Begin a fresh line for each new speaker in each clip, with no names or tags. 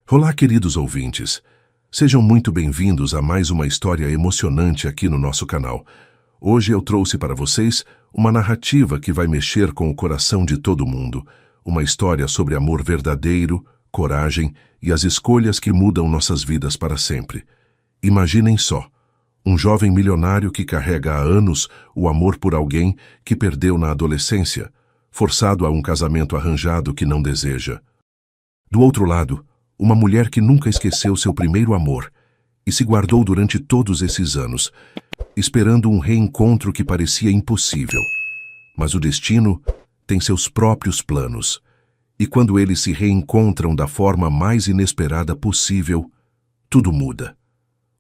Olá, queridos ouvintes. Sejam muito bem-vindos a mais uma história emocionante aqui no nosso canal. Hoje eu trouxe para vocês uma narrativa que vai mexer com o coração de todo mundo. Uma história sobre amor verdadeiro, coragem e as escolhas que mudam nossas vidas para sempre. Imaginem só, um jovem milionário que carrega há anos o amor por alguém que perdeu na adolescência, forçado a um casamento arranjado que não deseja. Do outro lado, uma mulher que nunca esqueceu seu primeiro amor e se guardou durante todos esses anos, esperando um reencontro que parecia impossível. Mas o destino tem seus próprios planos, e quando eles se reencontram da forma mais inesperada possível, tudo muda.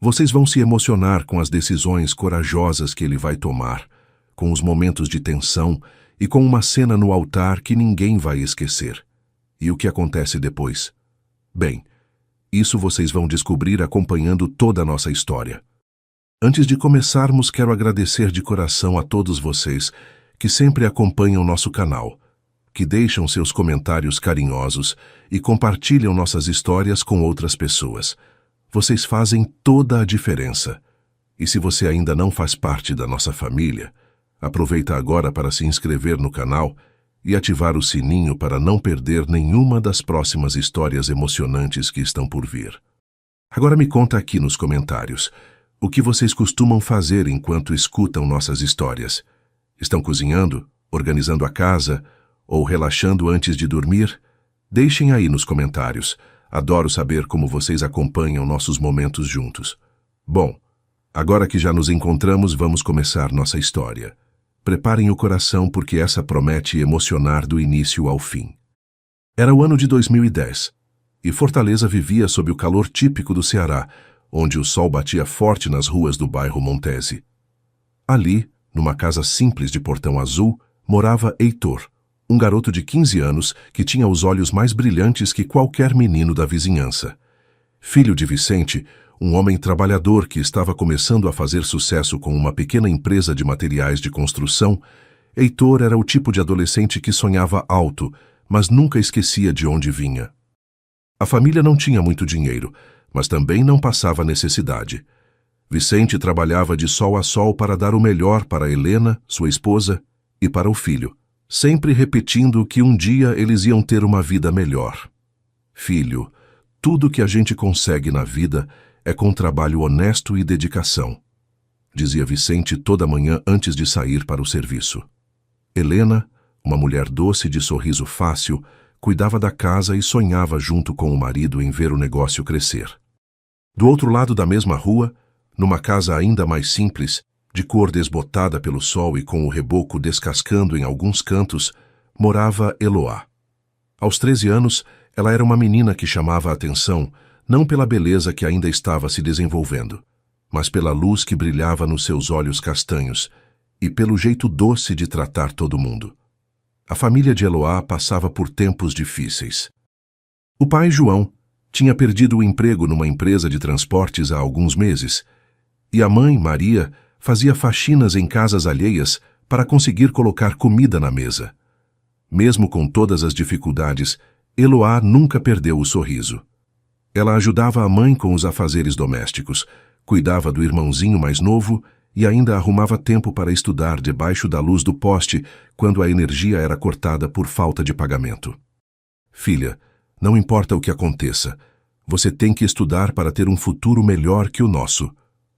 Vocês vão se emocionar com as decisões corajosas que ele vai tomar, com os momentos de tensão e com uma cena no altar que ninguém vai esquecer. E o que acontece depois? Bem, isso vocês vão descobrir acompanhando toda a nossa história. Antes de começarmos, quero agradecer de coração a todos vocês que sempre acompanham nosso canal, que deixam seus comentários carinhosos e compartilham nossas histórias com outras pessoas. Vocês fazem toda a diferença. E se você ainda não faz parte da nossa família, aproveita agora para se inscrever no canal e ativar o sininho para não perder nenhuma das próximas histórias emocionantes que estão por vir. Agora me conta aqui nos comentários, o que vocês costumam fazer enquanto escutam nossas histórias? Estão cozinhando, organizando a casa ou relaxando antes de dormir? Deixem aí nos comentários. Adoro saber como vocês acompanham nossos momentos juntos. Bom, agora que já nos encontramos, vamos começar nossa história. Preparem o coração porque essa promete emocionar do início ao fim. Era o ano de 2010, e Fortaleza vivia sob o calor típico do Ceará, onde o sol batia forte nas ruas do bairro Montese. Ali, numa casa simples de portão azul, morava Heitor, um garoto de 15 anos que tinha os olhos mais brilhantes que qualquer menino da vizinhança. Filho de Vicente, um homem trabalhador que estava começando a fazer sucesso com uma pequena empresa de materiais de construção, Heitor era o tipo de adolescente que sonhava alto, mas nunca esquecia de onde vinha. A família não tinha muito dinheiro, mas também não passava necessidade. Vicente trabalhava de sol a sol para dar o melhor para Helena, sua esposa, e para o filho, sempre repetindo que um dia eles iam ter uma vida melhor. Filho, tudo que a gente consegue na vida é com trabalho honesto e dedicação, dizia Vicente toda manhã antes de sair para o serviço. Helena, uma mulher doce de sorriso fácil, cuidava da casa e sonhava junto com o marido em ver o negócio crescer. Do outro lado da mesma rua, numa casa ainda mais simples, de cor desbotada pelo sol e com o reboco descascando em alguns cantos, morava Eloá. Aos 13 anos, ela era uma menina que chamava a atenção, não pela beleza que ainda estava se desenvolvendo, mas pela luz que brilhava nos seus olhos castanhos e pelo jeito doce de tratar todo mundo. A família de Eloá passava por tempos difíceis. O pai, João, tinha perdido o emprego numa empresa de transportes há alguns meses, e a mãe, Maria, fazia faxinas em casas alheias para conseguir colocar comida na mesa. Mesmo com todas as dificuldades, Eloá nunca perdeu o sorriso. Ela ajudava a mãe com os afazeres domésticos, cuidava do irmãozinho mais novo e ainda arrumava tempo para estudar debaixo da luz do poste quando a energia era cortada por falta de pagamento. Filha, não importa o que aconteça, você tem que estudar para ter um futuro melhor que o nosso,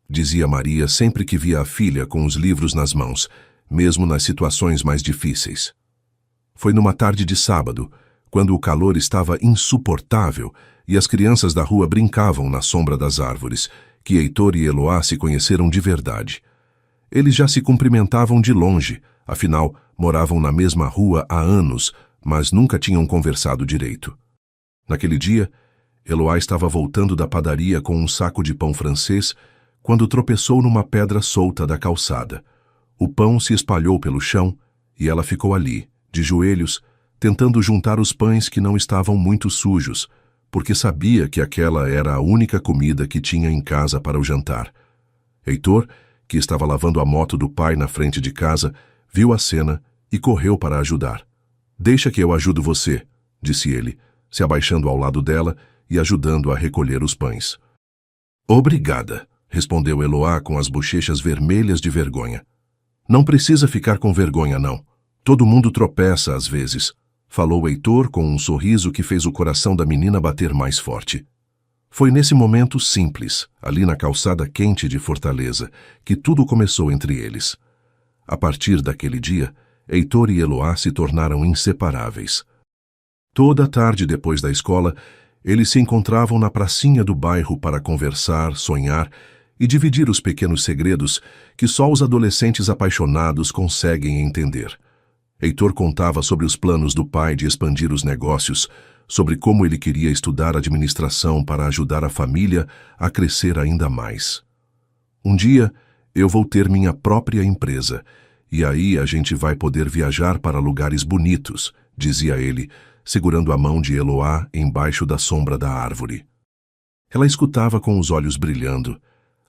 dizia Maria sempre que via a filha com os livros nas mãos, mesmo nas situações mais difíceis. Foi numa tarde de sábado, quando o calor estava insuportável e as crianças da rua brincavam na sombra das árvores, que Heitor e Eloá se conheceram de verdade. Eles já se cumprimentavam de longe, afinal, moravam na mesma rua há anos, mas nunca tinham conversado direito. Naquele dia, Eloá estava voltando da padaria com um saco de pão francês quando tropeçou numa pedra solta da calçada. O pão se espalhou pelo chão e ela ficou ali, de joelhos, tentando juntar os pães que não estavam muito sujos, porque sabia que aquela era a única comida que tinha em casa para o jantar. Heitor, que estava lavando a moto do pai na frente de casa, viu a cena e correu para ajudar. "Deixa que eu ajudo você", disse ele, se abaixando ao lado dela e ajudando a recolher os pães. Obrigada, respondeu Eloá com as bochechas vermelhas de vergonha. Não precisa ficar com vergonha, não. Todo mundo tropeça às vezes, falou Heitor com um sorriso que fez o coração da menina bater mais forte. Foi nesse momento simples, ali na calçada quente de Fortaleza, que tudo começou entre eles. A partir daquele dia, Heitor e Eloá se tornaram inseparáveis. Toda tarde depois da escola, eles se encontravam na pracinha do bairro para conversar, sonhar e dividir os pequenos segredos que só os adolescentes apaixonados conseguem entender. Heitor contava sobre os planos do pai de expandir os negócios, sobre como ele queria estudar administração para ajudar a família a crescer ainda mais. Um dia, eu vou ter minha própria empresa, e aí a gente vai poder viajar para lugares bonitos, dizia ele, segurando a mão de Eloá embaixo da sombra da árvore. Ela escutava com os olhos brilhando,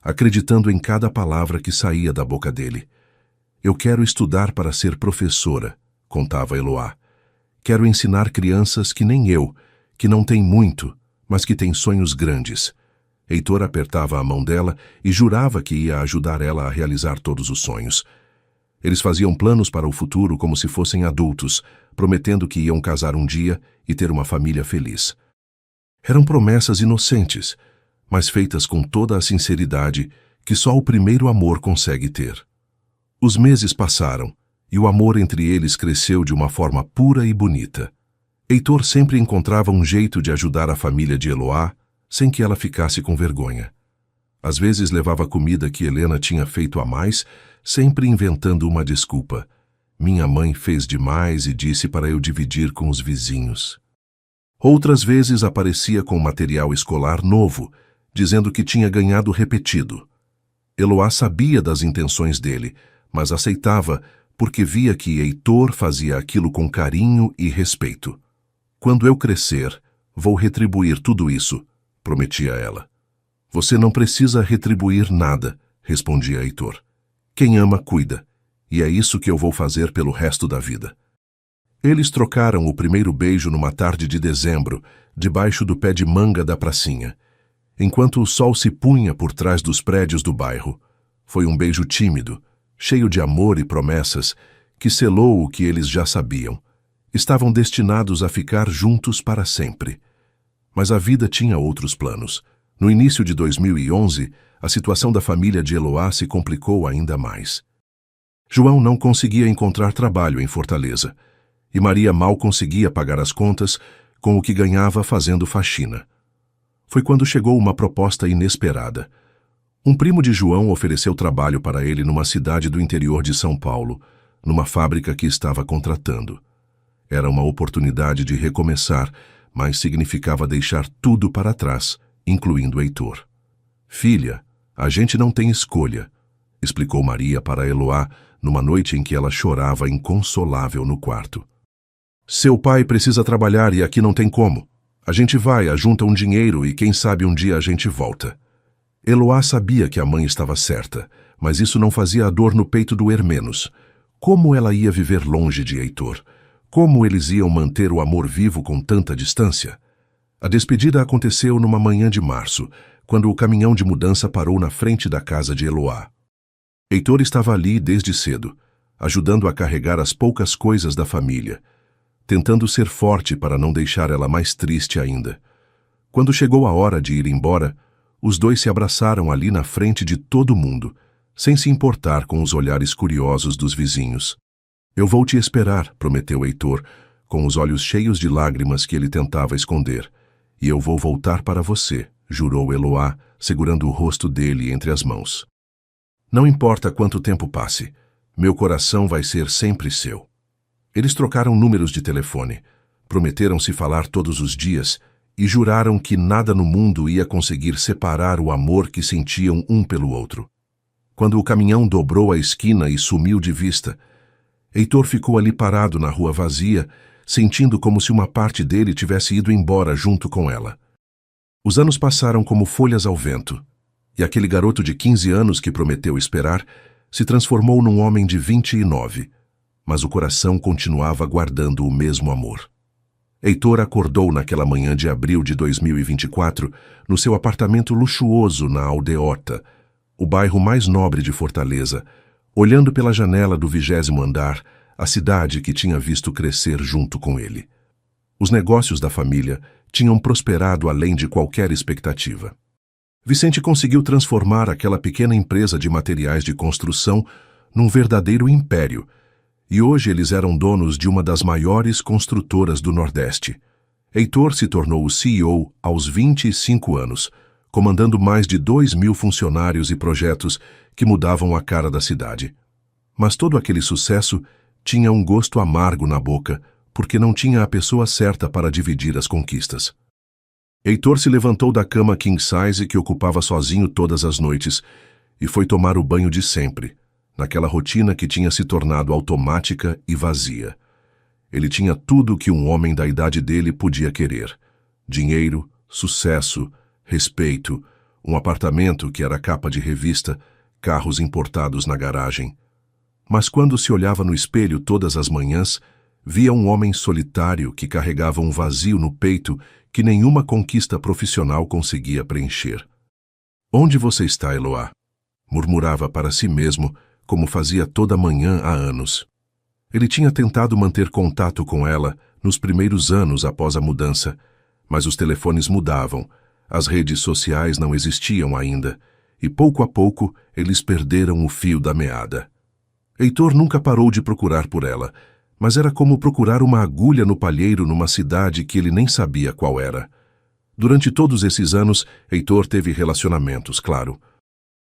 acreditando em cada palavra que saía da boca dele. Eu quero estudar para ser professora, contava Eloá. Quero ensinar crianças que nem eu, que não têm muito, mas que têm sonhos grandes. Heitor apertava a mão dela e jurava que ia ajudar ela a realizar todos os sonhos. Eles faziam planos para o futuro como se fossem adultos, prometendo que iam casar um dia e ter uma família feliz. Eram promessas inocentes, mas feitas com toda a sinceridade que só o primeiro amor consegue ter. Os meses passaram, e o amor entre eles cresceu de uma forma pura e bonita. Heitor sempre encontrava um jeito de ajudar a família de Eloá, sem que ela ficasse com vergonha. Às vezes levava comida que Helena tinha feito a mais, sempre inventando uma desculpa. Minha mãe fez demais e disse para eu dividir com os vizinhos. Outras vezes aparecia com material escolar novo, dizendo que tinha ganhado repetido. Eloá sabia das intenções dele, mas aceitava porque via que Heitor fazia aquilo com carinho e respeito. Quando eu crescer, vou retribuir tudo isso, prometia ela. Você não precisa retribuir nada, respondia Heitor. Quem ama, cuida, e é isso que eu vou fazer pelo resto da vida. Eles trocaram o primeiro beijo numa tarde de dezembro, debaixo do pé de manga da pracinha, enquanto o sol se punha por trás dos prédios do bairro. Foi um beijo tímido, cheio de amor e promessas, que selou o que eles já sabiam. Estavam destinados a ficar juntos para sempre. Mas a vida tinha outros planos. No início de 2011, a situação da família de Eloá se complicou ainda mais. João não conseguia encontrar trabalho em Fortaleza, e Maria mal conseguia pagar as contas com o que ganhava fazendo faxina. Foi quando chegou uma proposta inesperada. Um primo de João ofereceu trabalho para ele numa cidade do interior de São Paulo, numa fábrica que estava contratando. Era uma oportunidade de recomeçar, mas significava deixar tudo para trás, incluindo Heitor. Filha, a gente não tem escolha, explicou Maria para Eloá numa noite em que ela chorava inconsolável no quarto. Seu pai precisa trabalhar e aqui não tem como. A gente vai, ajunta um dinheiro e quem sabe um dia a gente volta. Eloá sabia que a mãe estava certa, mas isso não fazia a dor no peito doer menos. Como ela ia viver longe de Heitor? Como eles iam manter o amor vivo com tanta distância? A despedida aconteceu numa manhã de março, quando o caminhão de mudança parou na frente da casa de Eloá. Heitor estava ali desde cedo, ajudando a carregar as poucas coisas da família, tentando ser forte para não deixar ela mais triste ainda. Quando chegou a hora de ir embora, os dois se abraçaram ali na frente de todo mundo, sem se importar com os olhares curiosos dos vizinhos. Eu vou te esperar, prometeu Heitor, com os olhos cheios de lágrimas que ele tentava esconder. E eu vou voltar para você, jurou Eloá, segurando o rosto dele entre as mãos. Não importa quanto tempo passe, meu coração vai ser sempre seu. Eles trocaram números de telefone, prometeram se falar todos os dias e juraram que nada no mundo ia conseguir separar o amor que sentiam um pelo outro. Quando o caminhão dobrou a esquina e sumiu de vista, Heitor ficou ali parado na rua vazia, sentindo como se uma parte dele tivesse ido embora junto com ela. Os anos passaram como folhas ao vento, e aquele garoto de 15 anos que prometeu esperar se transformou num homem de 29, mas o coração continuava guardando o mesmo amor. Heitor acordou naquela manhã de abril de 2024 no seu apartamento luxuoso na Aldeota, o bairro mais nobre de Fortaleza, olhando pela janela do 20º andar, a cidade que tinha visto crescer junto com ele. Os negócios da família tinham prosperado além de qualquer expectativa. Vicente conseguiu transformar aquela pequena empresa de materiais de construção num verdadeiro império, e hoje eles eram donos de uma das maiores construtoras do Nordeste. Heitor se tornou o CEO aos 25 anos, comandando mais de 2.000 funcionários e projetos que mudavam a cara da cidade. Mas todo aquele sucesso tinha um gosto amargo na boca, porque não tinha a pessoa certa para dividir as conquistas. Heitor se levantou da cama king size que ocupava sozinho todas as noites e foi tomar o banho de sempre, naquela rotina que tinha se tornado automática e vazia. Ele tinha tudo o que um homem da idade dele podia querer: dinheiro, sucesso, respeito, um apartamento que era capa de revista, carros importados na garagem. Mas quando se olhava no espelho todas as manhãs, via um homem solitário que carregava um vazio no peito que nenhuma conquista profissional conseguia preencher. "Onde você está, Eloá?" murmurava para si mesmo, como fazia toda manhã há anos. Ele tinha tentado manter contato com ela nos primeiros anos após a mudança, mas os telefones mudavam, as redes sociais não existiam ainda, e pouco a pouco eles perderam o fio da meada. Heitor nunca parou de procurar por ela, mas era como procurar uma agulha no palheiro numa cidade que ele nem sabia qual era. Durante todos esses anos, Heitor teve relacionamentos, claro.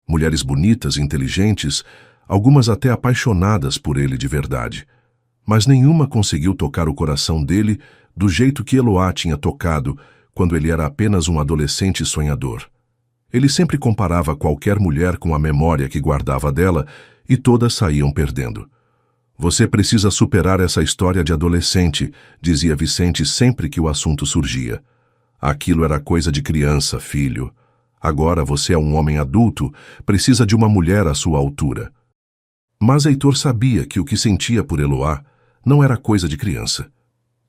Mulheres bonitas, inteligentes, algumas até apaixonadas por ele de verdade. Mas nenhuma conseguiu tocar o coração dele do jeito que Eloá tinha tocado quando ele era apenas um adolescente sonhador. Ele sempre comparava qualquer mulher com a memória que guardava dela e todas saíam perdendo. "Você precisa superar essa história de adolescente", dizia Vicente sempre que o assunto surgia. "Aquilo era coisa de criança, filho. Agora você é um homem adulto, precisa de uma mulher à sua altura." Mas Heitor sabia que o que sentia por Eloá não era coisa de criança.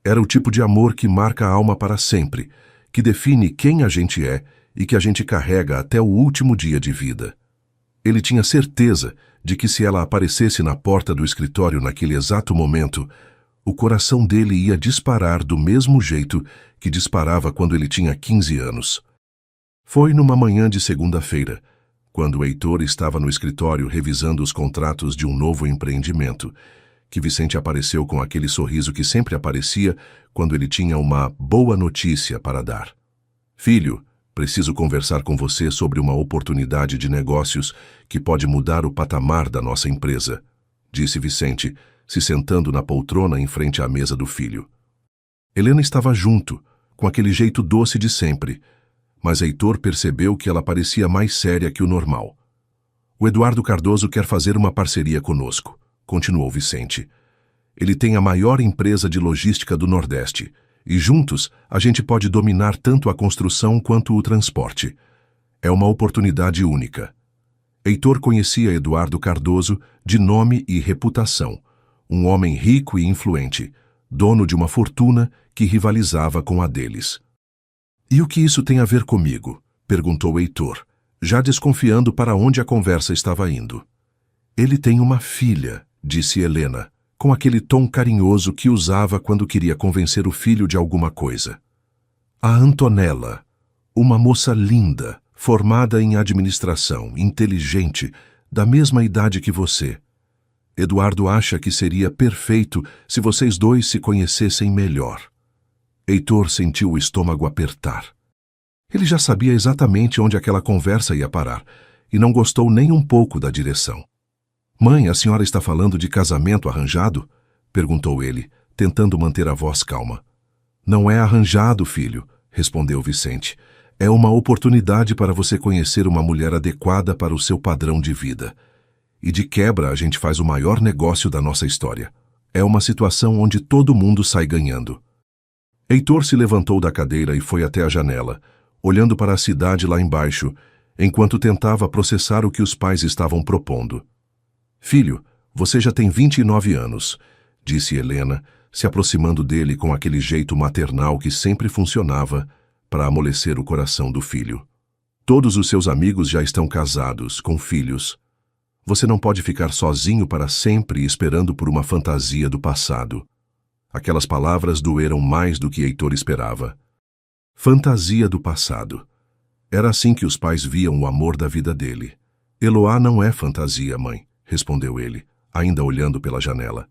Era o tipo de amor que marca a alma para sempre, que define quem a gente é e que a gente carrega até o último dia de vida. Ele tinha certeza de que se ela aparecesse na porta do escritório naquele exato momento, o coração dele ia disparar do mesmo jeito que disparava quando ele tinha 15 anos. Foi numa manhã de segunda-feira, quando Heitor estava no escritório revisando os contratos de um novo empreendimento, que Vicente apareceu com aquele sorriso que sempre aparecia quando ele tinha uma boa notícia para dar. "Filho, preciso conversar com você sobre uma oportunidade de negócios que pode mudar o patamar da nossa empresa", disse Vicente, se sentando na poltrona em frente à mesa do filho. Helena estava junto, com aquele jeito doce de sempre, mas Heitor percebeu que ela parecia mais séria que o normal. "O Eduardo Cardoso quer fazer uma parceria conosco", continuou Vicente. "Ele tem a maior empresa de logística do Nordeste, e juntos a gente pode dominar tanto a construção quanto o transporte. É uma oportunidade única." Heitor conhecia Eduardo Cardoso de nome e reputação, um homem rico e influente, dono de uma fortuna que rivalizava com a deles. "E o que isso tem a ver comigo?", perguntou Heitor, já desconfiando para onde a conversa estava indo. "Ele tem uma filha", disse Helena, com aquele tom carinhoso que usava quando queria convencer o filho de alguma coisa. "A Antonella, uma moça linda, formada em administração, inteligente, da mesma idade que você. Eduardo acha que seria perfeito se vocês dois se conhecessem melhor." Heitor sentiu o estômago apertar. Ele já sabia exatamente onde aquela conversa ia parar, e não gostou nem um pouco da direção. "Mãe, a senhora está falando de casamento arranjado?", perguntou ele, tentando manter a voz calma. "Não é arranjado, filho", respondeu Vicente. "É uma oportunidade para você conhecer uma mulher adequada para o seu padrão de vida. E de quebra a gente faz o maior negócio da nossa história. É uma situação onde todo mundo sai ganhando." Heitor se levantou da cadeira e foi até a janela, olhando para a cidade lá embaixo, enquanto tentava processar o que os pais estavam propondo. "Filho, você já tem 29 anos", disse Helena, se aproximando dele com aquele jeito maternal que sempre funcionava para amolecer o coração do filho. Todos os seus amigos já estão casados, com filhos. Você não pode ficar sozinho para sempre esperando por uma fantasia do passado. Aquelas palavras doeram mais do que Heitor esperava. Fantasia do passado. Era assim que os pais viam o amor da vida dele. Eloá não é fantasia, mãe, respondeu ele, ainda olhando pela janela.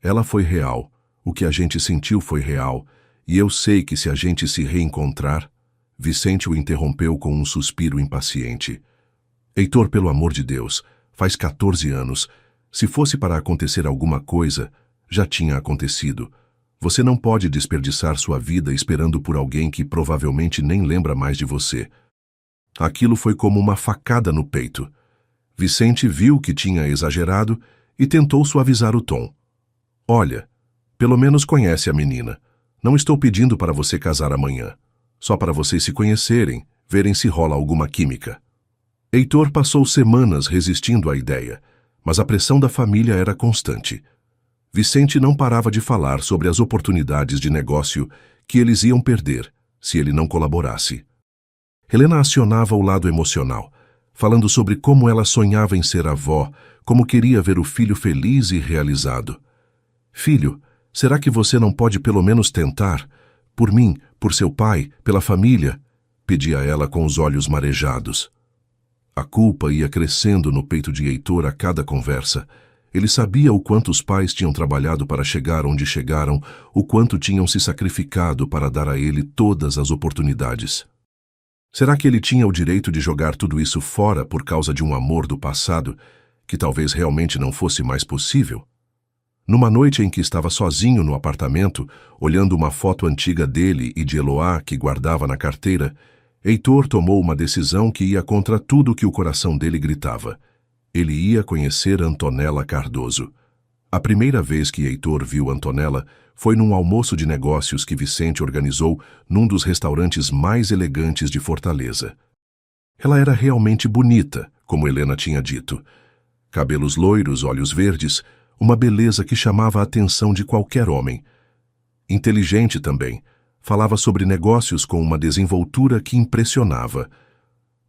Ela foi real. O que a gente sentiu foi real. E eu sei que se a gente se reencontrar... Vicente o interrompeu com um suspiro impaciente. Heitor, pelo amor de Deus, faz 14 anos. Se fosse para acontecer alguma coisa, já tinha acontecido. Você não pode desperdiçar sua vida esperando por alguém que provavelmente nem lembra mais de você. Aquilo foi como uma facada no peito. Vicente viu que tinha exagerado e tentou suavizar o tom. Olha, pelo menos conhece a menina. Não estou pedindo para você casar amanhã. Só para vocês se conhecerem, verem se rola alguma química. Heitor passou semanas resistindo à ideia, mas a pressão da família era constante. Vicente não parava de falar sobre as oportunidades de negócio que eles iam perder se ele não colaborasse. Helena acionava o lado emocional, falando sobre como ela sonhava em ser avó, como queria ver o filho feliz e realizado. Filho, será que você não pode pelo menos tentar? Por mim, por seu pai, pela família, pedia ela com os olhos marejados. A culpa ia crescendo no peito de Heitor a cada conversa. Ele sabia o quanto os pais tinham trabalhado para chegar onde chegaram, o quanto tinham se sacrificado para dar a ele todas as oportunidades. Será que ele tinha o direito de jogar tudo isso fora por causa de um amor do passado, que talvez realmente não fosse mais possível? Numa noite em que estava sozinho no apartamento, olhando uma foto antiga dele e de Eloá que guardava na carteira, Heitor tomou uma decisão que ia contra tudo que o coração dele gritava. Ele ia conhecer Antonella Cardoso. A primeira vez que Heitor viu Antonella foi num almoço de negócios que Vicente organizou num dos restaurantes mais elegantes de Fortaleza. Ela era realmente bonita, como Helena tinha dito. Cabelos loiros, olhos verdes, uma beleza que chamava a atenção de qualquer homem. Inteligente também, falava sobre negócios com uma desenvoltura que impressionava.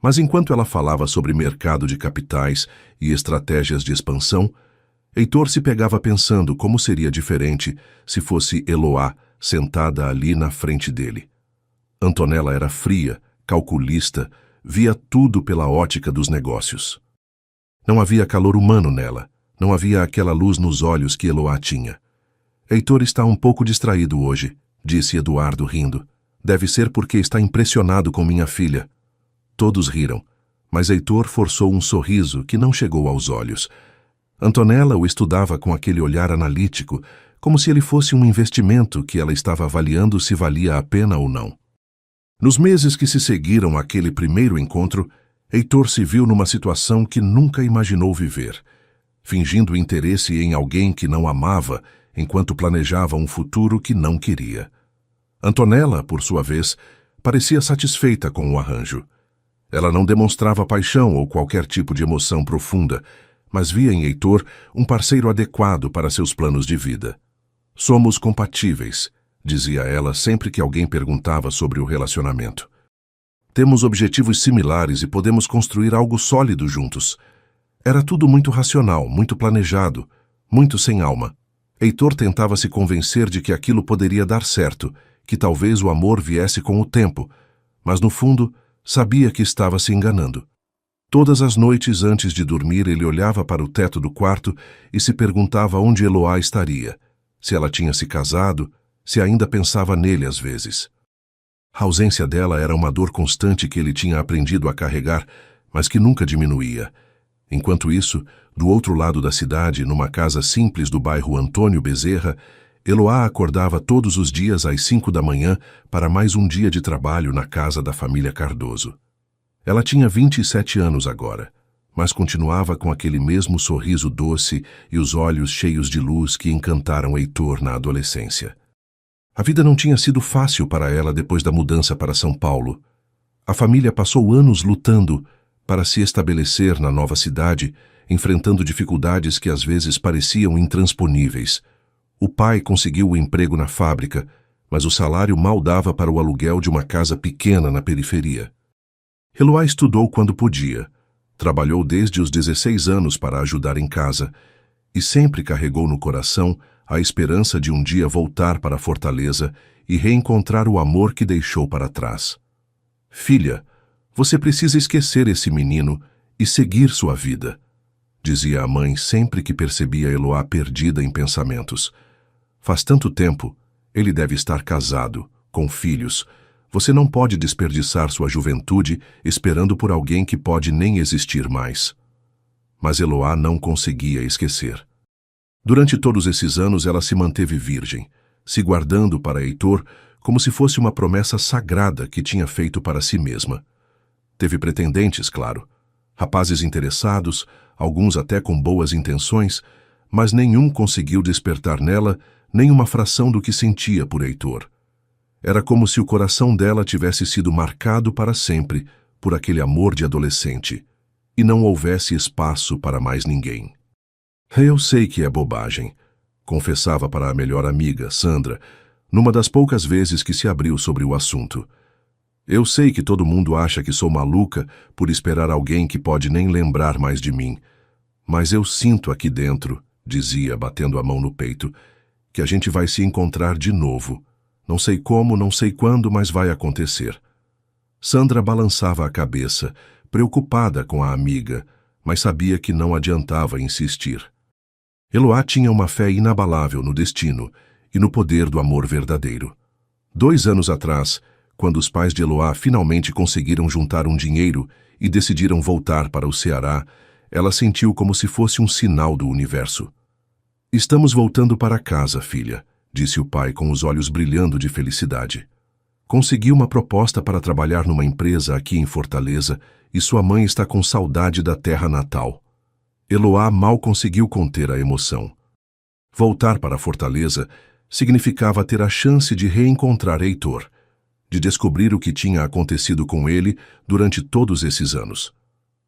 Mas enquanto ela falava sobre mercado de capitais e estratégias de expansão, Heitor se pegava pensando como seria diferente se fosse Eloá sentada ali na frente dele. Antonella era fria, calculista, via tudo pela ótica dos negócios. Não havia calor humano nela. Não havia aquela luz nos olhos que Eloá tinha. Heitor está um pouco distraído hoje, disse Eduardo rindo. Deve ser porque está impressionado com minha filha. Todos riram, mas Heitor forçou um sorriso que não chegou aos olhos. Antonella o estudava com aquele olhar analítico, como se ele fosse um investimento que ela estava avaliando se valia a pena ou não. Nos meses que se seguiram àquele primeiro encontro, Heitor se viu numa situação que nunca imaginou viver. Fingindo interesse em alguém que não amava, enquanto planejava um futuro que não queria. Antonella, por sua vez, parecia satisfeita com o arranjo. Ela não demonstrava paixão ou qualquer tipo de emoção profunda, mas via em Heitor um parceiro adequado para seus planos de vida. Somos compatíveis, dizia ela sempre que alguém perguntava sobre o relacionamento. Temos objetivos similares e podemos construir algo sólido juntos. Era tudo muito racional, muito planejado, muito sem alma. Heitor tentava se convencer de que aquilo poderia dar certo, que talvez o amor viesse com o tempo, mas no fundo sabia que estava se enganando. Todas as noites antes de dormir ele olhava para o teto do quarto e se perguntava onde Eloá estaria, se ela tinha se casado, se ainda pensava nele às vezes. A ausência dela era uma dor constante que ele tinha aprendido a carregar, mas que nunca diminuía. Enquanto isso, do outro lado da cidade, numa casa simples do bairro Antônio Bezerra, Eloá acordava todos os dias às 5 da manhã para mais um dia de trabalho na casa da família Cardoso. Ela tinha 27 anos agora, mas continuava com aquele mesmo sorriso doce e os olhos cheios de luz que encantaram Heitor na adolescência. A vida não tinha sido fácil para ela depois da mudança para São Paulo. A família passou anos lutando para se estabelecer na nova cidade, enfrentando dificuldades que às vezes pareciam intransponíveis. O pai conseguiu o emprego na fábrica, mas o salário mal dava para o aluguel de uma casa pequena na periferia. Eloá estudou quando podia, trabalhou desde os 16 anos para ajudar em casa e sempre carregou no coração a esperança de um dia voltar para Fortaleza e reencontrar o amor que deixou para trás. Filha, você precisa esquecer esse menino e seguir sua vida, dizia a mãe sempre que percebia Eloá perdida em pensamentos. Faz tanto tempo, ele deve estar casado, com filhos. Você não pode desperdiçar sua juventude esperando por alguém que pode nem existir mais. Mas Eloá não conseguia esquecer. Durante todos esses anos ela se manteve virgem, se guardando para Heitor como se fosse uma promessa sagrada que tinha feito para si mesma. Teve pretendentes, claro, rapazes interessados, alguns até com boas intenções, mas nenhum conseguiu despertar nela nem uma fração do que sentia por Heitor. Era como se o coração dela tivesse sido marcado para sempre por aquele amor de adolescente, e não houvesse espaço para mais ninguém. Eu sei que é bobagem, confessava para a melhor amiga, Sandra, numa das poucas vezes que se abriu sobre o assunto. Eu sei que todo mundo acha que sou maluca por esperar alguém que pode nem lembrar mais de mim, mas eu sinto aqui dentro, dizia, batendo a mão no peito, que a gente vai se encontrar de novo. Não sei como, não sei quando, mas vai acontecer. Sandra balançava a cabeça, preocupada com a amiga, mas sabia que não adiantava insistir. Eloá tinha uma fé inabalável no destino e no poder do amor verdadeiro. 2 anos atrás, quando os pais de Eloá finalmente conseguiram juntar um dinheiro e decidiram voltar para o Ceará, ela sentiu como se fosse um sinal do universo. Estamos voltando para casa, filha, disse o pai com os olhos brilhando de felicidade. Consegui uma proposta para trabalhar numa empresa aqui em Fortaleza e sua mãe está com saudade da terra natal. Eloá mal conseguiu conter a emoção. Voltar para Fortaleza significava ter a chance de reencontrar Heitor, de descobrir o que tinha acontecido com ele durante todos esses anos.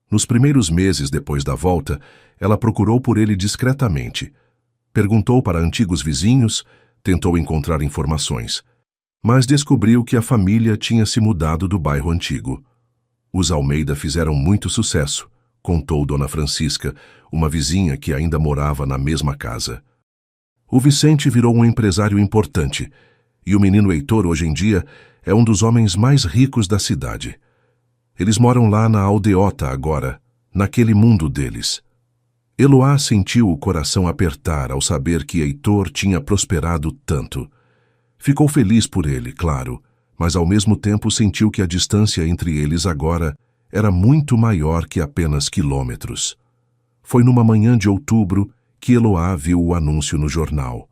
Nos primeiros meses depois da volta, ela procurou por ele discretamente. Perguntou para antigos vizinhos, tentou encontrar informações, mas descobriu que a família tinha se mudado do bairro antigo. Os Almeida fizeram muito sucesso, contou Dona Francisca, uma vizinha que ainda morava na mesma casa. O Vicente virou um empresário importante, e o menino Heitor, hoje em dia, é um dos homens mais ricos da cidade. Eles moram lá na aldeota agora, naquele mundo deles. Eloá sentiu o coração apertar ao saber que Heitor tinha prosperado tanto. Ficou feliz por ele, claro, mas ao mesmo tempo sentiu que a distância entre eles agora era muito maior que apenas quilômetros. Foi numa manhã de outubro que Eloá viu o anúncio no jornal.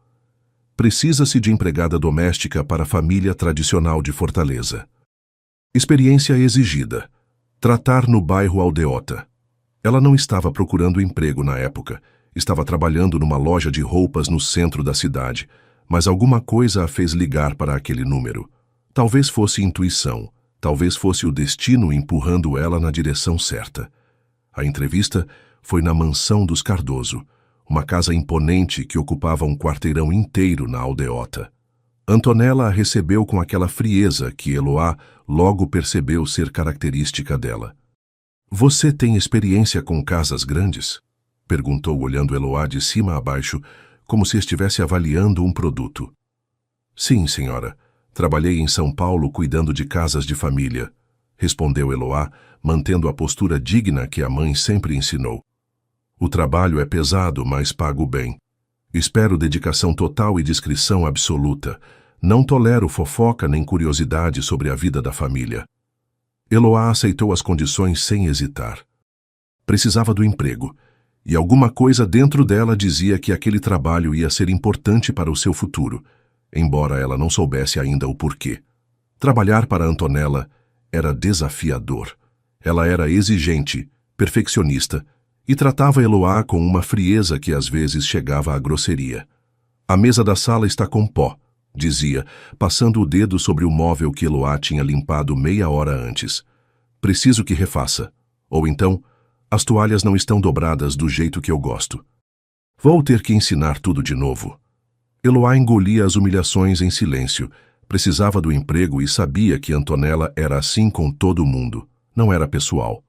Precisa-se de empregada doméstica para a família tradicional de Fortaleza. Experiência exigida. Tratar no bairro Aldeota. Ela não estava procurando emprego na época. Estava trabalhando numa loja de roupas no centro da cidade, mas alguma coisa a fez ligar para aquele número. Talvez fosse intuição, talvez fosse o destino empurrando ela na direção certa. A entrevista foi na mansão dos Cardoso, uma casa imponente que ocupava um quarteirão inteiro na aldeota. Antonella a recebeu com aquela frieza que Eloá logo percebeu ser característica dela. Você tem experiência com casas grandes? Perguntou olhando Eloá de cima a baixo, como se estivesse avaliando um produto. Sim, senhora. Trabalhei em São Paulo cuidando de casas de família, respondeu Eloá, mantendo a postura digna que a mãe sempre ensinou. O trabalho é pesado, mas pago bem. Espero dedicação total e discrição absoluta. Não tolero fofoca nem curiosidade sobre a vida da família. Eloá aceitou as condições sem hesitar. Precisava do emprego, e alguma coisa dentro dela dizia que aquele trabalho ia ser importante para o seu futuro, embora ela não soubesse ainda o porquê. Trabalhar para Antonella era desafiador. Ela era exigente, perfeccionista, e tratava Eloá com uma frieza que às vezes chegava à grosseria. A mesa da sala está com pó, dizia, passando o dedo sobre o móvel que Eloá tinha limpado meia hora antes. Preciso que refaça. Ou então, as toalhas não estão dobradas do jeito que eu gosto. Vou ter que ensinar tudo de novo. Eloá engolia as humilhações em silêncio. Precisava do emprego e sabia que Antonella era assim com todo mundo. Não era pessoal.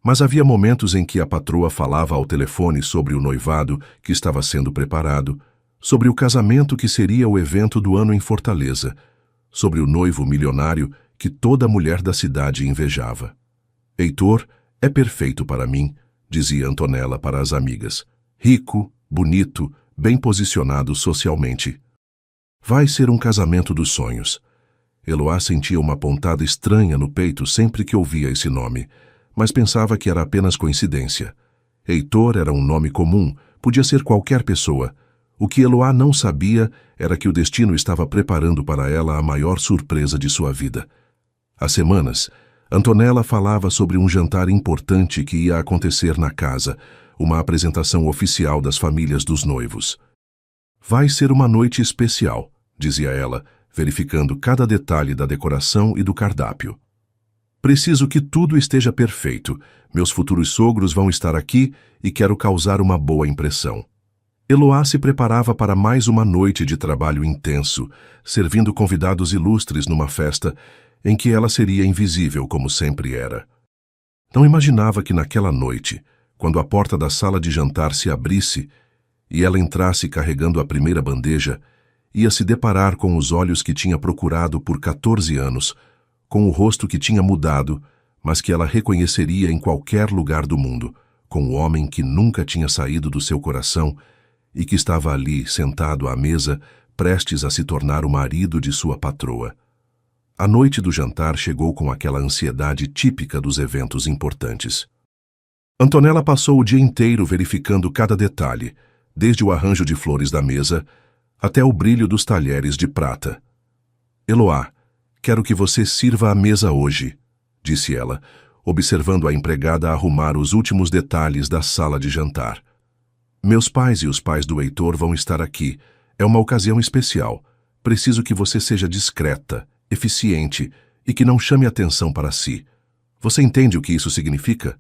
Mas havia momentos em que a patroa falava ao telefone sobre o noivado que estava sendo preparado, sobre o casamento que seria o evento do ano em Fortaleza, sobre o noivo milionário que toda mulher da cidade invejava. Heitor é perfeito para mim, dizia Antonella para as amigas. Rico, bonito, bem posicionado socialmente. Vai ser um casamento dos sonhos. Eloá sentia uma pontada estranha no peito sempre que ouvia esse nome, mas pensava que era apenas coincidência. Heitor era um nome comum, podia ser qualquer pessoa. O que Eloá não sabia era que o destino estava preparando para ela a maior surpresa de sua vida. Há semanas, Antonella falava sobre um jantar importante que ia acontecer na casa, uma apresentação oficial das famílias dos noivos. Vai ser uma noite especial, dizia ela, verificando cada detalhe da decoração e do cardápio. Preciso que tudo esteja perfeito. Meus futuros sogros vão estar aqui e quero causar uma boa impressão. Eloá se preparava para mais uma noite de trabalho intenso, servindo convidados ilustres numa festa em que ela seria invisível como sempre era. Não imaginava que naquela noite, quando a porta da sala de jantar se abrisse e ela entrasse carregando a primeira bandeja, ia se deparar com os olhos que tinha procurado por 14 anos, com o rosto que tinha mudado, mas que ela reconheceria em qualquer lugar do mundo, com o homem que nunca tinha saído do seu coração e que estava ali, sentado à mesa, prestes a se tornar o marido de sua patroa. A noite do jantar chegou com aquela ansiedade típica dos eventos importantes. Antonella passou o dia inteiro verificando cada detalhe, desde o arranjo de flores da mesa até o brilho dos talheres de prata. Eloá, quero que você sirva a mesa hoje, disse ela, observando a empregada arrumar os últimos detalhes da sala de jantar. Meus pais e os pais do Heitor vão estar aqui. É uma ocasião especial. Preciso que você seja discreta, eficiente e que não chame atenção para si. Você entende o que isso significa?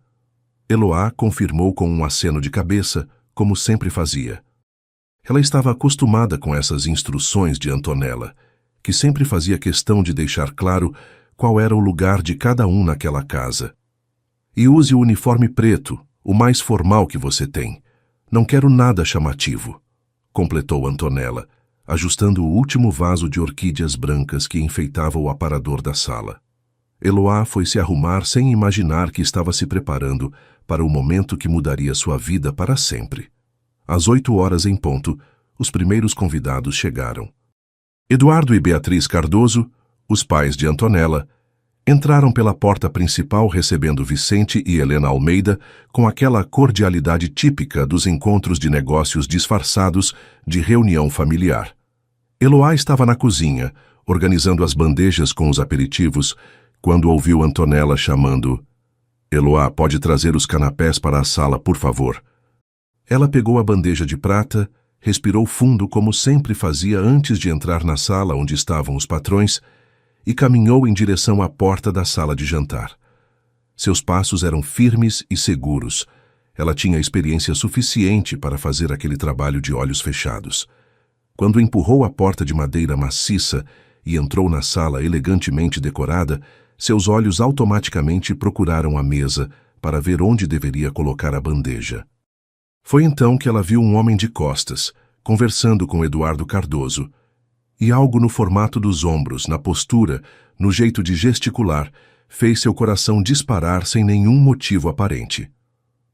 Eloá confirmou com um aceno de cabeça, como sempre fazia. Ela estava acostumada com essas instruções de Antonella, que sempre fazia questão de deixar claro qual era o lugar de cada um naquela casa. E use o uniforme preto, o mais formal que você tem. Não quero nada chamativo, completou Antonella, ajustando o último vaso de orquídeas brancas que enfeitava o aparador da sala. Eloá foi se arrumar sem imaginar que estava se preparando para o momento que mudaria sua vida para sempre. Às 8h em ponto, os primeiros convidados chegaram. Eduardo e Beatriz Cardoso, os pais de Antonella, entraram pela porta principal recebendo Vicente e Helena Almeida com aquela cordialidade típica dos encontros de negócios disfarçados de reunião familiar. Eloá estava na cozinha, organizando as bandejas com os aperitivos, quando ouviu Antonella chamando: Eloá, pode trazer os canapés para a sala, por favor. Ela pegou a bandeja de prata, respirou fundo como sempre fazia antes de entrar na sala onde estavam os patrões e caminhou em direção à porta da sala de jantar. Seus passos eram firmes e seguros. Ela tinha experiência suficiente para fazer aquele trabalho de olhos fechados. Quando empurrou a porta de madeira maciça e entrou na sala elegantemente decorada, seus olhos automaticamente procuraram a mesa para ver onde deveria colocar a bandeja. Foi então que ela viu um homem de costas, conversando com Eduardo Cardoso, e algo no formato dos ombros, na postura, no jeito de gesticular, fez seu coração disparar sem nenhum motivo aparente.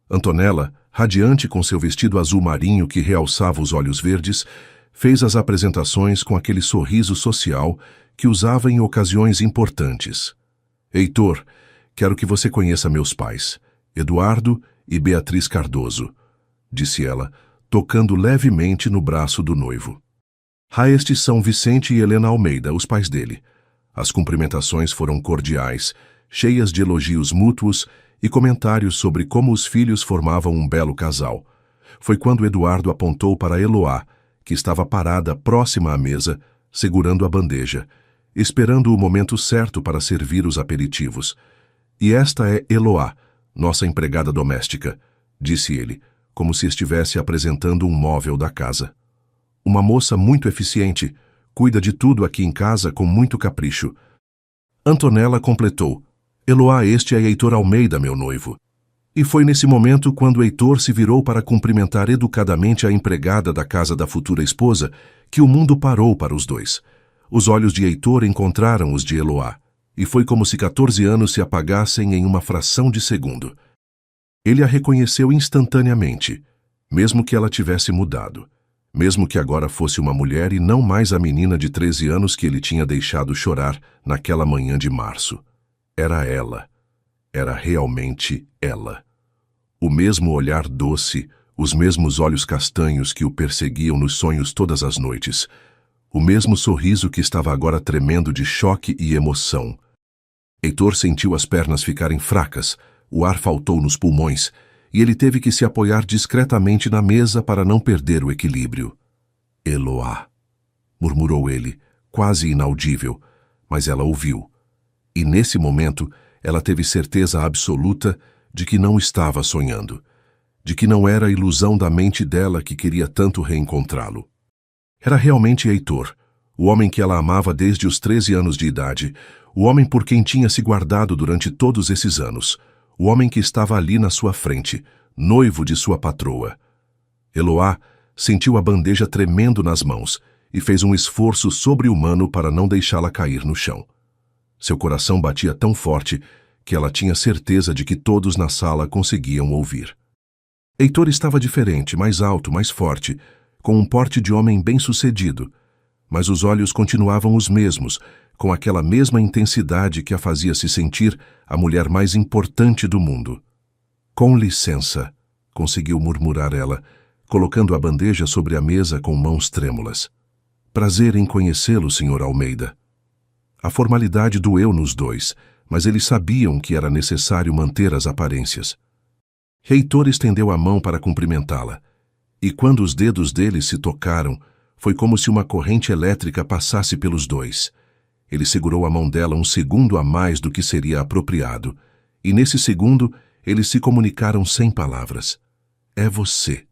Antonella, radiante com seu vestido azul marinho que realçava os olhos verdes, fez as apresentações com aquele sorriso social que usava em ocasiões importantes. Heitor, quero que você conheça meus pais, Eduardo e Beatriz Cardoso, disse ela, tocando levemente no braço do noivo. Estes são Vicente e Helena Almeida, os pais dele. As cumprimentações foram cordiais, cheias de elogios mútuos e comentários sobre como os filhos formavam um belo casal. Foi quando Eduardo apontou para Eloá, que estava parada próxima à mesa, segurando a bandeja, esperando o momento certo para servir os aperitivos. E esta é Eloá, nossa empregada doméstica, disse ele, como se estivesse apresentando um móvel da casa. Uma moça muito eficiente. Cuida de tudo aqui em casa com muito capricho. Antonella completou. Eloá, este é Heitor Almeida, meu noivo. E foi nesse momento quando Heitor se virou para cumprimentar educadamente a empregada da casa da futura esposa que o mundo parou para os dois. Os olhos de Heitor encontraram os de Eloá, e foi como se 14 anos se apagassem em uma fração de segundo. Ele a reconheceu instantaneamente, mesmo que ela tivesse mudado, mesmo que agora fosse uma mulher e não mais a menina de 13 anos que ele tinha deixado chorar naquela manhã de março. Era ela. Era realmente ela. O mesmo olhar doce, os mesmos olhos castanhos que o perseguiam nos sonhos todas as noites, o mesmo sorriso que estava agora tremendo de choque e emoção. Heitor sentiu as pernas ficarem fracas, o ar faltou nos pulmões, e ele teve que se apoiar discretamente na mesa para não perder o equilíbrio. Eloá, murmurou ele, quase inaudível, mas ela ouviu. E nesse momento, ela teve certeza absoluta de que não estava sonhando, de que não era a ilusão da mente dela que queria tanto reencontrá-lo. Era realmente Heitor, o homem que ela amava desde os 13 anos de idade, o homem por quem tinha se guardado durante todos esses anos, o homem que estava ali na sua frente, noivo de sua patroa. Eloá sentiu a bandeja tremendo nas mãos e fez um esforço sobre-humano para não deixá-la cair no chão. Seu coração batia tão forte que ela tinha certeza de que todos na sala conseguiam ouvir. Heitor estava diferente, mais alto, mais forte, com um porte de homem bem-sucedido, mas os olhos continuavam os mesmos, com aquela mesma intensidade que a fazia se sentir a mulher mais importante do mundo. Com licença, conseguiu murmurar ela, colocando a bandeja sobre a mesa com mãos trêmulas. Prazer em conhecê-lo, Sr. Almeida. A formalidade doeu nos dois, mas eles sabiam que era necessário manter as aparências. Heitor estendeu a mão para cumprimentá-la, e quando os dedos dele se tocaram, foi como se uma corrente elétrica passasse pelos dois. Ele segurou a mão dela um segundo a mais do que seria apropriado, e nesse segundo eles se comunicaram sem palavras. É você.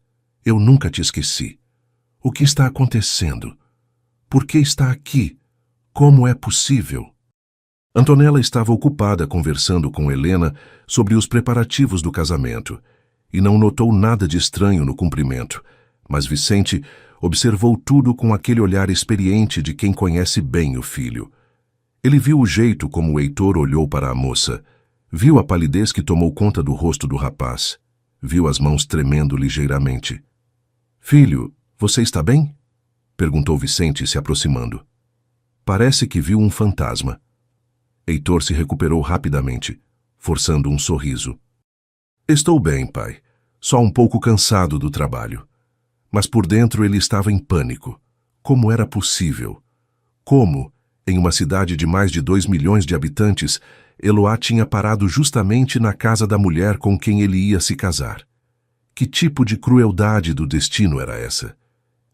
Eu nunca te esqueci. O que está acontecendo? Por que está aqui? Como é possível? Antonella estava ocupada conversando com Helena sobre os preparativos do casamento, e não notou nada de estranho no cumprimento, mas Vicente observou tudo com aquele olhar experiente de quem conhece bem o filho. Ele viu o jeito como o Heitor olhou para a moça, viu a palidez que tomou conta do rosto do rapaz, viu as mãos tremendo ligeiramente. "Filho, você está bem?" perguntou Vicente, se aproximando. Parece que viu um fantasma. Heitor se recuperou rapidamente, forçando um sorriso. "Estou bem, pai. Só um pouco cansado do trabalho." Mas por dentro ele estava em pânico. Como era possível? Como, em uma cidade de mais de 2 milhões de habitantes, Eloá tinha parado justamente na casa da mulher com quem ele ia se casar? Que tipo de crueldade do destino era essa?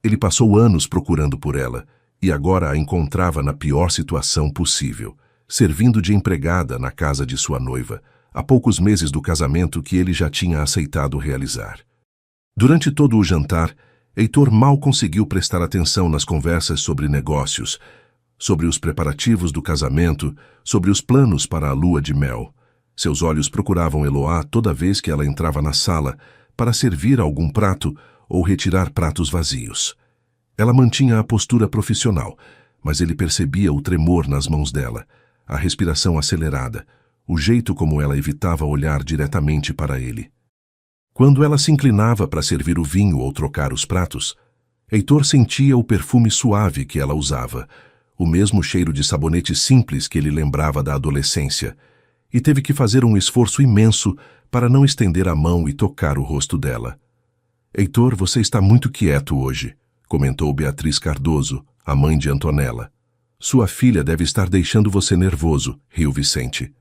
Ele passou anos procurando por ela, e agora a encontrava na pior situação possível, servindo de empregada na casa de sua noiva, há poucos meses do casamento que ele já tinha aceitado realizar. Durante todo o jantar, Heitor mal conseguiu prestar atenção nas conversas sobre negócios, sobre os preparativos do casamento, sobre os planos para a lua de mel. Seus olhos procuravam Eloá toda vez que ela entrava na sala para servir algum prato ou retirar pratos vazios. Ela mantinha a postura profissional, mas ele percebia o tremor nas mãos dela, a respiração acelerada, o jeito como ela evitava olhar diretamente para ele. Quando ela se inclinava para servir o vinho ou trocar os pratos, Heitor sentia o perfume suave que ela usava, o mesmo cheiro de sabonete simples que ele lembrava da adolescência, e teve que fazer um esforço imenso para não estender a mão e tocar o rosto dela. "Heitor, você está muito quieto hoje", comentou Beatriz Cardoso, a mãe de Antonella. "Sua filha deve estar deixando você nervoso", riu Vicente.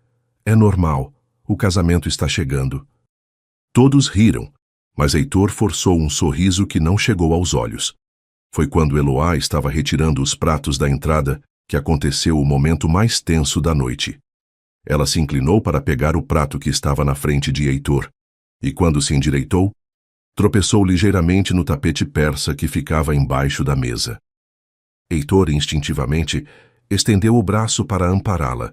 "É normal, o casamento está chegando." Todos riram, mas Heitor forçou um sorriso que não chegou aos olhos. Foi quando Eloá estava retirando os pratos da entrada que aconteceu o momento mais tenso da noite. Ela se inclinou para pegar o prato que estava na frente de Heitor, e quando se endireitou, Tropeçou ligeiramente no tapete persa que ficava embaixo da mesa. Heitor, instintivamente, estendeu o braço para ampará-la,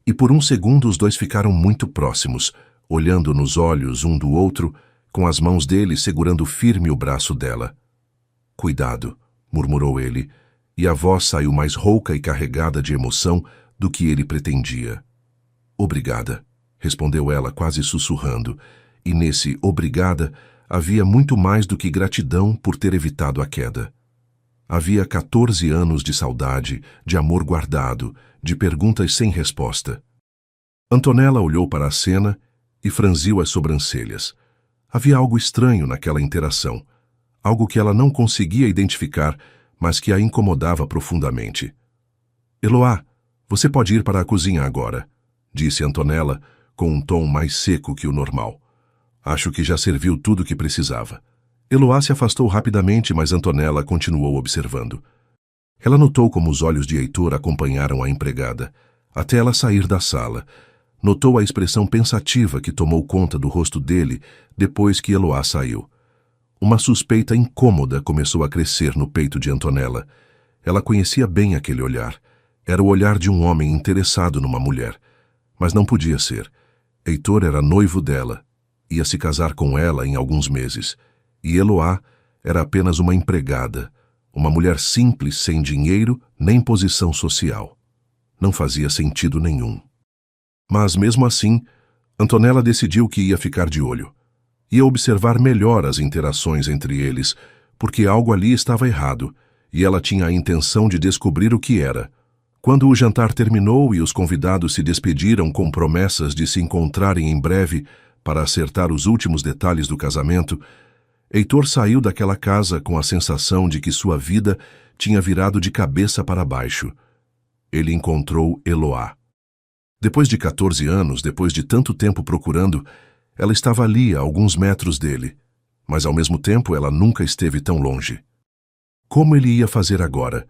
e por um segundo os dois ficaram muito próximos, olhando nos olhos um do outro, com as mãos dele segurando firme o braço dela. "Cuidado", murmurou ele, e a voz saiu mais rouca e carregada de emoção do que ele pretendia. "Obrigada", respondeu ela quase sussurrando, e nesse "obrigada" havia muito mais do que gratidão por ter evitado a queda. Havia 14 anos de saudade, de amor guardado, de perguntas sem resposta. Antonella olhou para a cena e franziu as sobrancelhas. Havia algo estranho naquela interação, algo que ela não conseguia identificar, mas que a incomodava profundamente. "Eloá, você pode ir para a cozinha agora", disse Antonella, com um tom mais seco que o normal. "Acho que já serviu tudo o que precisava." Eloá se afastou rapidamente, mas Antonella continuou observando. Ela notou como os olhos de Heitor acompanharam a empregada, até ela sair da sala. Notou a expressão pensativa que tomou conta do rosto dele depois que Eloá saiu. Uma suspeita incômoda começou a crescer no peito de Antonella. Ela conhecia bem aquele olhar. Era o olhar de um homem interessado numa mulher. Mas não podia ser. Heitor era noivo dela. Ia se casar com ela em alguns meses. E Eloá era apenas uma empregada, uma mulher simples, sem dinheiro nem posição social. Não fazia sentido nenhum. Mas, mesmo assim, Antonella decidiu que ia ficar de olho. Ia observar melhor as interações entre eles, porque algo ali estava errado, e ela tinha a intenção de descobrir o que era. Quando o jantar terminou e os convidados se despediram com promessas de se encontrarem em breve para acertar os últimos detalhes do casamento, Heitor saiu daquela casa com a sensação de que sua vida tinha virado de cabeça para baixo. Ele encontrou Eloá. Depois de 14 anos, depois de tanto tempo procurando, ela estava ali a alguns metros dele, mas ao mesmo tempo ela nunca esteve tão longe. Como ele ia fazer agora?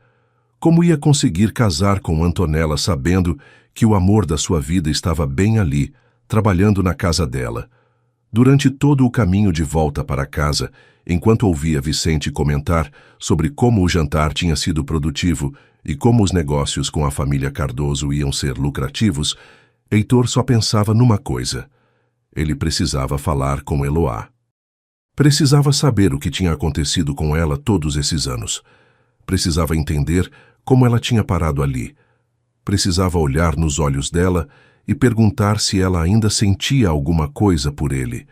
Como ia conseguir casar com Antonella sabendo que o amor da sua vida estava bem ali, trabalhando na casa dela? Durante todo o caminho de volta para casa, enquanto ouvia Vicente comentar sobre como o jantar tinha sido produtivo e como os negócios com a família Cardoso iam ser lucrativos, Heitor só pensava numa coisa. Ele precisava falar com Eloá. Precisava saber o que tinha acontecido com ela todos esses anos. Precisava entender como ela tinha parado ali. Precisava olhar nos olhos dela e perguntar se ela ainda sentia alguma coisa por ele,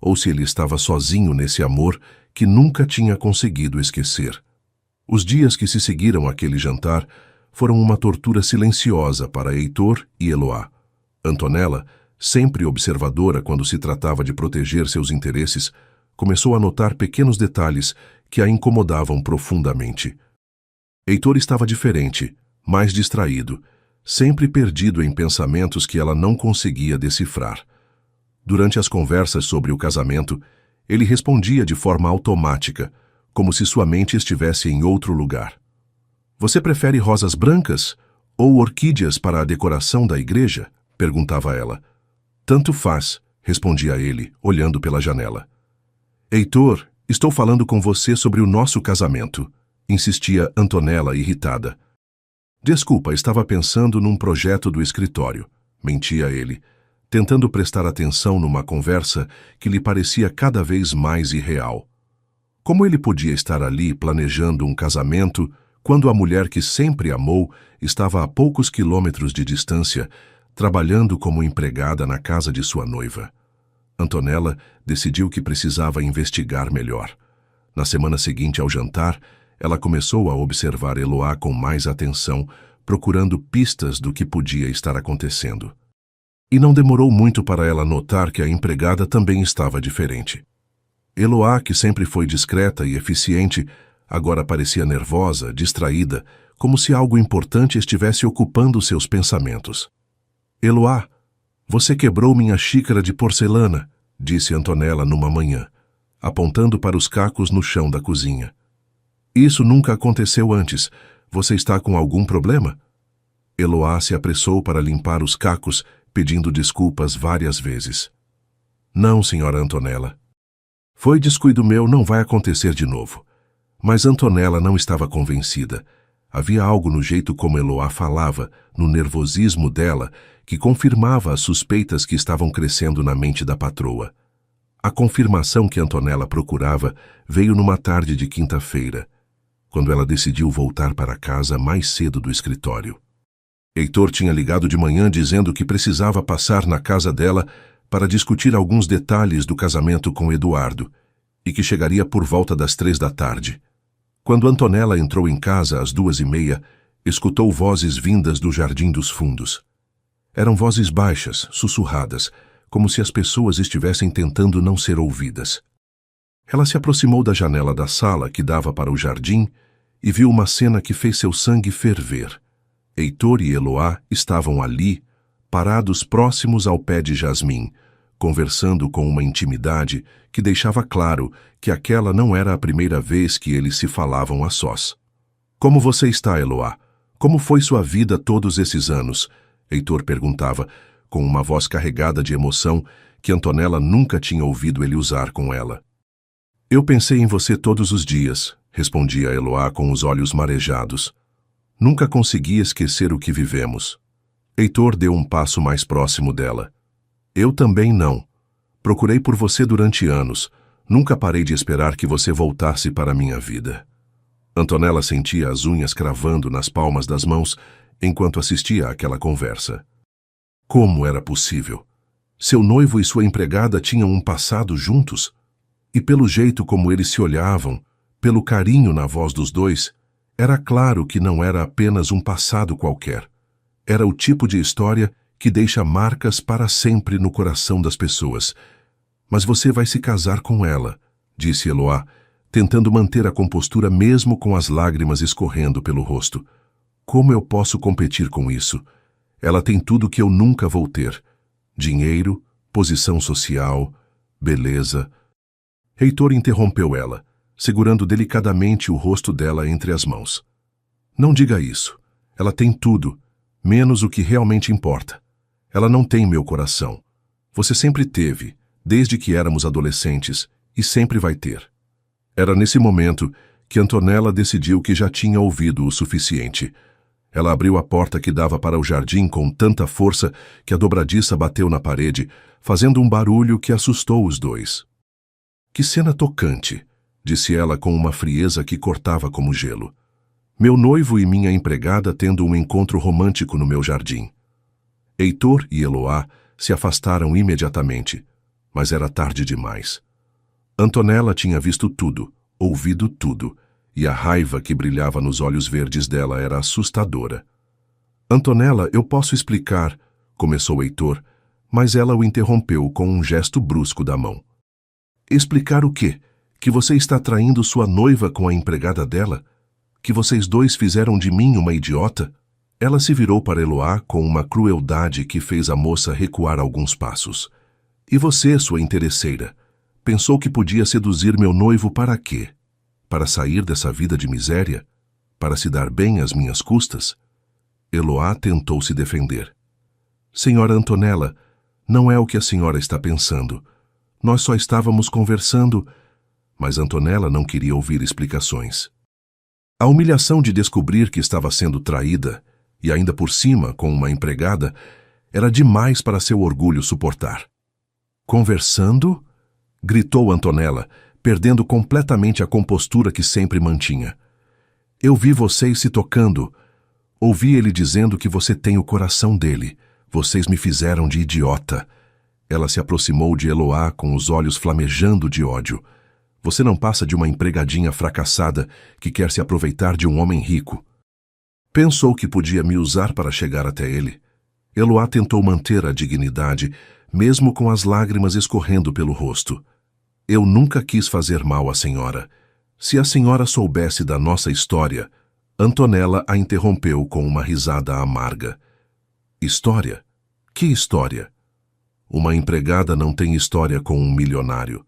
ou se ele estava sozinho nesse amor que nunca tinha conseguido esquecer. Os dias que se seguiram àquele jantar foram uma tortura silenciosa para Heitor e Eloá. Antonella, sempre observadora quando se tratava de proteger seus interesses, começou a notar pequenos detalhes que a incomodavam profundamente. Heitor estava diferente, mais distraído, sempre perdido em pensamentos que ela não conseguia decifrar. Durante as conversas sobre o casamento, ele respondia de forma automática, como se sua mente estivesse em outro lugar. "Você prefere rosas brancas ou orquídeas para a decoração da igreja?" perguntava ela. "Tanto faz", respondia ele, olhando pela janela. "Heitor, estou falando com você sobre o nosso casamento", insistia Antonella, irritada. "Desculpa, estava pensando num projeto do escritório", mentia ele, tentando prestar atenção numa conversa que lhe parecia cada vez mais irreal. Como ele podia estar ali planejando um casamento quando a mulher que sempre amou estava a poucos quilômetros de distância, trabalhando como empregada na casa de sua noiva? Antonella decidiu que precisava investigar melhor. Na semana seguinte ao jantar, ela começou a observar Eloá com mais atenção, procurando pistas do que podia estar acontecendo. E não demorou muito para ela notar que a empregada também estava diferente. Eloá, que sempre foi discreta e eficiente, agora parecia nervosa, distraída, como se algo importante estivesse ocupando seus pensamentos. "Eloá, você quebrou minha xícara de porcelana", disse Antonella numa manhã, apontando para os cacos no chão da cozinha. "Isso nunca aconteceu antes. Você está com algum problema?" Eloá se apressou para limpar os cacos, pedindo desculpas várias vezes. "Não, senhora Antonella." Foi descuido meu, não vai acontecer de novo. Mas Antonella não estava convencida. Havia algo no jeito como Eloá falava, no nervosismo dela, que confirmava as suspeitas que estavam crescendo na mente da patroa. A confirmação que Antonella procurava veio numa tarde de quinta-feira, quando ela decidiu voltar para casa mais cedo do escritório. Heitor tinha ligado de manhã dizendo que precisava passar na casa dela para discutir alguns detalhes do casamento com Eduardo e que chegaria por volta das 3 da tarde. Quando Antonella entrou em casa às 2:30, escutou vozes vindas do jardim dos fundos. Eram vozes baixas, sussurradas, como se as pessoas estivessem tentando não ser ouvidas. Ela se aproximou da janela da sala que dava para o jardim e viu uma cena que fez seu sangue ferver. Heitor e Eloá estavam ali, parados próximos ao pé de jasmim, conversando com uma intimidade que deixava claro que aquela não era a primeira vez que eles se falavam a sós. "Como você está, Eloá? Como foi sua vida todos esses anos?" Heitor perguntava, com uma voz carregada de emoção que Antonella nunca tinha ouvido ele usar com ela. "Eu pensei em você todos os dias", respondia Eloá com os olhos marejados. "Nunca consegui esquecer o que vivemos." Heitor deu um passo mais próximo dela. "Eu também não. Procurei por você durante anos. Nunca parei de esperar que você voltasse para a minha vida." Antonella sentia as unhas cravando nas palmas das mãos enquanto assistia àquela conversa. Como era possível? Seu noivo e sua empregada tinham um passado juntos? E pelo jeito como eles se olhavam, pelo carinho na voz dos dois, era claro que não era apenas um passado qualquer. Era o tipo de história que deixa marcas para sempre no coração das pessoas. "Mas você vai se casar com ela", disse Eloá, tentando manter a compostura mesmo com as lágrimas escorrendo pelo rosto. "Como eu posso competir com isso? Ela tem tudo que eu nunca vou ter: dinheiro, posição social, beleza." Heitor interrompeu ela, segurando delicadamente o rosto dela entre as mãos. "Não diga isso. Ela tem tudo, menos o que realmente importa. Ela não tem meu coração. Você sempre teve, desde que éramos adolescentes, e sempre vai ter." Era nesse momento que Antonella decidiu que já tinha ouvido o suficiente. Ela abriu a porta que dava para o jardim com tanta força que a dobradiça bateu na parede, fazendo um barulho que assustou os dois. "Que cena tocante", disse ela com uma frieza que cortava como gelo. "Meu noivo e minha empregada tendo um encontro romântico no meu jardim." Heitor e Eloá se afastaram imediatamente, mas era tarde demais. Antonella tinha visto tudo, ouvido tudo, e a raiva que brilhava nos olhos verdes dela era assustadora. "Antonella, eu posso explicar", começou Heitor, mas ela o interrompeu com um gesto brusco da mão. "Explicar o quê? Que você está traindo sua noiva com a empregada dela? Que vocês dois fizeram de mim uma idiota?" Ela se virou para Eloá com uma crueldade que fez a moça recuar alguns passos. "E você, sua interesseira, pensou que podia seduzir meu noivo para quê? Para sair dessa vida de miséria? Para se dar bem às minhas custas?" Eloá tentou se defender. "Senhora Antonella, não é o que a senhora está pensando. Nós só estávamos conversando." Mas Antonella não queria ouvir explicações. A humilhação de descobrir que estava sendo traída, e ainda por cima com uma empregada, era demais para seu orgulho suportar. "Conversando?" gritou Antonella, perdendo completamente a compostura que sempre mantinha. "Eu vi vocês se tocando. Ouvi ele dizendo que você tem o coração dele. Vocês me fizeram de idiota." Ela se aproximou de Eloá com os olhos flamejando de ódio. "Você não passa de uma empregadinha fracassada que quer se aproveitar de um homem rico." Pensou que podia me usar para chegar até ele. Eloá tentou manter a dignidade, mesmo com as lágrimas escorrendo pelo rosto. "Eu nunca quis fazer mal à senhora. Se a senhora soubesse da nossa história..." Antonella a interrompeu com uma risada amarga. "História? Que história? Uma empregada não tem história com um milionário.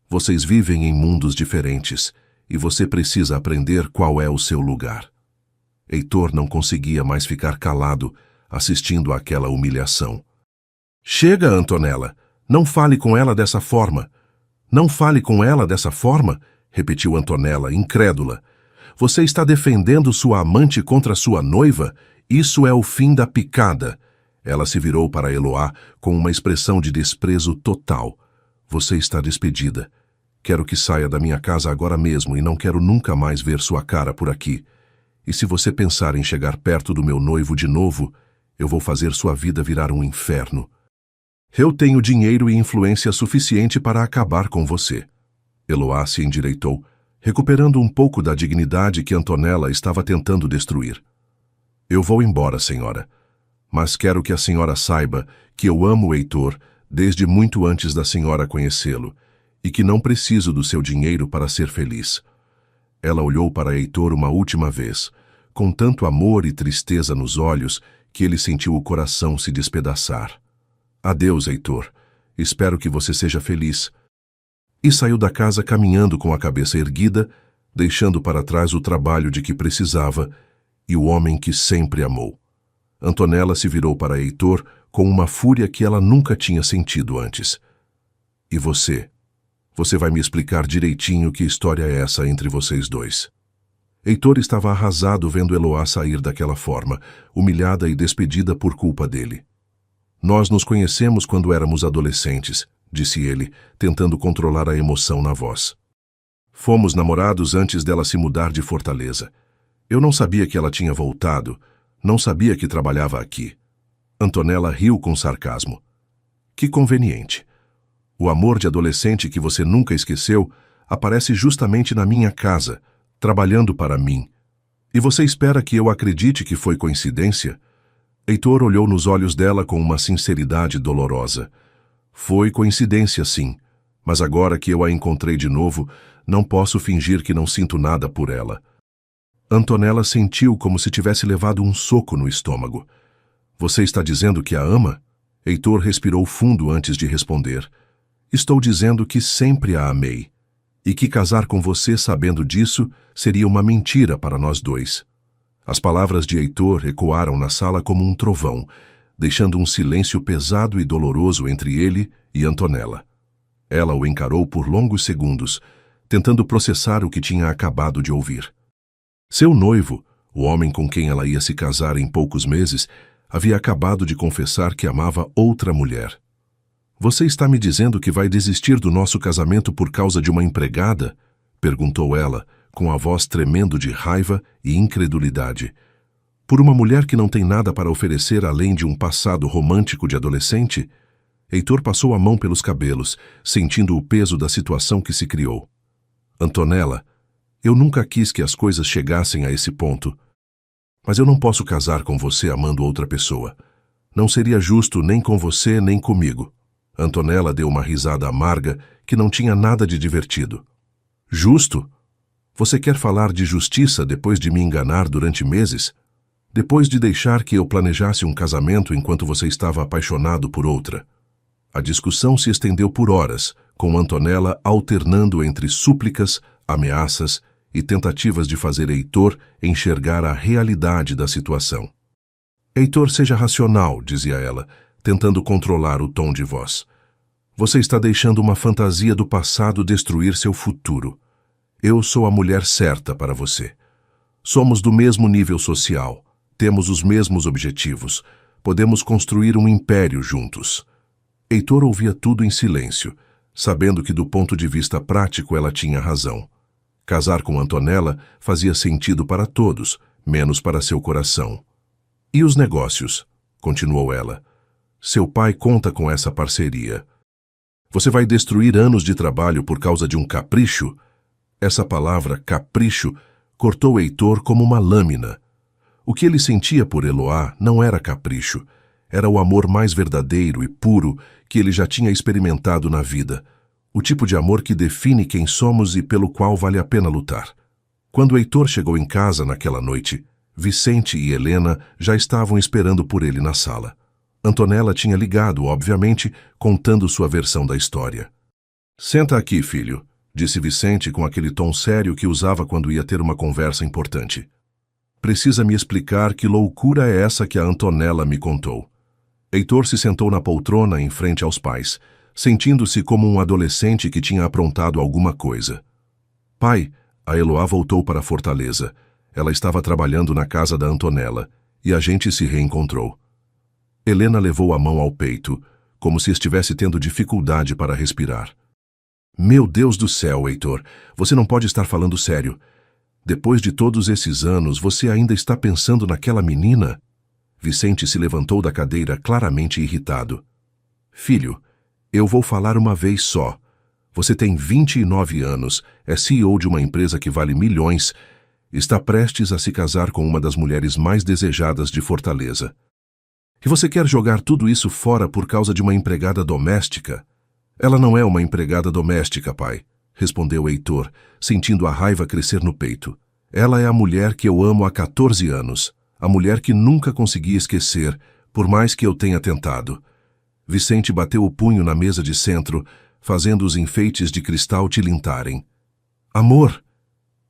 Vocês vivem em mundos diferentes e você precisa aprender qual é o seu lugar." Heitor não conseguia mais ficar calado, assistindo àquela humilhação. "Chega, Antonella. Não fale com ela dessa forma. Não fale com ela dessa forma, repetiu Antonella, incrédula. Você está defendendo sua amante contra sua noiva? Isso é o fim da picada. Ela se virou para Eloá com uma expressão de desprezo total. Você está despedida. Quero que saia da minha casa agora mesmo e não quero nunca mais ver sua cara por aqui. E se você pensar em chegar perto do meu noivo de novo, eu vou fazer sua vida virar um inferno. Eu tenho dinheiro e influência suficiente para acabar com você. Eloá se endireitou, recuperando um pouco da dignidade que Antonella estava tentando destruir. Eu vou embora, senhora. Mas quero que a senhora saiba que eu amo o Heitor desde muito antes da senhora conhecê-lo e que não preciso do seu dinheiro para ser feliz. Ela olhou para Heitor uma última vez, com tanto amor e tristeza nos olhos que ele sentiu o coração se despedaçar. Adeus, Heitor. Espero que você seja feliz. E saiu da casa caminhando com a cabeça erguida, deixando para trás o trabalho de que precisava e o homem que sempre amou. Antonella se virou para Heitor com uma fúria que ela nunca tinha sentido antes. E você? Você vai me explicar direitinho que história é essa entre vocês dois. Heitor estava arrasado vendo Eloá sair daquela forma, humilhada e despedida por culpa dele. Nós nos conhecemos quando éramos adolescentes, disse ele, tentando controlar a emoção na voz. Fomos namorados antes dela se mudar de Fortaleza. Eu não sabia que ela tinha voltado, não sabia que trabalhava aqui. Antonella riu com sarcasmo. Que conveniente. O amor de adolescente que você nunca esqueceu aparece justamente na minha casa, trabalhando para mim. E você espera que eu acredite que foi coincidência? Heitor olhou nos olhos dela com uma sinceridade dolorosa. Foi coincidência, sim, mas agora que eu a encontrei de novo, não posso fingir que não sinto nada por ela. Antonella sentiu como se tivesse levado um soco no estômago. Você está dizendo que a ama? Heitor respirou fundo antes de responder. Estou dizendo que sempre a amei, e que casar com você sabendo disso seria uma mentira para nós dois. As palavras de Heitor ecoaram na sala como um trovão, deixando um silêncio pesado e doloroso entre ele e Antonella. Ela o encarou por longos segundos, tentando processar o que tinha acabado de ouvir. Seu noivo, o homem com quem ela ia se casar em poucos meses, havia acabado de confessar que amava outra mulher. Você está me dizendo que vai desistir do nosso casamento por causa de uma empregada? Perguntou ela, com a voz tremendo de raiva e incredulidade. Por uma mulher que não tem nada para oferecer além de um passado romântico de adolescente? Heitor passou a mão pelos cabelos, sentindo o peso da situação que se criou. Antonella, eu nunca quis que as coisas chegassem a esse ponto. Mas eu não posso casar com você amando outra pessoa. Não seria justo nem com você nem comigo. Antonella deu uma risada amarga que não tinha nada de divertido. Justo? Você quer falar de justiça depois de me enganar durante meses? Depois de deixar que eu planejasse um casamento enquanto você estava apaixonado por outra? A discussão se estendeu por horas, com Antonella alternando entre súplicas, ameaças e tentativas de fazer Heitor enxergar a realidade da situação. Heitor, seja racional, dizia ela, tentando controlar o tom de voz. Você está deixando uma fantasia do passado destruir seu futuro. Eu sou a mulher certa para você. Somos do mesmo nível social, temos os mesmos objetivos, podemos construir um império juntos. Heitor ouvia tudo em silêncio, sabendo que do ponto de vista prático ela tinha razão. Casar com Antonella fazia sentido para todos, menos para seu coração. E os negócios? Continuou ela. Seu pai conta com essa parceria. Você vai destruir anos de trabalho por causa de um capricho? Essa palavra, capricho, cortou Heitor como uma lâmina. O que ele sentia por Eloá não era capricho, era o amor mais verdadeiro e puro que ele já tinha experimentado na vida, o tipo de amor que define quem somos e pelo qual vale a pena lutar. Quando Heitor chegou em casa naquela noite, Vicente e Helena já estavam esperando por ele na sala. Antonella tinha ligado, obviamente, contando sua versão da história. Senta aqui, filho, disse Vicente com aquele tom sério que usava quando ia ter uma conversa importante. Precisa me explicar que loucura é essa que a Antonella me contou. Heitor se sentou na poltrona em frente aos pais, sentindo-se como um adolescente que tinha aprontado alguma coisa. Pai, a Eloá voltou para Fortaleza. Ela estava trabalhando na casa da Antonella, e a gente se reencontrou. Helena levou a mão ao peito, como se estivesse tendo dificuldade para respirar. Meu Deus do céu, Heitor, você não pode estar falando sério. Depois de todos esses anos, você ainda está pensando naquela menina? Vicente se levantou da cadeira, claramente irritado. Filho, eu vou falar uma vez só. Você tem 29 anos, é CEO de uma empresa que vale milhões, está prestes a se casar com uma das mulheres mais desejadas de Fortaleza. E você quer jogar tudo isso fora por causa de uma empregada doméstica? Ela não é uma empregada doméstica, pai, respondeu Heitor, sentindo a raiva crescer no peito. Ela é a mulher que eu amo há 14 anos, a mulher que nunca consegui esquecer, por mais que eu tenha tentado. Vicente bateu o punho na mesa de centro, fazendo os enfeites de cristal tilintarem. Amor?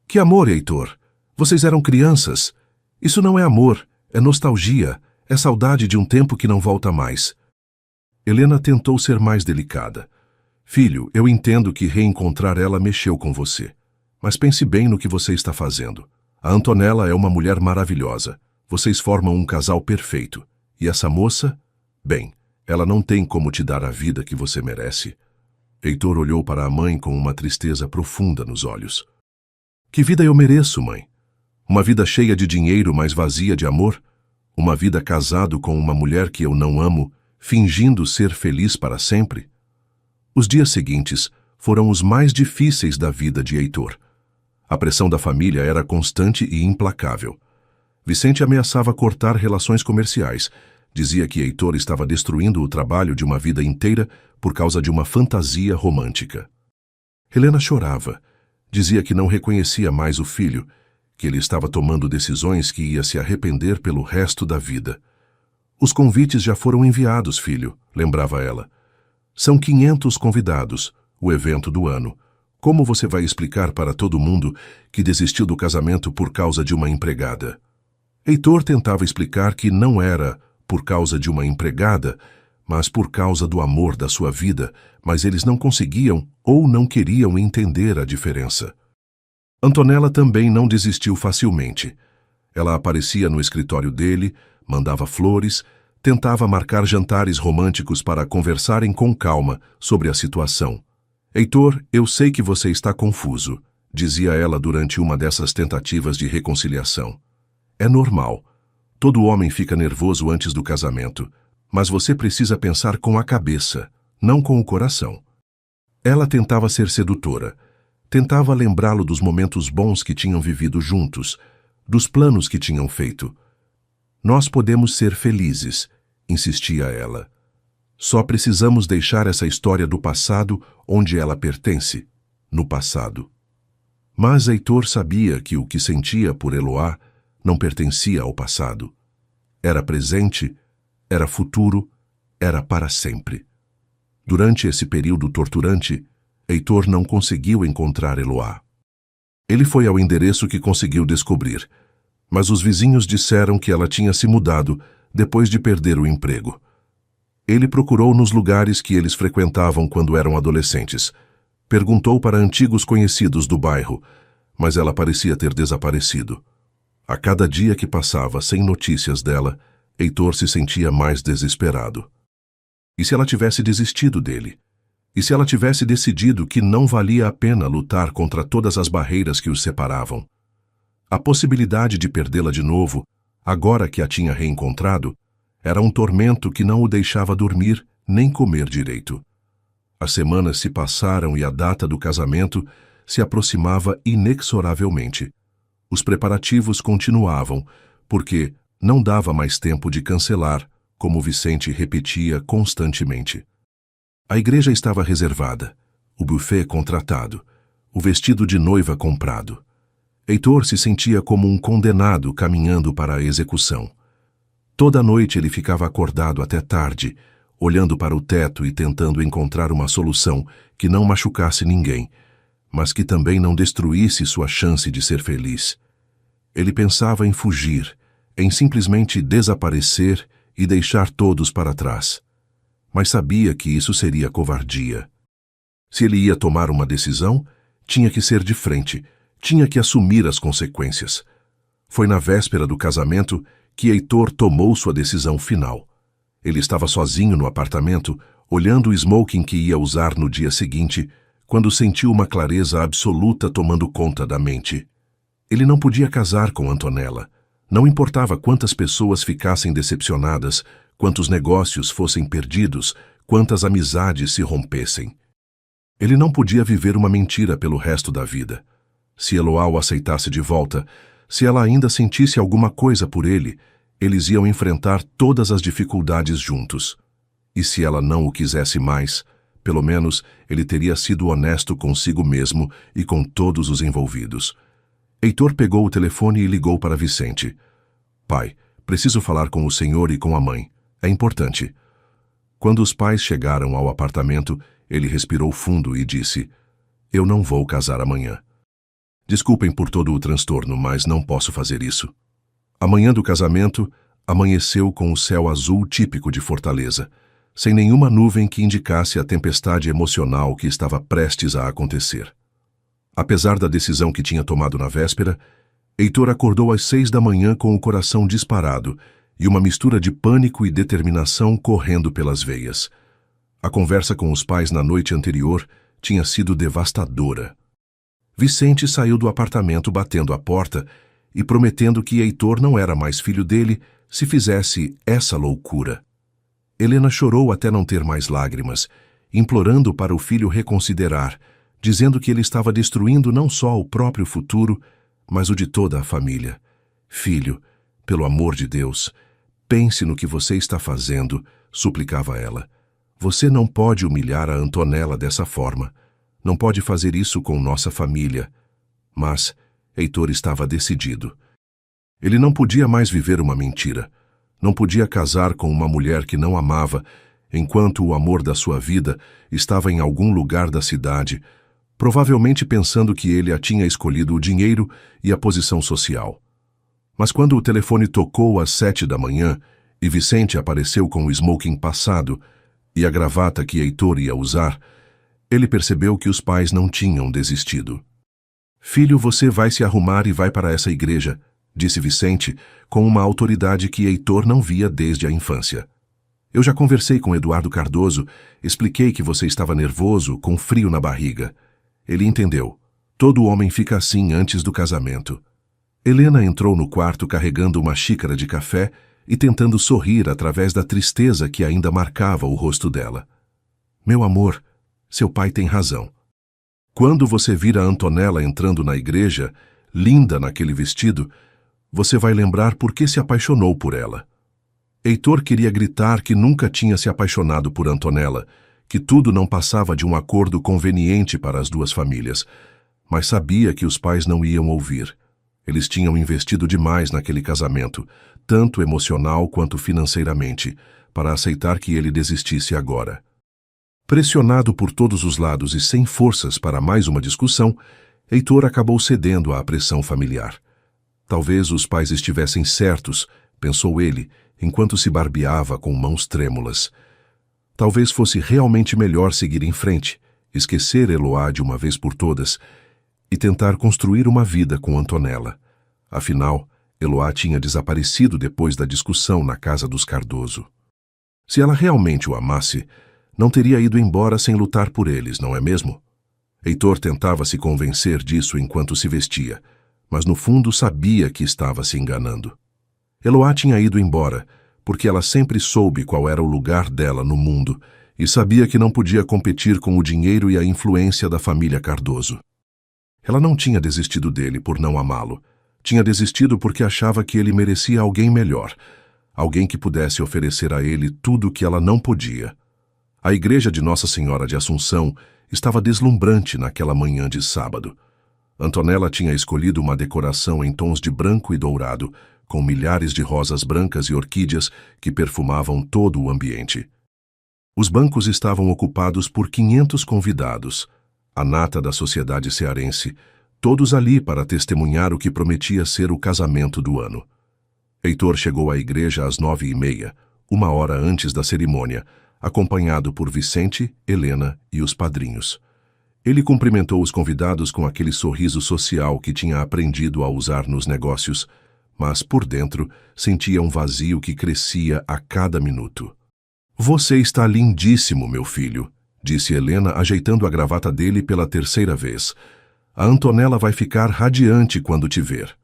Que amor, Heitor? Vocês eram crianças. Isso não é amor, é nostalgia, é saudade de um tempo que não volta mais. Helena tentou ser mais delicada. Filho, eu entendo que reencontrar ela mexeu com você. Mas pense bem no que você está fazendo. A Antonella é uma mulher maravilhosa. Vocês formam um casal perfeito. E essa moça? Bem, ela não tem como te dar a vida que você merece. Heitor olhou para a mãe com uma tristeza profunda nos olhos. Que vida eu mereço, mãe? Uma vida cheia de dinheiro, mas vazia de amor? Uma vida casado com uma mulher que eu não amo, fingindo ser feliz para sempre? Os dias seguintes foram os mais difíceis da vida de Heitor. A pressão da família era constante e implacável. Vicente ameaçava cortar relações comerciais. Dizia que Heitor estava destruindo o trabalho de uma vida inteira por causa de uma fantasia romântica. Helena chorava. Dizia que não reconhecia mais o filho, que ele estava tomando decisões que ia se arrepender pelo resto da vida. Os convites já foram enviados, filho, lembrava ela. São 500 convidados, o evento do ano. Como você vai explicar para todo mundo que desistiu do casamento por causa de uma empregada? Heitor tentava explicar que não era por causa de uma empregada, mas por causa do amor da sua vida, mas eles não conseguiam ou não queriam entender a diferença. Antonella também não desistiu facilmente. Ela aparecia no escritório dele, mandava flores, tentava marcar jantares românticos para conversarem com calma sobre a situação. Heitor, eu sei que você está confuso, dizia ela durante uma dessas tentativas de reconciliação. É normal. Todo homem fica nervoso antes do casamento, mas você precisa pensar com a cabeça, não com o coração. Ela tentava ser sedutora, tentava lembrá-lo dos momentos bons que tinham vivido juntos, dos planos que tinham feito. Nós podemos ser felizes, insistia ela. Só precisamos deixar essa história do passado onde ela pertence, no passado. Mas Heitor sabia que o que sentia por Eloá não pertencia ao passado. Era presente, era futuro, era para sempre. Durante esse período torturante, Heitor não conseguiu encontrar Eloá. Ele foi ao endereço que conseguiu descobrir, mas os vizinhos disseram que ela tinha se mudado depois de perder o emprego. Ele procurou nos lugares que eles frequentavam quando eram adolescentes. Perguntou para antigos conhecidos do bairro, mas ela parecia ter desaparecido. A cada dia que passava sem notícias dela, Heitor se sentia mais desesperado. E se ela tivesse desistido dele? E se ela tivesse decidido que não valia a pena lutar contra todas as barreiras que os separavam? A possibilidade de perdê-la de novo, agora que a tinha reencontrado, era um tormento que não o deixava dormir nem comer direito. As semanas se passaram e a data do casamento se aproximava inexoravelmente. Os preparativos continuavam, porque não dava mais tempo de cancelar, como Vicente repetia constantemente. A igreja estava reservada, o buffet contratado, o vestido de noiva comprado. Heitor se sentia como um condenado caminhando para a execução. Toda noite ele ficava acordado até tarde, olhando para o teto e tentando encontrar uma solução que não machucasse ninguém, mas que também não destruísse sua chance de ser feliz. Ele pensava em fugir, em simplesmente desaparecer e deixar todos para trás. mas sabia que isso seria covardia. Se ele ia tomar uma decisão, tinha que ser de frente, tinha que assumir as consequências. Foi na véspera do casamento que Heitor tomou sua decisão final. Ele estava sozinho no apartamento, olhando o smoking que ia usar no dia seguinte, quando sentiu uma clareza absoluta tomando conta da mente. Ele não podia casar com Antonella. Não importava quantas pessoas ficassem decepcionadas, quantos negócios fossem perdidos, quantas amizades se rompessem. Ele não podia viver uma mentira pelo resto da vida. Se Eloá o aceitasse de volta, se ela ainda sentisse alguma coisa por ele, eles iam enfrentar todas as dificuldades juntos. E se ela não o quisesse mais, pelo menos ele teria sido honesto consigo mesmo e com todos os envolvidos. Heitor pegou o telefone e ligou para Vicente. Pai, preciso falar com o senhor e com a mãe. É importante. Quando os pais chegaram ao apartamento, ele respirou fundo e disse: Eu não vou casar amanhã. Desculpem por todo o transtorno, mas não posso fazer isso. A manhã do casamento amanheceu com o céu azul típico de Fortaleza, sem nenhuma nuvem que indicasse a tempestade emocional que estava prestes a acontecer. Apesar da decisão que tinha tomado na véspera, Heitor acordou às 6 da manhã com o coração disparado e uma mistura de pânico e determinação correndo pelas veias. A conversa com os pais na noite anterior tinha sido devastadora. Vicente saiu do apartamento batendo a porta e prometendo que Heitor não era mais filho dele se fizesse essa loucura. Helena chorou até não ter mais lágrimas, implorando para o filho reconsiderar, dizendo que ele estava destruindo não só o próprio futuro, mas o de toda a família. Filho, pelo amor de Deus, pense no que você está fazendo, suplicava ela. Você não pode humilhar a Antonella dessa forma. Não pode fazer isso com nossa família. Mas Heitor estava decidido. Ele não podia mais viver uma mentira. Não podia casar com uma mulher que não amava, enquanto o amor da sua vida estava em algum lugar da cidade, provavelmente pensando que ele a tinha escolhido o dinheiro e a posição social. Mas quando o telefone tocou às 7 da manhã e Vicente apareceu com o smoking passado e a gravata que Heitor ia usar, ele percebeu que os pais não tinham desistido. Filho, você vai se arrumar e vai para essa igreja, disse Vicente, com uma autoridade que Heitor não via desde a infância. Eu já conversei com Eduardo Cardoso, expliquei que você estava nervoso, com frio na barriga. Ele entendeu. Todo homem fica assim antes do casamento. Helena entrou no quarto carregando uma xícara de café e tentando sorrir através da tristeza que ainda marcava o rosto dela. Meu amor, seu pai tem razão. Quando você vir a Antonella entrando na igreja, linda naquele vestido, você vai lembrar por que se apaixonou por ela. Heitor queria gritar que nunca tinha se apaixonado por Antonella, que tudo não passava de um acordo conveniente para as duas famílias, mas sabia que os pais não iam ouvir. Eles tinham investido demais naquele casamento, tanto emocional quanto financeiramente, para aceitar que ele desistisse agora. Pressionado por todos os lados e sem forças para mais uma discussão, Heitor acabou cedendo à pressão familiar. Talvez os pais estivessem certos, pensou ele, enquanto se barbeava com mãos trêmulas. Talvez fosse realmente melhor seguir em frente, esquecer Eloá de uma vez por todas e tentar construir uma vida com Antonella. Afinal, Eloá tinha desaparecido depois da discussão na casa dos Cardoso. Se ela realmente o amasse, não teria ido embora sem lutar por eles, não é mesmo? Heitor tentava se convencer disso enquanto se vestia, mas no fundo sabia que estava se enganando. Eloá tinha ido embora, porque ela sempre soube qual era o lugar dela no mundo e sabia que não podia competir com o dinheiro e a influência da família Cardoso. Ela não tinha desistido dele por não amá-lo. Tinha desistido porque achava que ele merecia alguém melhor, alguém que pudesse oferecer a ele tudo o que ela não podia. A igreja de Nossa Senhora de Assunção estava deslumbrante naquela manhã de sábado. Antonella tinha escolhido uma decoração em tons de branco e dourado, com milhares de rosas brancas e orquídeas que perfumavam todo o ambiente. Os bancos estavam ocupados por 500 convidados, a nata da sociedade cearense, todos ali para testemunhar o que prometia ser o casamento do ano. Heitor chegou à igreja às 9h30, uma hora antes da cerimônia, acompanhado por Vicente, Helena e os padrinhos. Ele cumprimentou os convidados com aquele sorriso social que tinha aprendido a usar nos negócios, mas por dentro sentia um vazio que crescia a cada minuto. "Você está lindíssimo, meu filho", disse Helena, ajeitando a gravata dele pela terceira vez. "A Antonella vai ficar radiante quando te ver."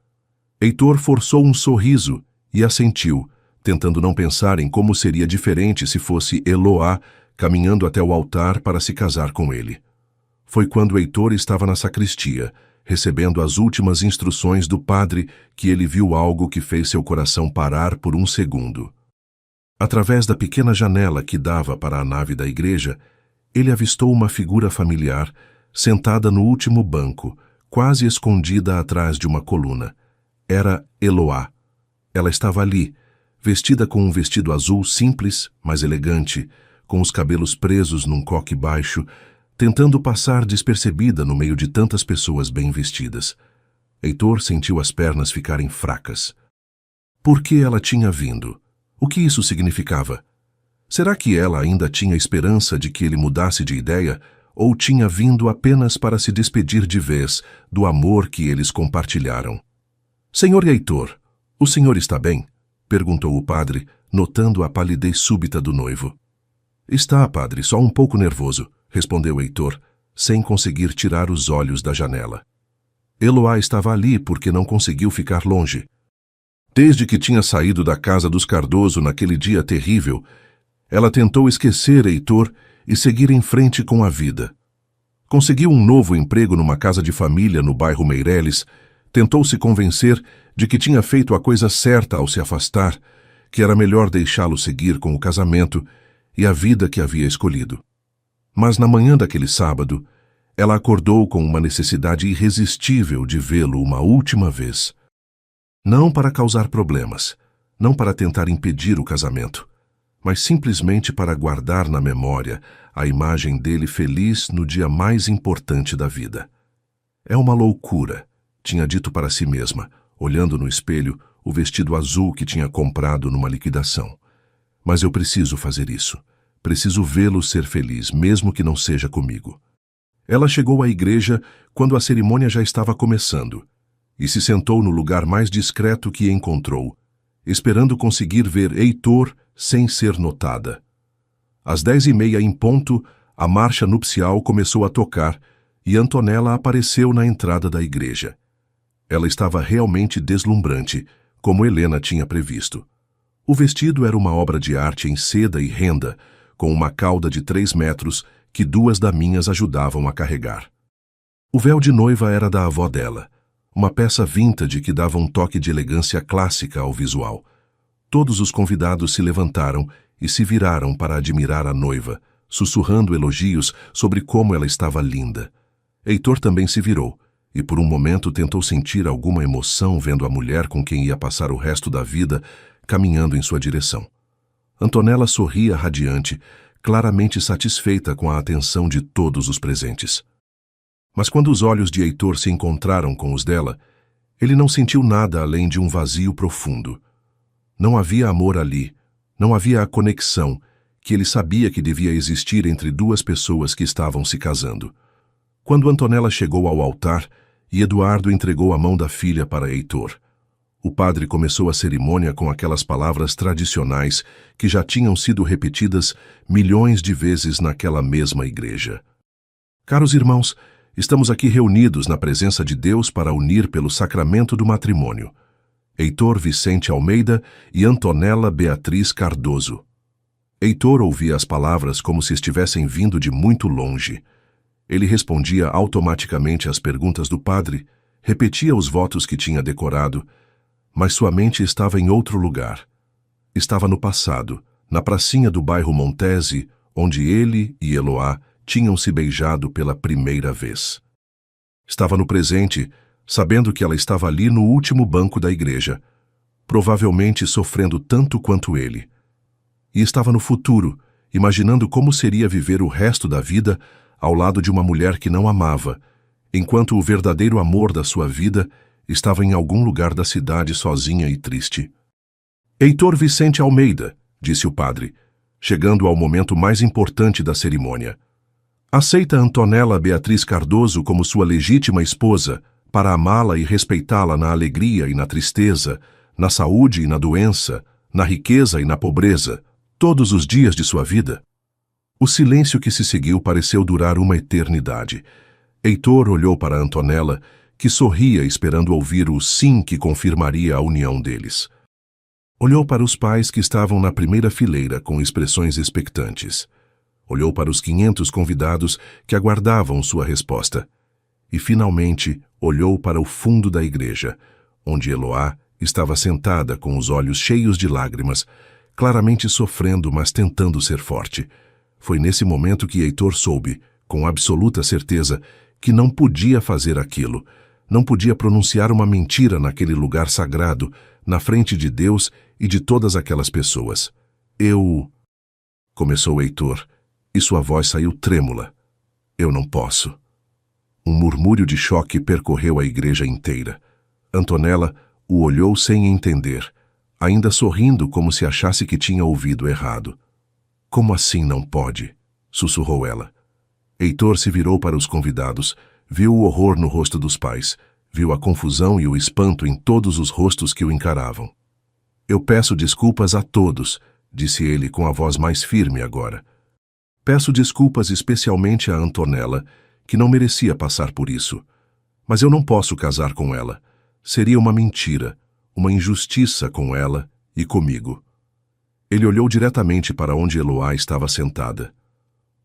Heitor forçou um sorriso e assentiu, tentando não pensar em como seria diferente se fosse Eloá caminhando até o altar para se casar com ele. Foi quando Heitor estava na sacristia, recebendo as últimas instruções do padre, que ele viu algo que fez seu coração parar por um segundo. Através da pequena janela que dava para a nave da igreja, ele avistou uma figura familiar, sentada no último banco, quase escondida atrás de uma coluna. Era Eloá. Ela estava ali, vestida com um vestido azul simples, mas elegante, com os cabelos presos num coque baixo, tentando passar despercebida no meio de tantas pessoas bem vestidas. Heitor sentiu as pernas ficarem fracas. Por que ela tinha vindo? O que isso significava? Será que ela ainda tinha esperança de que ele mudasse de ideia, ou tinha vindo apenas para se despedir de vez do amor que eles compartilharam? "Senhor Heitor, o senhor está bem?" perguntou o padre, notando a palidez súbita do noivo. "Está, padre, só um pouco nervoso", respondeu Heitor, sem conseguir tirar os olhos da janela. Eloá estava ali porque não conseguiu ficar longe. Desde que tinha saído da casa dos Cardoso naquele dia terrível, ela tentou esquecer Heitor e seguir em frente com a vida. Conseguiu um novo emprego numa casa de família no bairro Meireles, tentou se convencer de que tinha feito a coisa certa ao se afastar, que era melhor deixá-lo seguir com o casamento e a vida que havia escolhido. Mas na manhã daquele sábado, ela acordou com uma necessidade irresistível de vê-lo uma última vez. Não para causar problemas, não para tentar impedir o casamento, mas simplesmente para guardar na memória a imagem dele feliz no dia mais importante da vida. "É uma loucura", tinha dito para si mesma, olhando no espelho o vestido azul que tinha comprado numa liquidação. "Mas eu preciso fazer isso. Preciso vê-lo ser feliz, mesmo que não seja comigo." Ela chegou à igreja quando a cerimônia já estava começando e se sentou no lugar mais discreto que encontrou, esperando conseguir ver Heitor sem ser notada. Às 10h30 em ponto, a marcha nupcial começou a tocar e Antonella apareceu na entrada da igreja. Ela estava realmente deslumbrante, como Helena tinha previsto. O vestido era uma obra de arte em seda e renda, com uma cauda de 3 metros que 2 daminhas ajudavam a carregar. O véu de noiva era da avó dela, uma peça vintage que dava um toque de elegância clássica ao visual. Todos os convidados se levantaram e se viraram para admirar a noiva, sussurrando elogios sobre como ela estava linda. Heitor também se virou, e por um momento tentou sentir alguma emoção vendo a mulher com quem ia passar o resto da vida caminhando em sua direção. Antonella sorria radiante, claramente satisfeita com a atenção de todos os presentes. Mas quando os olhos de Heitor se encontraram com os dela, ele não sentiu nada além de um vazio profundo. Não havia amor ali, não havia a conexão que ele sabia que devia existir entre 2 pessoas que estavam se casando. Quando Antonella chegou ao altar e Eduardo entregou a mão da filha para Heitor, o padre começou a cerimônia com aquelas palavras tradicionais que já tinham sido repetidas milhões de vezes naquela mesma igreja. "Caros irmãos, estamos aqui reunidos na presença de Deus para unir pelo sacramento do matrimônio. Heitor Vicente Almeida e Antonella Beatriz Cardoso." Heitor ouvia as palavras como se estivessem vindo de muito longe. Ele respondia automaticamente às perguntas do padre, repetia os votos que tinha decorado, mas sua mente estava em outro lugar. Estava no passado, na pracinha do bairro Montese, onde ele e Eloá tinham se beijado pela primeira vez. Estava no presente, sabendo que ela estava ali no último banco da igreja, provavelmente sofrendo tanto quanto ele. E estava no futuro, imaginando como seria viver o resto da vida ao lado de uma mulher que não amava, enquanto o verdadeiro amor da sua vida estava em algum lugar da cidade sozinha e triste. "Heitor Vicente Almeida", disse o padre, chegando ao momento mais importante da cerimônia. Aceita Antonella Beatriz Cardoso como sua legítima esposa, para amá-la e respeitá-la na alegria e na tristeza, na saúde e na doença, na riqueza e na pobreza, todos os dias de sua vida? O silêncio que se seguiu pareceu durar uma eternidade. Heitor olhou para Antonella, que sorria esperando ouvir o sim que confirmaria a união deles. Olhou para os pais que estavam na primeira fileira com expressões expectantes. Olhou para os 500 convidados que aguardavam sua resposta. E, finalmente, olhou para o fundo da igreja, onde Eloá estava sentada com os olhos cheios de lágrimas, claramente sofrendo, mas tentando ser forte. Foi nesse momento que Heitor soube, com absoluta certeza, que não podia fazer aquilo. Não podia pronunciar uma mentira naquele lugar sagrado, na frente de Deus e de todas aquelas pessoas. Começou Heitor, e sua voz saiu trêmula. Eu não posso. Um murmúrio de choque percorreu a igreja inteira. Antonella o olhou sem entender, ainda sorrindo como se achasse que tinha ouvido errado. Como assim não pode? Sussurrou ela. Heitor se virou para os convidados, viu o horror no rosto dos pais, viu a confusão e o espanto em todos os rostos que o encaravam. Eu peço desculpas a todos, disse ele com a voz mais firme agora. Peço desculpas especialmente a Antonella, que não merecia passar por isso. Mas eu não posso casar com ela. Seria uma mentira, uma injustiça com ela e comigo. Ele olhou diretamente para onde Eloá estava sentada.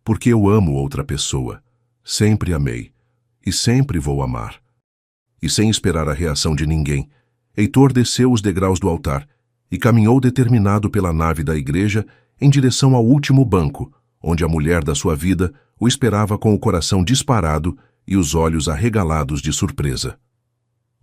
Porque eu amo outra pessoa. Sempre amei. E sempre vou amar. E sem esperar a reação de ninguém, Heitor desceu os degraus do altar e caminhou determinado pela nave da igreja em direção ao último banco, onde a mulher da sua vida o esperava com o coração disparado e os olhos arregalados de surpresa.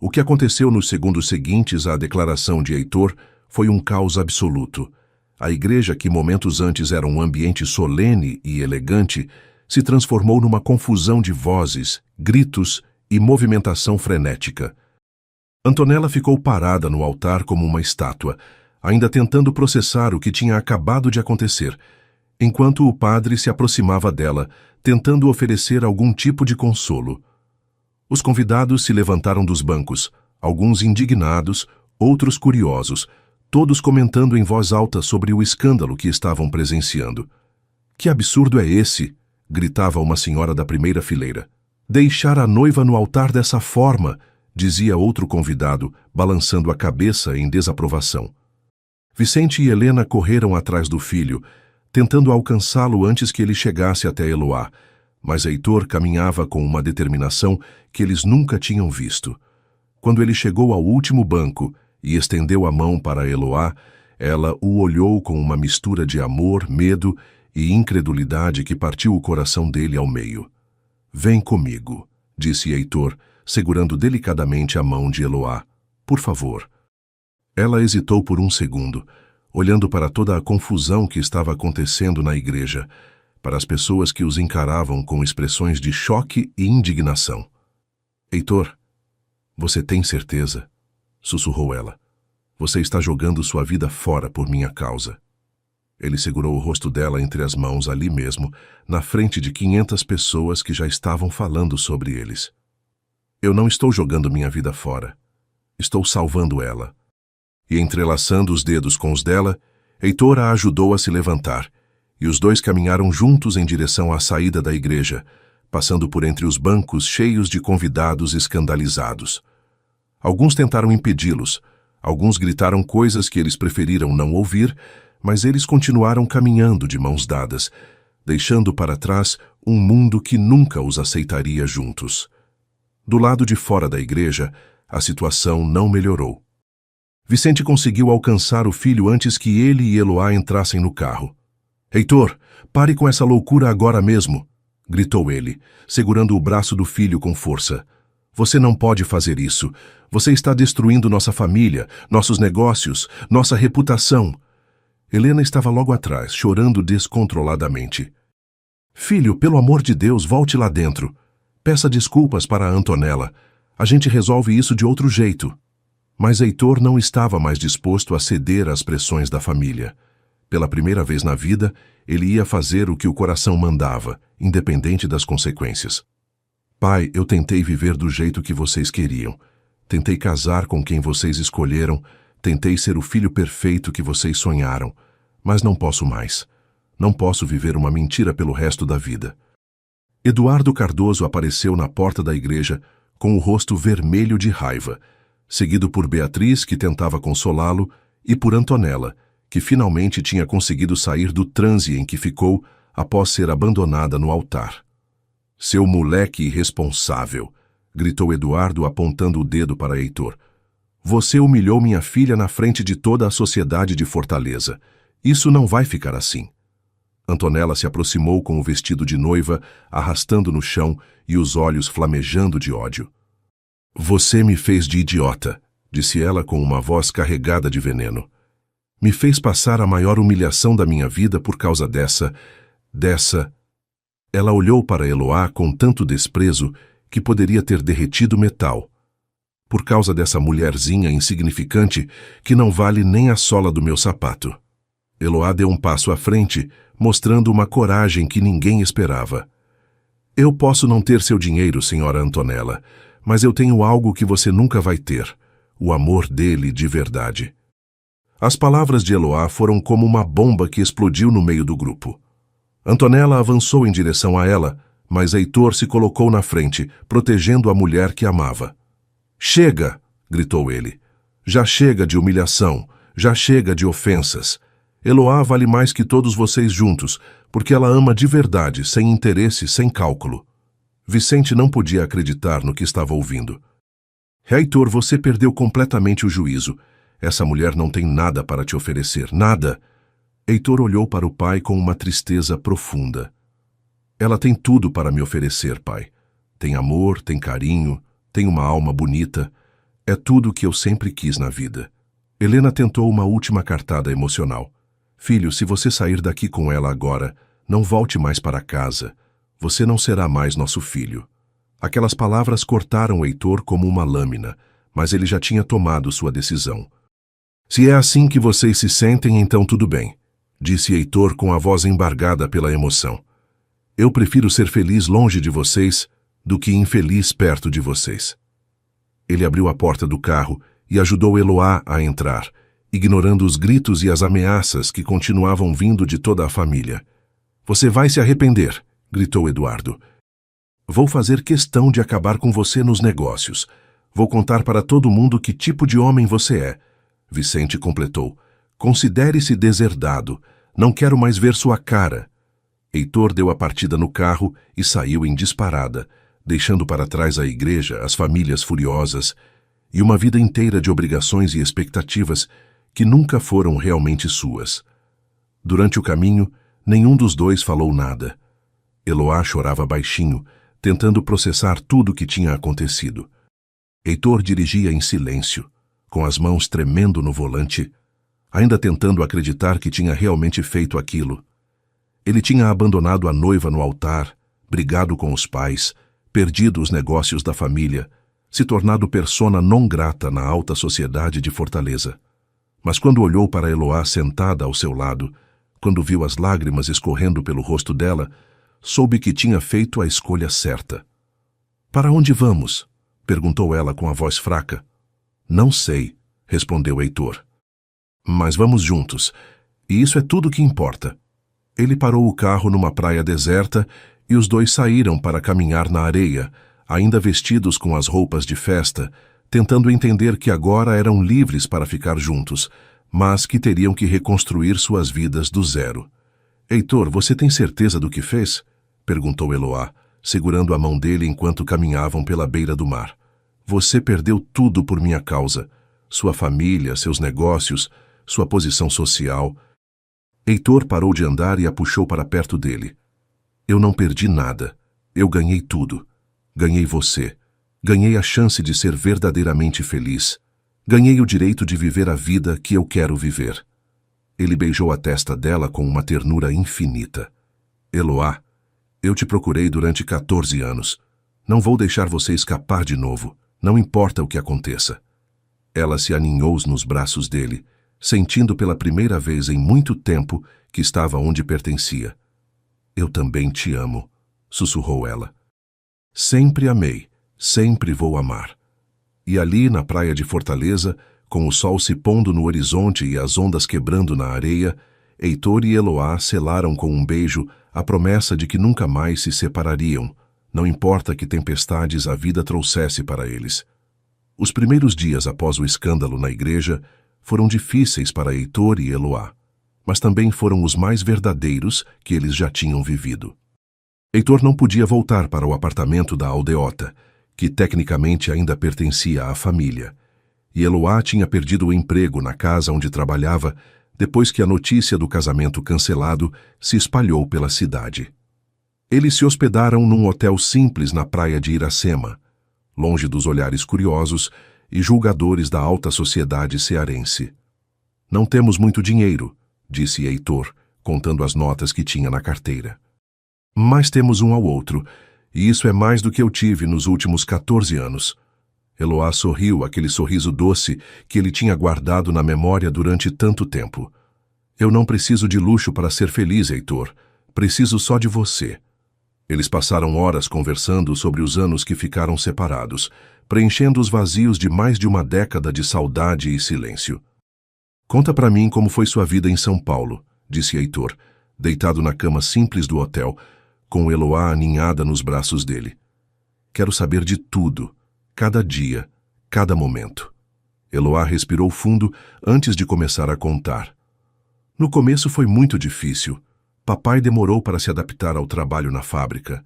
O que aconteceu nos segundos seguintes à declaração de Heitor foi um caos absoluto. A igreja, que momentos antes era um ambiente solene e elegante, se transformou numa confusão de vozes, gritos e movimentação frenética. Antonella ficou parada no altar como uma estátua, ainda tentando processar o que tinha acabado de acontecer, enquanto o padre se aproximava dela, tentando oferecer algum tipo de consolo. Os convidados se levantaram dos bancos, alguns indignados, outros curiosos, todos comentando em voz alta sobre o escândalo que estavam presenciando. Que absurdo é esse? Gritava uma senhora da primeira fileira. Deixar a noiva no altar dessa forma, dizia outro convidado, balançando a cabeça em desaprovação. Vicente e Helena correram atrás do filho, tentando alcançá-lo antes que ele chegasse até Eloá, mas Heitor caminhava com uma determinação que eles nunca tinham visto. Quando ele chegou ao último banco e estendeu a mão para Eloá, ela o olhou com uma mistura de amor, medo e incredulidade que partiu o coração dele ao meio. Vem comigo, disse Heitor, segurando delicadamente a mão de Eloá. Por favor. Ela hesitou por um segundo, olhando para toda a confusão que estava acontecendo na igreja, para as pessoas que os encaravam com expressões de choque e indignação. Heitor, você tem certeza? Sussurrou ela. Você está jogando sua vida fora por minha causa. Ele segurou o rosto dela entre as mãos ali mesmo, na frente de 500 pessoas que já estavam falando sobre eles. Eu não estou jogando minha vida fora. Estou salvando ela. E entrelaçando os dedos com os dela, Heitor a ajudou a se levantar, e os dois caminharam juntos em direção à saída da igreja, passando por entre os bancos cheios de convidados escandalizados. Alguns tentaram impedi-los, alguns gritaram coisas que eles preferiram não ouvir, mas eles continuaram caminhando de mãos dadas, deixando para trás um mundo que nunca os aceitaria juntos. Do lado de fora da igreja, a situação não melhorou. Vicente conseguiu alcançar o filho antes que ele e Eloá entrassem no carro. Heitor, pare com essa loucura agora mesmo, gritou ele, segurando o braço do filho com força. Você não pode fazer isso. Você está destruindo nossa família, nossos negócios, nossa reputação. Helena estava logo atrás, chorando descontroladamente. Filho, pelo amor de Deus, volte lá dentro. Peça desculpas para a Antonella. A gente resolve isso de outro jeito. Mas Heitor não estava mais disposto a ceder às pressões da família. Pela primeira vez na vida, ele ia fazer o que o coração mandava, independente das consequências. Pai, eu tentei viver do jeito que vocês queriam. Tentei casar com quem vocês escolheram. Tentei ser o filho perfeito que vocês sonharam. Mas não posso mais. Não posso viver uma mentira pelo resto da vida. Eduardo Cardoso apareceu na porta da igreja com o rosto vermelho de raiva, seguido por Beatriz, que tentava consolá-lo, e por Antonella, que finalmente tinha conseguido sair do transe em que ficou após ser abandonada no altar. Seu moleque irresponsável, gritou Eduardo apontando o dedo para Heitor. Você humilhou minha filha na frente de toda a sociedade de Fortaleza. Isso não vai ficar assim. Antonella se aproximou com o vestido de noiva, arrastando no chão e os olhos flamejando de ódio. Você me fez de idiota, disse ela com uma voz carregada de veneno. Me fez passar a maior humilhação da minha vida por causa dessa... Ela olhou para Eloá com tanto desprezo que poderia ter derretido metal. Por causa dessa mulherzinha insignificante que não vale nem a sola do meu sapato. Eloá deu um passo à frente, mostrando uma coragem que ninguém esperava. Eu posso não ter seu dinheiro, senhora Antonella, mas eu tenho algo que você nunca vai ter, o amor dele de verdade. As palavras de Eloá foram como uma bomba que explodiu no meio do grupo. Antonella avançou em direção a ela, mas Heitor se colocou na frente, protegendo a mulher que amava. Chega! Gritou ele. Já chega de humilhação, já chega de ofensas. Eloá vale mais que todos vocês juntos, porque ela ama de verdade, sem interesse, sem cálculo. Vicente não podia acreditar no que estava ouvindo. Heitor, você perdeu completamente o juízo. Essa mulher não tem nada para te oferecer, nada. Heitor olhou para o pai com uma tristeza profunda. Ela tem tudo para me oferecer, pai. Tem amor, tem carinho, tem uma alma bonita. É tudo o que eu sempre quis na vida. Helena tentou uma última cartada emocional. Filho, se você sair daqui com ela agora, não volte mais para casa. Você não será mais nosso filho. Aquelas palavras cortaram Heitor como uma lâmina, mas ele já tinha tomado sua decisão. Se é assim que vocês se sentem, então tudo bem, disse Heitor com a voz embargada pela emoção. Eu prefiro ser feliz longe de vocês do que infeliz perto de vocês. Ele abriu a porta do carro e ajudou Eloá a entrar, ignorando os gritos e as ameaças que continuavam vindo de toda a família. Você vai se arrepender, gritou Eduardo. Vou fazer questão de acabar com você nos negócios. Vou contar para todo mundo que tipo de homem você é. Vicente completou. Considere-se deserdado. Não quero mais ver sua cara. Heitor deu a partida no carro e saiu em disparada, deixando para trás a igreja, as famílias furiosas e uma vida inteira de obrigações e expectativas que nunca foram realmente suas. Durante o caminho, nenhum dos dois falou nada. Eloá chorava baixinho, tentando processar tudo o que tinha acontecido. Heitor dirigia em silêncio, com as mãos tremendo no volante, ainda tentando acreditar que tinha realmente feito aquilo. Ele tinha abandonado a noiva no altar, brigado com os pais, perdido os negócios da família, se tornado persona non grata na alta sociedade de Fortaleza. Mas quando olhou para Eloá sentada ao seu lado, quando viu as lágrimas escorrendo pelo rosto dela, soube que tinha feito a escolha certa. Para onde vamos? Perguntou ela com a voz fraca. Não sei, respondeu Heitor. Mas vamos juntos, e isso é tudo que importa. Ele parou o carro numa praia deserta e os dois saíram para caminhar na areia, ainda vestidos com as roupas de festa, tentando entender que agora eram livres para ficar juntos, mas que teriam que reconstruir suas vidas do zero. Heitor, você tem certeza do que fez? Perguntou Eloá, segurando a mão dele enquanto caminhavam pela beira do mar. Você perdeu tudo por minha causa. Sua família, seus negócios, sua posição social. Heitor parou de andar e a puxou para perto dele. Eu não perdi nada. Eu ganhei tudo. Ganhei você. Ganhei a chance de ser verdadeiramente feliz. Ganhei o direito de viver a vida que eu quero viver. Ele beijou a testa dela com uma ternura infinita. Eloá, eu te procurei durante 14 anos. Não vou deixar você escapar de novo. Não importa o que aconteça. Ela se aninhou nos braços dele, sentindo pela primeira vez em muito tempo que estava onde pertencia. Eu também te amo, sussurrou ela. Sempre amei, sempre vou amar. E ali, na praia de Fortaleza, com o sol se pondo no horizonte e as ondas quebrando na areia, Heitor e Eloá selaram com um beijo a promessa de que nunca mais se separariam, não importa que tempestades a vida trouxesse para eles. Os primeiros dias após o escândalo na igreja foram difíceis para Heitor e Eloá, mas também foram os mais verdadeiros que eles já tinham vivido. Heitor não podia voltar para o apartamento da aldeota, que tecnicamente ainda pertencia à família, e Eloá tinha perdido o emprego na casa onde trabalhava depois que a notícia do casamento cancelado se espalhou pela cidade. Eles se hospedaram num hotel simples na praia de Iracema, longe dos olhares curiosos e julgadores da alta sociedade cearense. Não temos muito dinheiro, disse Heitor, contando as notas que tinha na carteira. Mas temos um ao outro, e isso é mais do que eu tive nos últimos 14 anos. Eloá sorriu, aquele sorriso doce que ele tinha guardado na memória durante tanto tempo. Eu não preciso de luxo para ser feliz, Heitor. Preciso só de você. Eles passaram horas conversando sobre os anos que ficaram separados, preenchendo os vazios de mais de uma década de saudade e silêncio. Conta para mim como foi sua vida em São Paulo, disse Heitor, deitado na cama simples do hotel, com Eloá aninhada nos braços dele. Quero saber de tudo, cada dia, cada momento. Eloá respirou fundo antes de começar a contar. No começo foi muito difícil. Papai demorou para se adaptar ao trabalho na fábrica.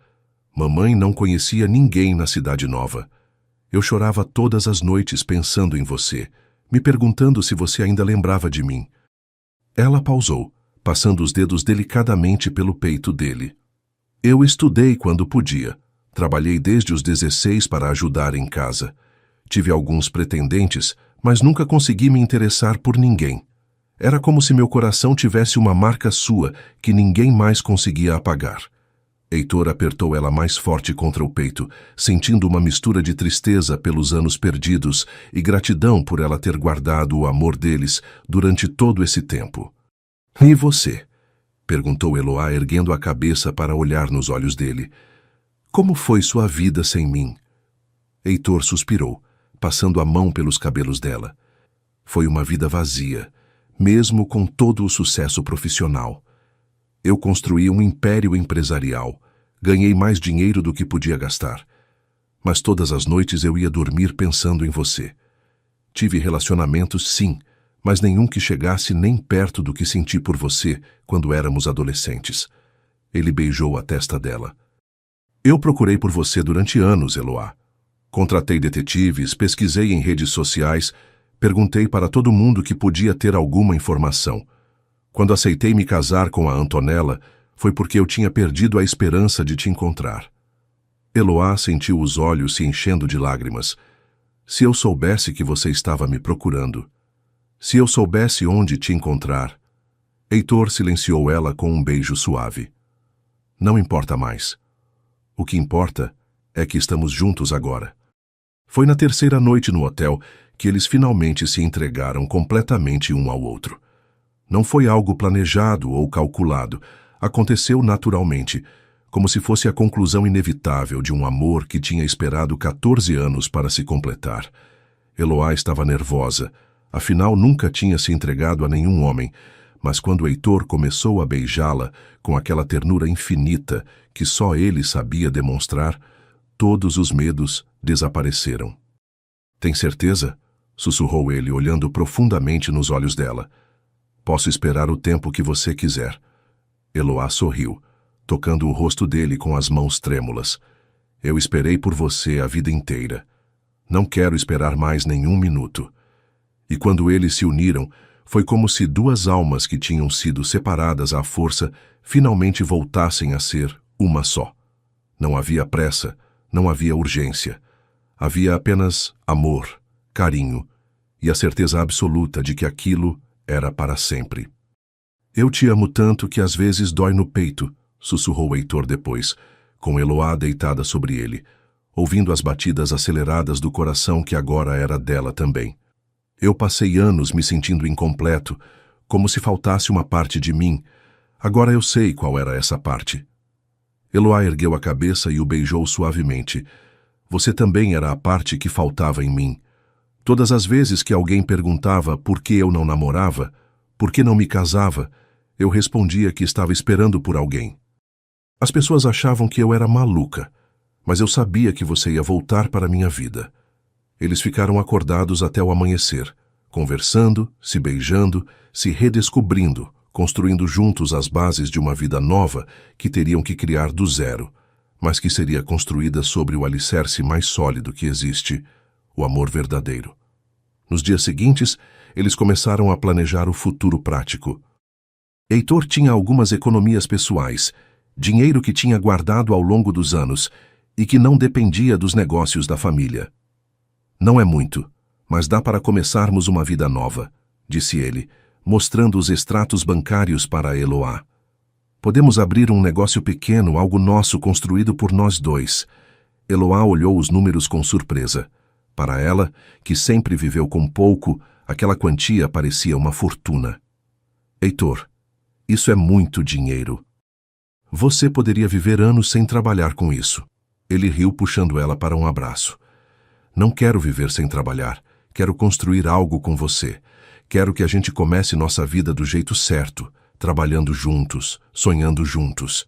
Mamãe não conhecia ninguém na cidade nova. Eu chorava todas as noites pensando em você, me perguntando se você ainda lembrava de mim. Ela pausou, passando os dedos delicadamente pelo peito dele. Eu estudei quando podia. Trabalhei desde os 16 para ajudar em casa. Tive alguns pretendentes, mas nunca consegui me interessar por ninguém. Era como se meu coração tivesse uma marca sua que ninguém mais conseguia apagar. Heitor apertou ela mais forte contra o peito, sentindo uma mistura de tristeza pelos anos perdidos e gratidão por ela ter guardado o amor deles durante todo esse tempo. E você? Perguntou Eloá, erguendo a cabeça para olhar nos olhos dele. Como foi sua vida sem mim? Heitor suspirou, passando a mão pelos cabelos dela. Foi uma vida vazia, mesmo com todo o sucesso profissional. Eu construí um império empresarial, ganhei mais dinheiro do que podia gastar. Mas todas as noites eu ia dormir pensando em você. Tive relacionamentos, sim, mas nenhum que chegasse nem perto do que senti por você quando éramos adolescentes. Ele beijou a testa dela. Eu procurei por você durante anos, Eloá. Contratei detetives, pesquisei em redes sociais, perguntei para todo mundo que podia ter alguma informação. Quando aceitei me casar com a Antonella, foi porque eu tinha perdido a esperança de te encontrar. Eloá sentiu os olhos se enchendo de lágrimas. Se eu soubesse que você estava me procurando. Se eu soubesse onde te encontrar. Heitor silenciou ela com um beijo suave. Não importa mais. O que importa é que estamos juntos agora. Foi na terceira noite no hotel que eles finalmente se entregaram completamente um ao outro. Não foi algo planejado ou calculado, aconteceu naturalmente, como se fosse a conclusão inevitável de um amor que tinha esperado 14 anos para se completar. Eloá estava nervosa, afinal nunca tinha se entregado a nenhum homem, mas quando Heitor começou a beijá-la com aquela ternura infinita que só ele sabia demonstrar, todos os medos desapareceram. Tem certeza? Sussurrou ele, olhando profundamente nos olhos dela. Posso esperar o tempo que você quiser. Eloá sorriu, tocando o rosto dele com as mãos trêmulas. Eu esperei por você a vida inteira. Não quero esperar mais nenhum minuto. E quando eles se uniram, foi como se duas almas que tinham sido separadas à força finalmente voltassem a ser uma só. Não havia pressa, não havia urgência. Havia apenas amor, carinho e a certeza absoluta de que aquilo era para sempre. Eu te amo tanto que às vezes dói no peito, sussurrou Heitor depois, com Eloá deitada sobre ele, ouvindo as batidas aceleradas do coração que agora era dela também. Eu passei anos me sentindo incompleto, como se faltasse uma parte de mim. Agora eu sei qual era essa parte. Eloá ergueu a cabeça e o beijou suavemente. Você também era a parte que faltava em mim. Todas as vezes que alguém perguntava por que eu não namorava, por que não me casava, eu respondia que estava esperando por alguém. As pessoas achavam que eu era maluca, mas eu sabia que você ia voltar para a minha vida. Eles ficaram acordados até o amanhecer, conversando, se beijando, se redescobrindo, construindo juntos as bases de uma vida nova que teriam que criar do zero, mas que seria construída sobre o alicerce mais sólido que existe, o amor verdadeiro. Nos dias seguintes, eles começaram a planejar o futuro prático. Heitor tinha algumas economias pessoais, dinheiro que tinha guardado ao longo dos anos e que não dependia dos negócios da família. Não é muito, mas dá para começarmos uma vida nova, disse ele, mostrando os extratos bancários para Eloá. Podemos abrir um negócio pequeno, algo nosso construído por nós dois. Eloá olhou os números com surpresa. Para ela, que sempre viveu com pouco, aquela quantia parecia uma fortuna. Heitor, isso é muito dinheiro. Você poderia viver anos sem trabalhar com isso. Ele riu puxando ela para um abraço. Não quero viver sem trabalhar. Quero construir algo com você. Quero que a gente comece nossa vida do jeito certo, trabalhando juntos, sonhando juntos.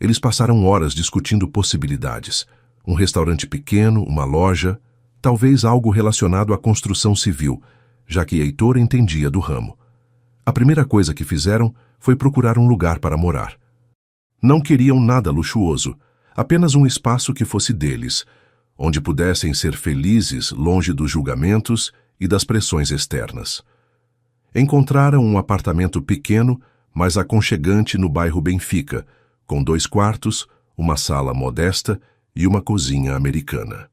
Eles passaram horas discutindo possibilidades. Um restaurante pequeno, uma loja, talvez algo relacionado à construção civil, já que Heitor entendia do ramo. A primeira coisa que fizeram foi procurar um lugar para morar. Não queriam nada luxuoso, apenas um espaço que fosse deles, onde pudessem ser felizes longe dos julgamentos e das pressões externas. Encontraram um apartamento pequeno, mas aconchegante no bairro Benfica, com 2 quartos, uma sala modesta e uma cozinha americana.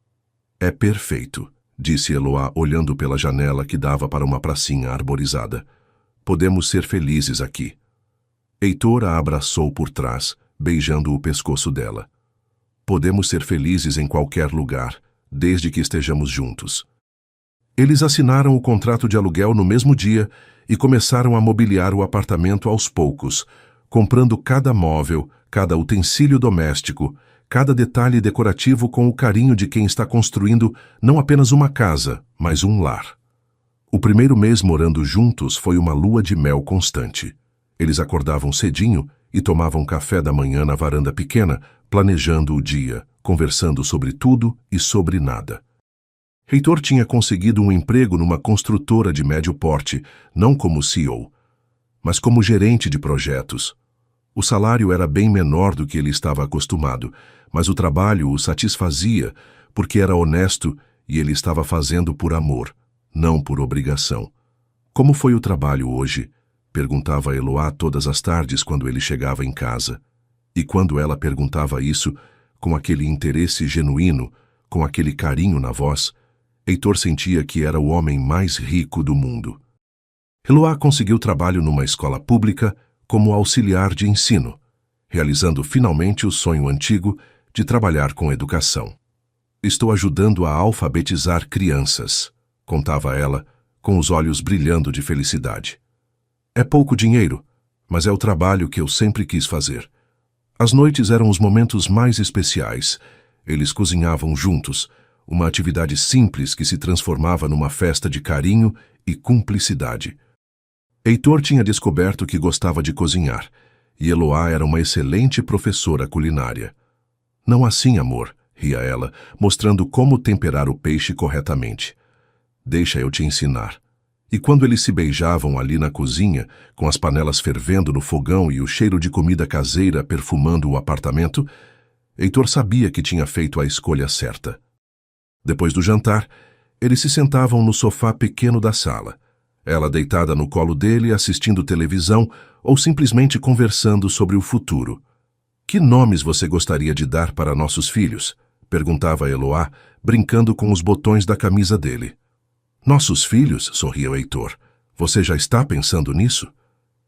É perfeito, disse Eloá olhando pela janela que dava para uma pracinha arborizada. Podemos ser felizes aqui. Heitor a abraçou por trás, beijando o pescoço dela. Podemos ser felizes em qualquer lugar, desde que estejamos juntos. Eles assinaram o contrato de aluguel no mesmo dia e começaram a mobiliar o apartamento aos poucos, comprando cada móvel, cada utensílio doméstico, cada detalhe decorativo com o carinho de quem está construindo não apenas uma casa, mas um lar. O primeiro mês morando juntos foi uma lua de mel constante. Eles acordavam cedinho e tomavam café da manhã na varanda pequena, planejando o dia, conversando sobre tudo e sobre nada. Heitor tinha conseguido um emprego numa construtora de médio porte, não como CEO, mas como gerente de projetos. O salário era bem menor do que ele estava acostumado, mas o trabalho o satisfazia porque era honesto e ele estava fazendo por amor, não por obrigação. Como foi o trabalho hoje? Perguntava a Eloá todas as tardes quando ele chegava em casa. E quando ela perguntava isso, com aquele interesse genuíno, com aquele carinho na voz, Heitor sentia que era o homem mais rico do mundo. Eloá conseguiu trabalho numa escola pública como auxiliar de ensino, realizando finalmente o sonho antigo de trabalhar com educação. Estou ajudando a alfabetizar crianças, contava ela, com os olhos brilhando de felicidade. É pouco dinheiro, mas é o trabalho que eu sempre quis fazer. As noites eram os momentos mais especiais. Eles cozinhavam juntos, uma atividade simples que se transformava numa festa de carinho e cumplicidade. Heitor tinha descoberto que gostava de cozinhar, e Eloá era uma excelente professora culinária. Não assim, amor, ria ela, mostrando como temperar o peixe corretamente. Deixa eu te ensinar. E quando eles se beijavam ali na cozinha, com as panelas fervendo no fogão e o cheiro de comida caseira perfumando o apartamento, Heitor sabia que tinha feito a escolha certa. Depois do jantar, eles se sentavam no sofá pequeno da sala, ela deitada no colo dele assistindo televisão ou simplesmente conversando sobre o futuro. Que nomes você gostaria de dar para nossos filhos? Perguntava Eloá, brincando com os botões da camisa dele. Nossos filhos? Sorriu Heitor. Você já está pensando nisso?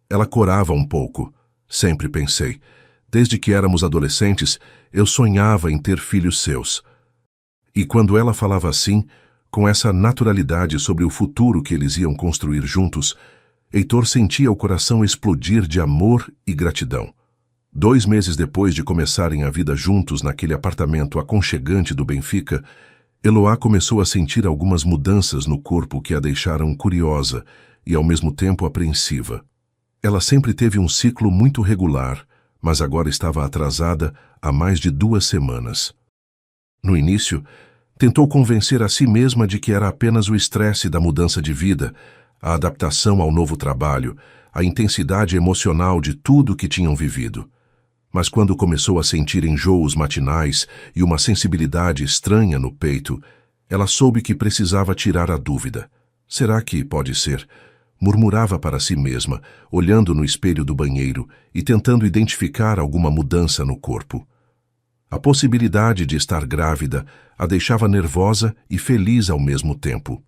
Ela corava um pouco. Sempre pensei. Desde que éramos adolescentes, eu sonhava em ter filhos seus. E quando ela falava assim, com essa naturalidade sobre o futuro que eles iam construir juntos, Heitor sentia o coração explodir de amor e gratidão. 2 meses depois de começarem a vida juntos naquele apartamento aconchegante do Benfica, Eloá começou a sentir algumas mudanças no corpo que a deixaram curiosa e ao mesmo tempo apreensiva. Ela sempre teve um ciclo muito regular, mas agora estava atrasada há mais de 2 semanas. No início, tentou convencer a si mesma de que era apenas o estresse da mudança de vida, a adaptação ao novo trabalho, a intensidade emocional de tudo que tinham vivido. Mas quando começou a sentir enjoos matinais e uma sensibilidade estranha no peito, ela soube que precisava tirar a dúvida. Será que pode ser? Murmurava para si mesma, olhando no espelho do banheiro e tentando identificar alguma mudança no corpo. A possibilidade de estar grávida a deixava nervosa e feliz ao mesmo tempo.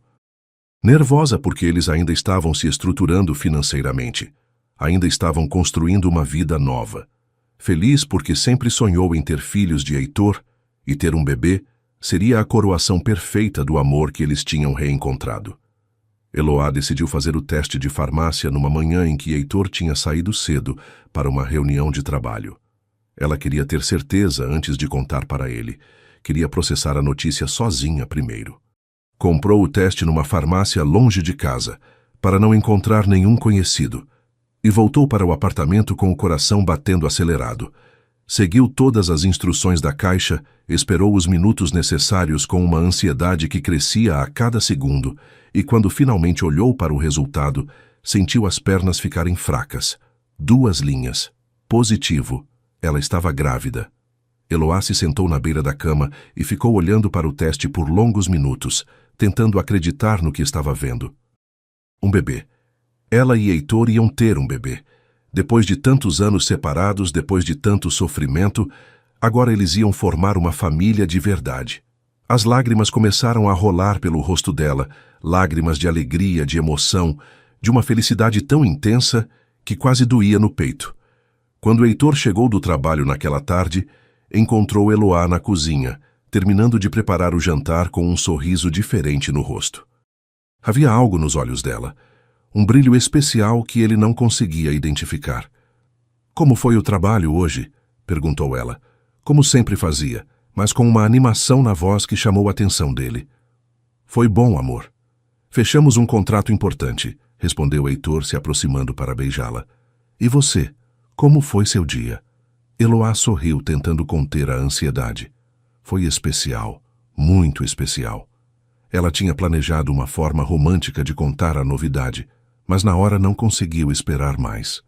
Nervosa porque eles ainda estavam se estruturando financeiramente, ainda estavam construindo uma vida nova. Feliz porque sempre sonhou em ter filhos de Heitor, e ter um bebê seria a coroação perfeita do amor que eles tinham reencontrado. Eloá decidiu fazer o teste de farmácia numa manhã em que Heitor tinha saído cedo para uma reunião de trabalho. Ela queria ter certeza antes de contar para ele. Queria processar a notícia sozinha primeiro. Comprou o teste numa farmácia longe de casa, para não encontrar nenhum conhecido, e voltou para o apartamento com o coração batendo acelerado. Seguiu todas as instruções da caixa, esperou os minutos necessários com uma ansiedade que crescia a cada segundo, e quando finalmente olhou para o resultado, sentiu as pernas ficarem fracas. 2 linhas. Positivo. Ela estava grávida. Eloá se sentou na beira da cama e ficou olhando para o teste por longos minutos, tentando acreditar no que estava vendo. Um bebê. Ela e Heitor iam ter um bebê. Depois de tantos anos separados, depois de tanto sofrimento, agora eles iam formar uma família de verdade. As lágrimas começaram a rolar pelo rosto dela, lágrimas de alegria, de emoção, de uma felicidade tão intensa que quase doía no peito. Quando Heitor chegou do trabalho naquela tarde, encontrou Eloá na cozinha, terminando de preparar o jantar com um sorriso diferente no rosto. Havia algo nos olhos dela, um brilho especial que ele não conseguia identificar. "Como foi o trabalho hoje?" perguntou ela, como sempre fazia, mas com uma animação na voz que chamou a atenção dele. "Foi bom, amor. Fechamos um contrato importante", respondeu Heitor, se aproximando para beijá-la. "E você? Como foi seu dia?" Eloá sorriu, tentando conter a ansiedade. Foi especial, muito especial. Ela tinha planejado uma forma romântica de contar a novidade, mas na hora não conseguiu esperar mais.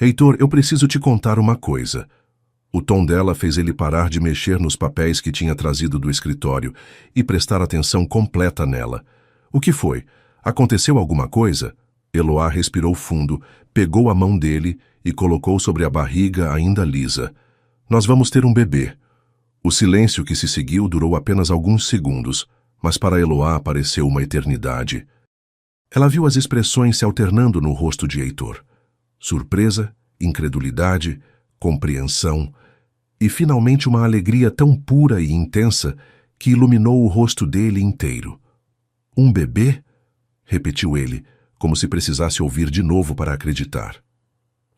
"Heitor, eu preciso te contar uma coisa." O tom dela fez ele parar de mexer nos papéis que tinha trazido do escritório e prestar atenção completa nela. "O que foi? Aconteceu alguma coisa?" Eloá respirou fundo, pegou a mão dele e colocou sobre a barriga ainda lisa. "Nós vamos ter um bebê." O silêncio que se seguiu durou apenas alguns segundos, mas para Eloá pareceu uma eternidade. Ela viu as expressões se alternando no rosto de Heitor. Surpresa, incredulidade, compreensão e finalmente uma alegria tão pura e intensa que iluminou o rosto dele inteiro. "Um bebê?" repetiu ele, como se precisasse ouvir de novo para acreditar.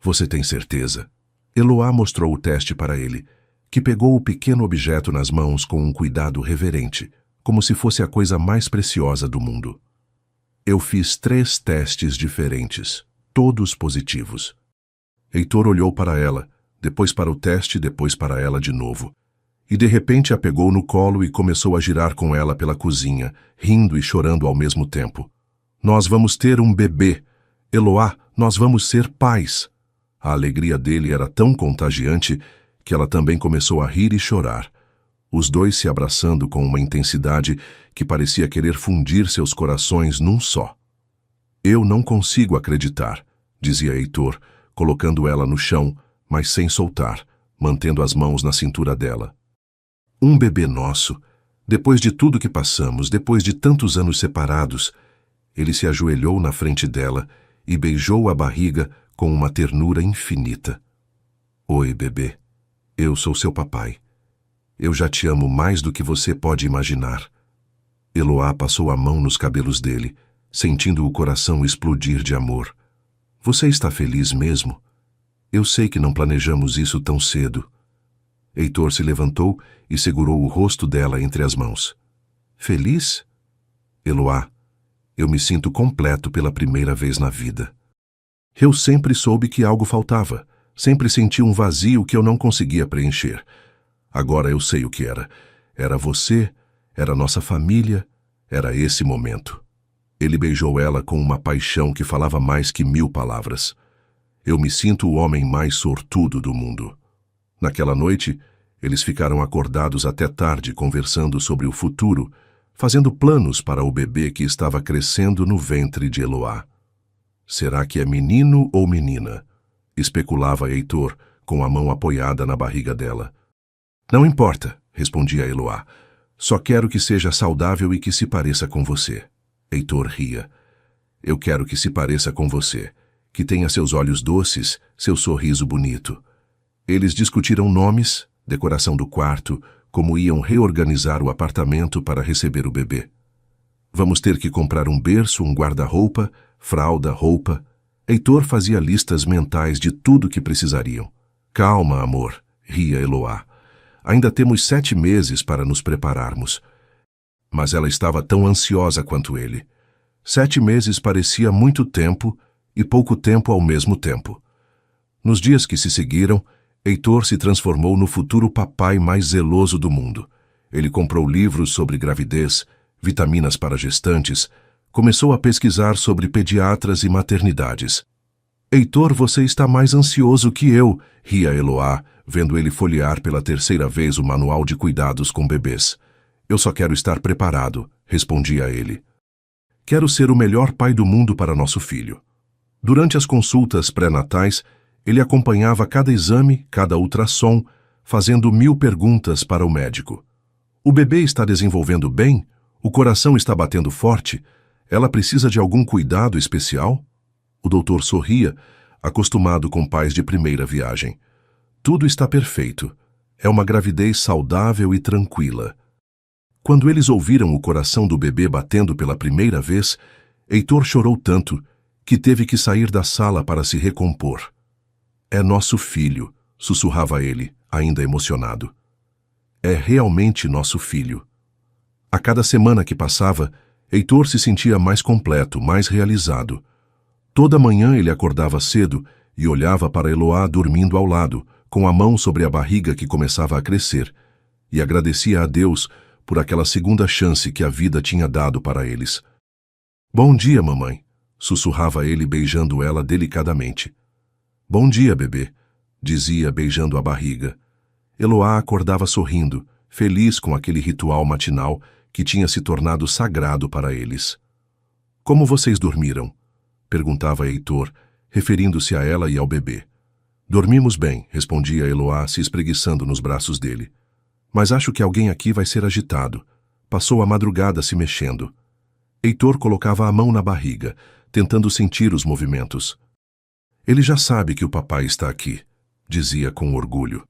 "Você tem certeza?" Eloá mostrou o teste para ele, que pegou o pequeno objeto nas mãos com um cuidado reverente, como se fosse a coisa mais preciosa do mundo. "Eu fiz 3 testes diferentes, todos positivos." Heitor olhou para ela, depois para o teste, depois para ela de novo. E de repente a pegou no colo e começou a girar com ela pela cozinha, rindo e chorando ao mesmo tempo. "Nós vamos ter um bebê. Eloá, nós vamos ser pais." A alegria dele era tão contagiante que ela também começou a rir e chorar, os dois se abraçando com uma intensidade que parecia querer fundir seus corações num só. "Eu não consigo acreditar", dizia Heitor, colocando ela no chão, mas sem soltar, mantendo as mãos na cintura dela. "Um bebê nosso, depois de tudo que passamos, depois de tantos anos separados." Ele se ajoelhou na frente dela e beijou a barriga com uma ternura infinita. "Oi, bebê. Eu sou seu papai. Eu já te amo mais do que você pode imaginar." Eloá passou a mão nos cabelos dele, sentindo o coração explodir de amor. Você está feliz mesmo? Eu sei que não planejamos isso tão cedo. Heitor se levantou e segurou o rosto dela entre as mãos. Feliz? Eloá, eu me sinto completo pela primeira vez na vida. Eu sempre soube que algo faltava. Sempre senti um vazio que eu não conseguia preencher. Agora eu sei o que era. Era você, era nossa família, era esse momento. Ele beijou ela com uma paixão que falava mais que 1000 palavras. Eu me sinto o homem mais sortudo do mundo. Naquela noite, eles ficaram acordados até tarde conversando sobre o futuro, fazendo planos para o bebê que estava crescendo no ventre de Eloá. Será que é menino ou menina? Especulava Heitor, com a mão apoiada na barriga dela. Não importa, respondia Eloá. Só quero que seja saudável e que se pareça com você. Heitor ria. Eu quero que se pareça com você, que tenha seus olhos doces, seu sorriso bonito. Eles discutiram nomes, decoração do quarto, como iam reorganizar o apartamento para receber o bebê. Vamos ter que comprar um berço, um guarda-roupa, fralda, roupa. Heitor fazia listas mentais de tudo que precisariam. Calma, amor, ria Eloá. Ainda temos 7 meses para nos prepararmos. Mas ela estava tão ansiosa quanto ele. 7 meses parecia muito tempo e pouco tempo ao mesmo tempo. Nos dias que se seguiram, Heitor se transformou no futuro papai mais zeloso do mundo. Ele comprou livros sobre gravidez, vitaminas para gestantes, começou a pesquisar sobre pediatras e maternidades. Heitor, você está mais ansioso que eu, ria Eloá, vendo ele folhear pela 3ª vez o manual de cuidados com bebês. Eu só quero estar preparado, respondia ele. Quero ser o melhor pai do mundo para nosso filho. Durante as consultas pré-natais, ele acompanhava cada exame, cada ultrassom, fazendo 1000 perguntas para o médico. O bebê está desenvolvendo bem? O coração está batendo forte? Ela precisa de algum cuidado especial? O doutor sorria, acostumado com pais de primeira viagem. Tudo está perfeito. É uma gravidez saudável e tranquila. Quando eles ouviram o coração do bebê batendo pela primeira vez, Heitor chorou tanto que teve que sair da sala para se recompor. É nosso filho, sussurrava ele, ainda emocionado. É realmente nosso filho. A cada semana que passava, Heitor se sentia mais completo, mais realizado. Toda manhã ele acordava cedo e olhava para Eloá dormindo ao lado, com a mão sobre a barriga que começava a crescer, e agradecia a Deus por aquela segunda chance que a vida tinha dado para eles. Bom dia, mamãe, sussurrava ele beijando ela delicadamente. Bom dia, bebê, dizia beijando a barriga. Eloá acordava sorrindo, feliz com aquele ritual matinal que tinha se tornado sagrado para eles. Como vocês dormiram? Perguntava Heitor, referindo-se a ela e ao bebê. Dormimos bem, respondia Eloá, se espreguiçando nos braços dele. Mas acho que alguém aqui vai ser agitado. Passou a madrugada se mexendo. Heitor colocava a mão na barriga, tentando sentir os movimentos. Ele já sabe que o papai está aqui, dizia com orgulho.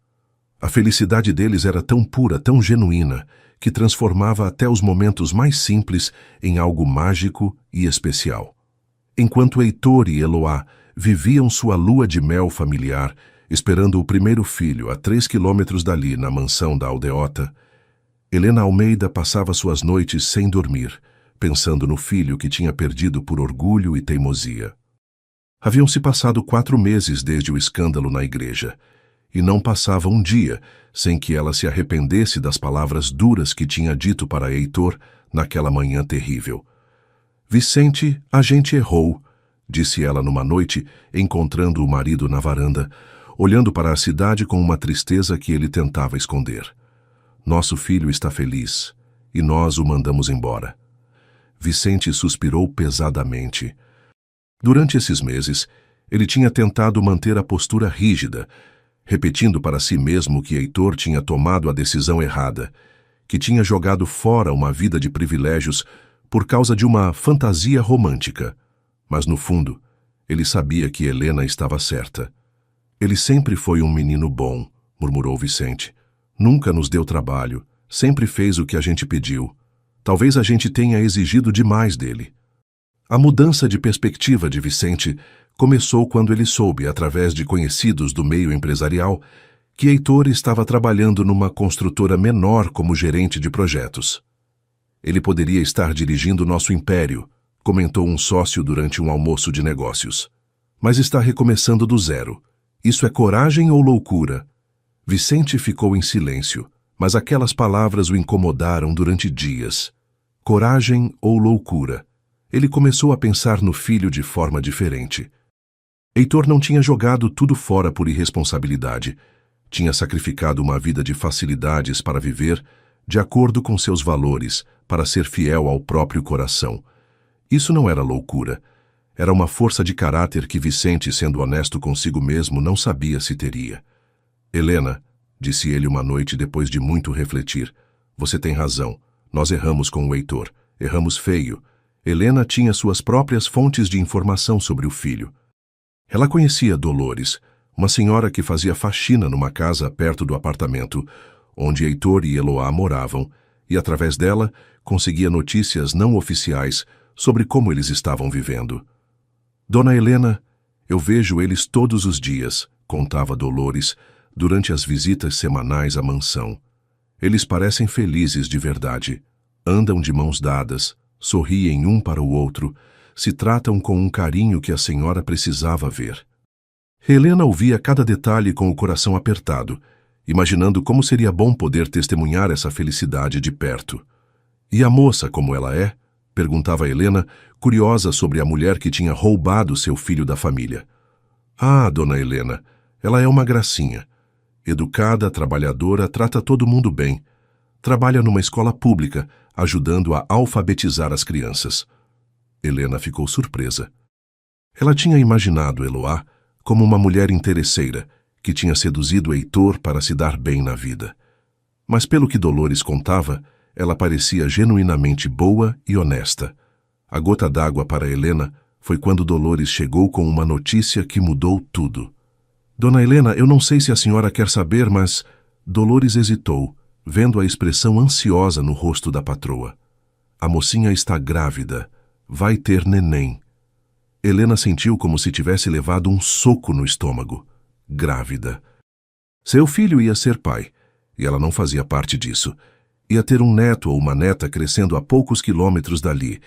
A felicidade deles era tão pura, tão genuína, que transformava até os momentos mais simples em algo mágico e especial. Enquanto Heitor e Eloá viviam sua lua de mel familiar, esperando o primeiro filho a 3 quilômetros dali na mansão da aldeota, Helena Almeida passava suas noites sem dormir, pensando no filho que tinha perdido por orgulho e teimosia. Haviam-se passado 4 meses desde o escândalo na igreja, e não passava um dia sem que ela se arrependesse das palavras duras que tinha dito para Heitor naquela manhã terrível. Vicente, a gente errou, disse ela numa noite, encontrando o marido na varanda, olhando para a cidade com uma tristeza que ele tentava esconder. Nosso filho está feliz, e nós o mandamos embora. Vicente suspirou pesadamente. Durante esses meses, ele tinha tentado manter a postura rígida, repetindo para si mesmo que Heitor tinha tomado a decisão errada, que tinha jogado fora uma vida de privilégios por causa de uma fantasia romântica. Mas, no fundo, ele sabia que Helena estava certa. Ele sempre foi um menino bom, murmurou Vicente. Nunca nos deu trabalho, sempre fez o que a gente pediu. Talvez a gente tenha exigido demais dele. A mudança de perspectiva de Vicente começou quando ele soube, através de conhecidos do meio empresarial, que Heitor estava trabalhando numa construtora menor como gerente de projetos. Ele poderia estar dirigindo nosso império, comentou um sócio durante um almoço de negócios. Mas está recomeçando do zero. Isso é coragem ou loucura? Vicente ficou em silêncio, mas aquelas palavras o incomodaram durante dias. Coragem ou loucura? Ele começou a pensar no filho de forma diferente. Heitor não tinha jogado tudo fora por irresponsabilidade. Tinha sacrificado uma vida de facilidades para viver, de acordo com seus valores, para ser fiel ao próprio coração. Isso não era loucura. Era uma força de caráter que Vicente, sendo honesto consigo mesmo, não sabia se teria. Helena, disse ele uma noite depois de muito refletir, você tem razão. Nós erramos com o Heitor. Erramos feio. Helena tinha suas próprias fontes de informação sobre o filho. Ela conhecia Dolores, uma senhora que fazia faxina numa casa perto do apartamento, onde Heitor e Eloá moravam, e através dela conseguia notícias não oficiais sobre como eles estavam vivendo. Dona Helena, eu vejo eles todos os dias, contava Dolores, durante as visitas semanais à mansão. Eles parecem felizes de verdade, andam de mãos dadas, sorriem um para o outro, se tratam com um carinho que a senhora precisava ver. Helena ouvia cada detalhe com o coração apertado, imaginando como seria bom poder testemunhar essa felicidade de perto. E a moça, como ela é? Perguntava Helena, curiosa sobre a mulher que tinha roubado seu filho da família. Ah, dona Helena, ela é uma gracinha. Educada, trabalhadora, trata todo mundo bem. Trabalha numa escola pública, ajudando a alfabetizar as crianças. Helena ficou surpresa. Ela tinha imaginado Eloá como uma mulher interesseira, que tinha seduzido Heitor para se dar bem na vida. Mas pelo que Dolores contava, ela parecia genuinamente boa e honesta. A gota d'água para Helena foi quando Dolores chegou com uma notícia que mudou tudo. Dona Helena, eu não sei se a senhora quer saber, mas... Dolores hesitou, vendo a expressão ansiosa no rosto da patroa. A mocinha está grávida. Vai ter neném. Helena sentiu como se tivesse levado um soco no estômago. Grávida. Seu filho ia ser pai, e ela não fazia parte disso. Ia ter um neto ou uma neta crescendo a poucos quilômetros dali,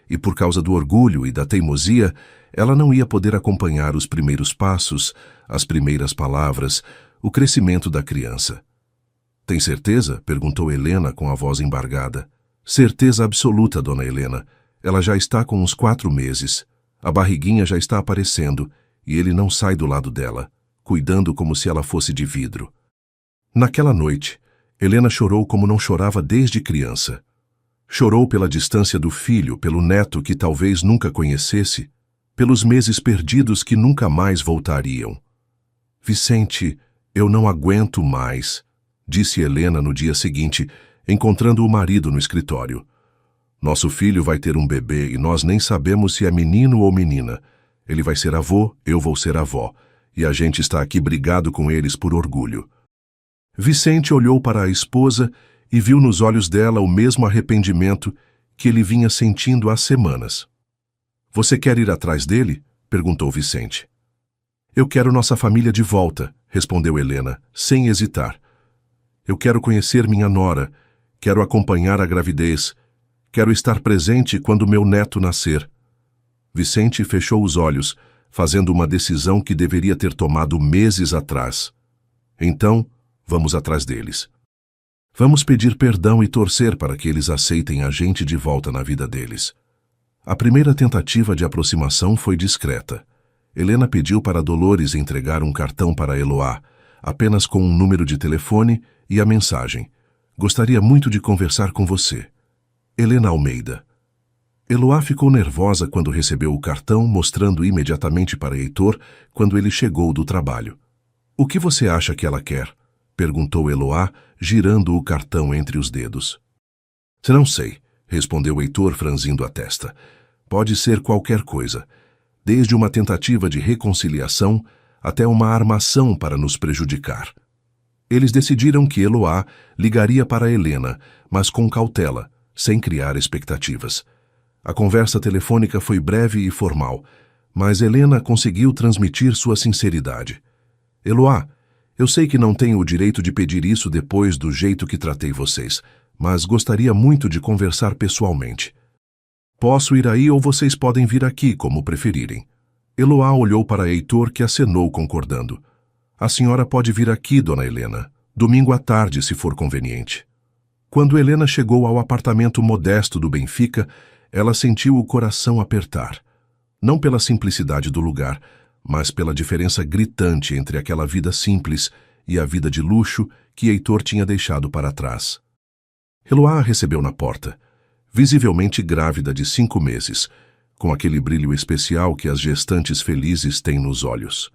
e por causa do orgulho e da teimosia, ela não ia poder acompanhar os primeiros passos, as primeiras palavras, o crescimento da criança. Tem certeza? Perguntou Helena com a voz embargada. Certeza absoluta, dona Helena. Ela já está com uns 4 meses. A barriguinha já está aparecendo, e ele não sai do lado dela, cuidando como se ela fosse de vidro. Naquela noite, Helena chorou como não chorava desde criança. Chorou pela distância do filho, pelo neto que talvez nunca conhecesse, pelos meses perdidos que nunca mais voltariam. Vicente, eu não aguento mais, disse Helena no dia seguinte, encontrando o marido no escritório. Nosso filho vai ter um bebê e nós nem sabemos se é menino ou menina. Ele vai ser avô, eu vou ser avó, e a gente está aqui brigado com eles por orgulho. Vicente olhou para a esposa e viu nos olhos dela o mesmo arrependimento que ele vinha sentindo há semanas. Você quer ir atrás dele? Perguntou Vicente. Eu quero nossa família de volta, respondeu Helena, sem hesitar. Eu quero conhecer minha nora, quero acompanhar a gravidez, quero estar presente quando meu neto nascer. Vicente fechou os olhos, fazendo uma decisão que deveria ter tomado meses atrás. Então, vamos atrás deles. Vamos pedir perdão e torcer para que eles aceitem a gente de volta na vida deles. A primeira tentativa de aproximação foi discreta. Helena pediu para Dolores entregar um cartão para Eloá, apenas com um número de telefone e a mensagem: Gostaria muito de conversar com você. Helena Almeida. Eloá ficou nervosa quando recebeu o cartão, mostrando imediatamente para Heitor quando ele chegou do trabalho. O que você acha que ela quer? Perguntou Eloá, girando o cartão entre os dedos. Não sei, respondeu Heitor franzindo a testa. Pode ser qualquer coisa, desde uma tentativa de reconciliação até uma armação para nos prejudicar. Eles decidiram que Eloá ligaria para Helena, mas com cautela, sem criar expectativas. A conversa telefônica foi breve e formal, mas Helena conseguiu transmitir sua sinceridade. Eloá, eu sei que não tenho o direito de pedir isso depois do jeito que tratei vocês, mas gostaria muito de conversar pessoalmente. Posso ir aí ou vocês podem vir aqui, como preferirem. Eloá olhou para Heitor, que acenou concordando. A senhora pode vir aqui, dona Helena, domingo à tarde, se for conveniente. Quando Helena chegou ao apartamento modesto do Benfica, ela sentiu o coração apertar. Não pela simplicidade do lugar, mas pela diferença gritante entre aquela vida simples e a vida de luxo que Heitor tinha deixado para trás. Eloá a recebeu na porta, visivelmente grávida de 5 meses, com aquele brilho especial que as gestantes felizes têm nos olhos.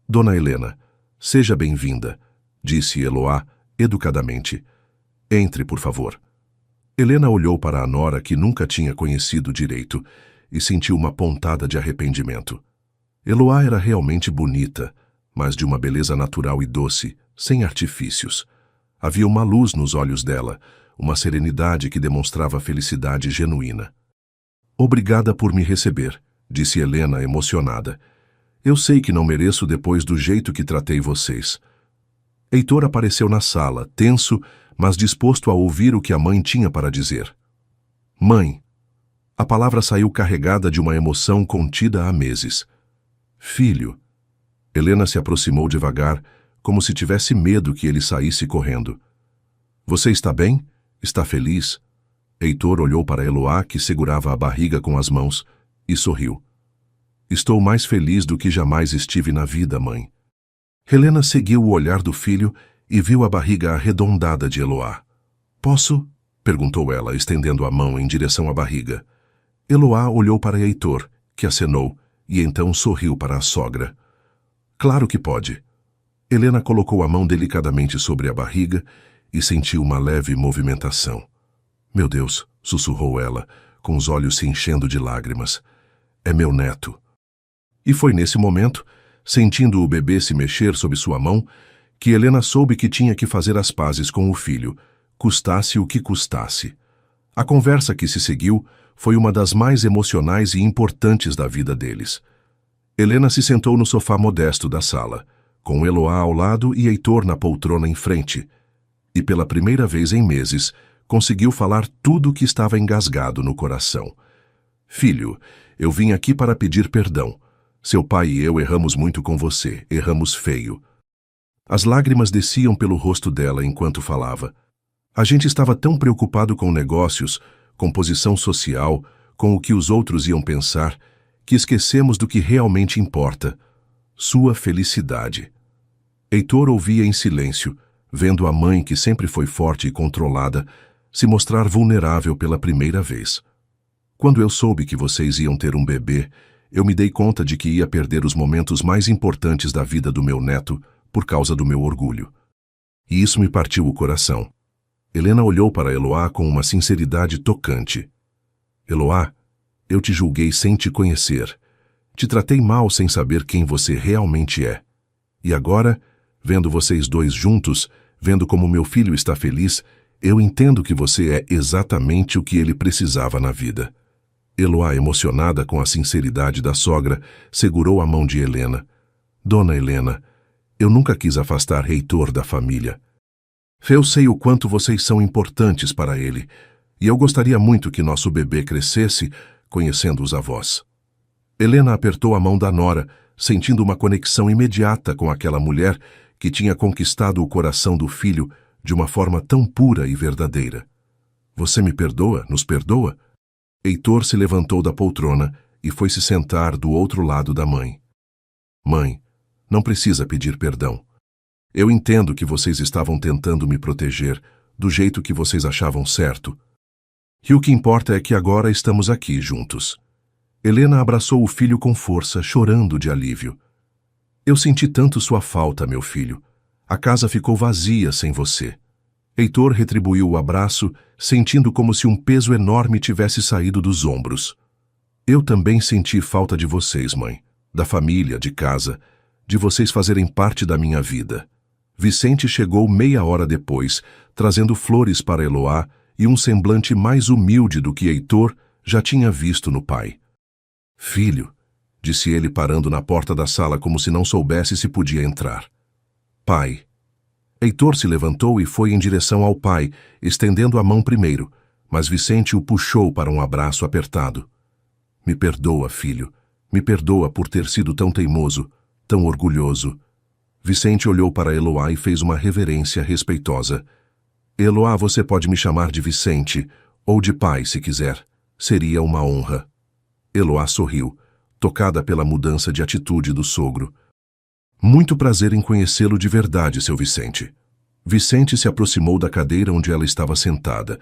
Dona Helena, seja bem-vinda, disse Eloá educadamente. Entre, por favor. Helena olhou para a nora que nunca tinha conhecido direito e sentiu uma pontada de arrependimento. Eloá era realmente bonita, mas de uma beleza natural e doce, sem artifícios. Havia uma luz nos olhos dela, uma serenidade que demonstrava felicidade genuína. Obrigada por me receber, disse Helena emocionada. Eu sei que não mereço depois do jeito que tratei vocês. Heitor apareceu na sala, tenso, mas disposto a ouvir o que a mãe tinha para dizer. Mãe. A palavra saiu carregada de uma emoção contida há meses. Filho. Helena se aproximou devagar, como se tivesse medo que ele saísse correndo. Você está bem? Está feliz? Heitor olhou para Eloá, que segurava a barriga com as mãos, e sorriu. Estou mais feliz do que jamais estive na vida, mãe. Helena seguiu o olhar do filho e viu a barriga arredondada de Eloá. Posso? Perguntou ela, estendendo a mão em direção à barriga. Eloá olhou para Heitor, que acenou, e então sorriu para a sogra. Claro que pode. Helena colocou a mão delicadamente sobre a barriga e sentiu uma leve movimentação. Meu Deus, sussurrou ela, com os olhos se enchendo de lágrimas. É meu neto. E foi nesse momento, sentindo o bebê se mexer sob sua mão, que Helena soube que tinha que fazer as pazes com o filho, custasse o que custasse. A conversa que se seguiu foi uma das mais emocionais e importantes da vida deles. Helena se sentou no sofá modesto da sala, com Eloá ao lado e Heitor na poltrona em frente, e pela primeira vez em meses conseguiu falar tudo o que estava engasgado no coração. Filho, eu vim aqui para pedir perdão. Seu pai e eu erramos muito com você, erramos feio. As lágrimas desciam pelo rosto dela enquanto falava. A gente estava tão preocupado com negócios, com posição social, com o que os outros iam pensar, que esquecemos do que realmente importa: sua felicidade. Heitor ouvia em silêncio, vendo a mãe, que sempre foi forte e controlada, se mostrar vulnerável pela primeira vez. Quando eu soube que vocês iam ter um bebê, eu me dei conta de que ia perder os momentos mais importantes da vida do meu neto por causa do meu orgulho. E isso me partiu o coração. Helena olhou para Eloá com uma sinceridade tocante. Eloá, eu te julguei sem te conhecer. Te tratei mal sem saber quem você realmente é. E agora, vendo vocês dois juntos, vendo como meu filho está feliz, eu entendo que você é exatamente o que ele precisava na vida. Eloá, emocionada com a sinceridade da sogra, segurou a mão de Helena. Dona Helena, eu nunca quis afastar Heitor da família. Eu sei o quanto vocês são importantes para ele, e eu gostaria muito que nosso bebê crescesse conhecendo os avós. Helena apertou a mão da nora, sentindo uma conexão imediata com aquela mulher que tinha conquistado o coração do filho de uma forma tão pura e verdadeira. Você me perdoa? Nos perdoa? Heitor se levantou da poltrona e foi se sentar do outro lado da mãe. Mãe, não precisa pedir perdão. Eu entendo que vocês estavam tentando me proteger do jeito que vocês achavam certo. E o que importa é que agora estamos aqui juntos. Helena abraçou o filho com força, chorando de alívio. Eu senti tanto sua falta, meu filho. A casa ficou vazia sem você. Heitor retribuiu o abraço, sentindo como se um peso enorme tivesse saído dos ombros. Eu também senti falta de vocês, mãe. Da família, de casa, de vocês fazerem parte da minha vida. Vicente chegou meia hora depois, trazendo flores para Eloá e um semblante mais humilde do que Heitor já tinha visto no pai. "Filho", disse ele parando na porta da sala como se não soubesse se podia entrar. "Pai." Heitor se levantou e foi em direção ao pai, estendendo a mão primeiro, mas Vicente o puxou para um abraço apertado. "Me perdoa, filho. Me perdoa por ter sido tão teimoso, tão orgulhoso." Vicente olhou para Eloá e fez uma reverência respeitosa. "Eloá, você pode me chamar de Vicente, ou de pai, se quiser. Seria uma honra." Eloá sorriu, tocada pela mudança de atitude do sogro. "Muito prazer em conhecê-lo de verdade, seu Vicente." Vicente se aproximou da cadeira onde ela estava sentada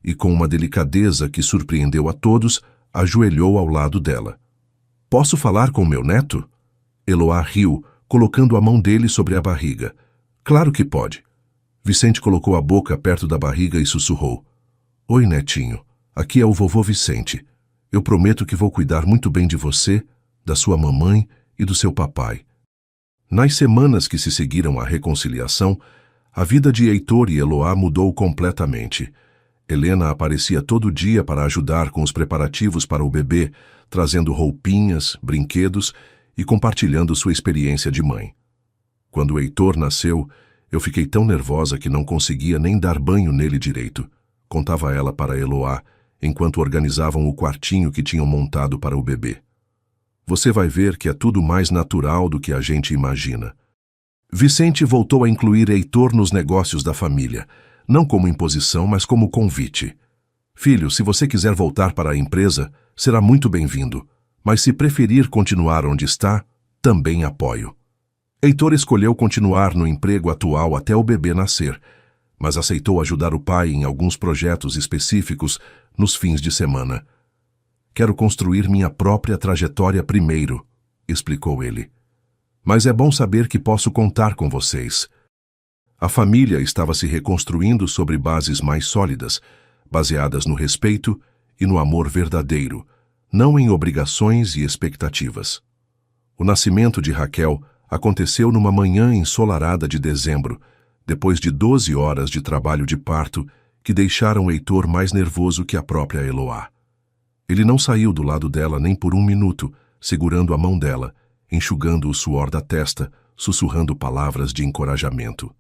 e, com uma delicadeza que surpreendeu a todos, ajoelhou ao lado dela. "Posso falar com meu neto?" Eloá riu, colocando a mão dele sobre a barriga. "Claro que pode." Vicente colocou a boca perto da barriga e sussurrou. "Oi, netinho. Aqui é o vovô Vicente. Eu prometo que vou cuidar muito bem de você, da sua mamãe e do seu papai." Nas semanas que se seguiram à reconciliação, a vida de Heitor e Eloá mudou completamente. Helena aparecia todo dia para ajudar com os preparativos para o bebê, trazendo roupinhas, brinquedos e compartilhando sua experiência de mãe. Quando Heitor nasceu, eu fiquei tão nervosa que não conseguia nem dar banho nele direito, contava ela para Eloá, enquanto organizavam o quartinho que tinham montado para o bebê. "Você vai ver que é tudo mais natural do que a gente imagina." Vicente voltou a incluir Heitor nos negócios da família, não como imposição, mas como convite. "Filho, se você quiser voltar para a empresa, será muito bem-vindo, mas se preferir continuar onde está, também apoio." Heitor escolheu continuar no emprego atual até o bebê nascer, mas aceitou ajudar o pai em alguns projetos específicos nos fins de semana. "Quero construir minha própria trajetória primeiro", explicou ele. "Mas é bom saber que posso contar com vocês." A família estava se reconstruindo sobre bases mais sólidas, baseadas no respeito e no amor verdadeiro, não em obrigações e expectativas. O nascimento de Raquel aconteceu numa manhã ensolarada de dezembro, depois de 12 horas de trabalho de parto que deixaram Heitor mais nervoso que a própria Eloá. Ele não saiu do lado dela nem por um minuto, segurando a mão dela, enxugando o suor da testa, sussurrando palavras de encorajamento.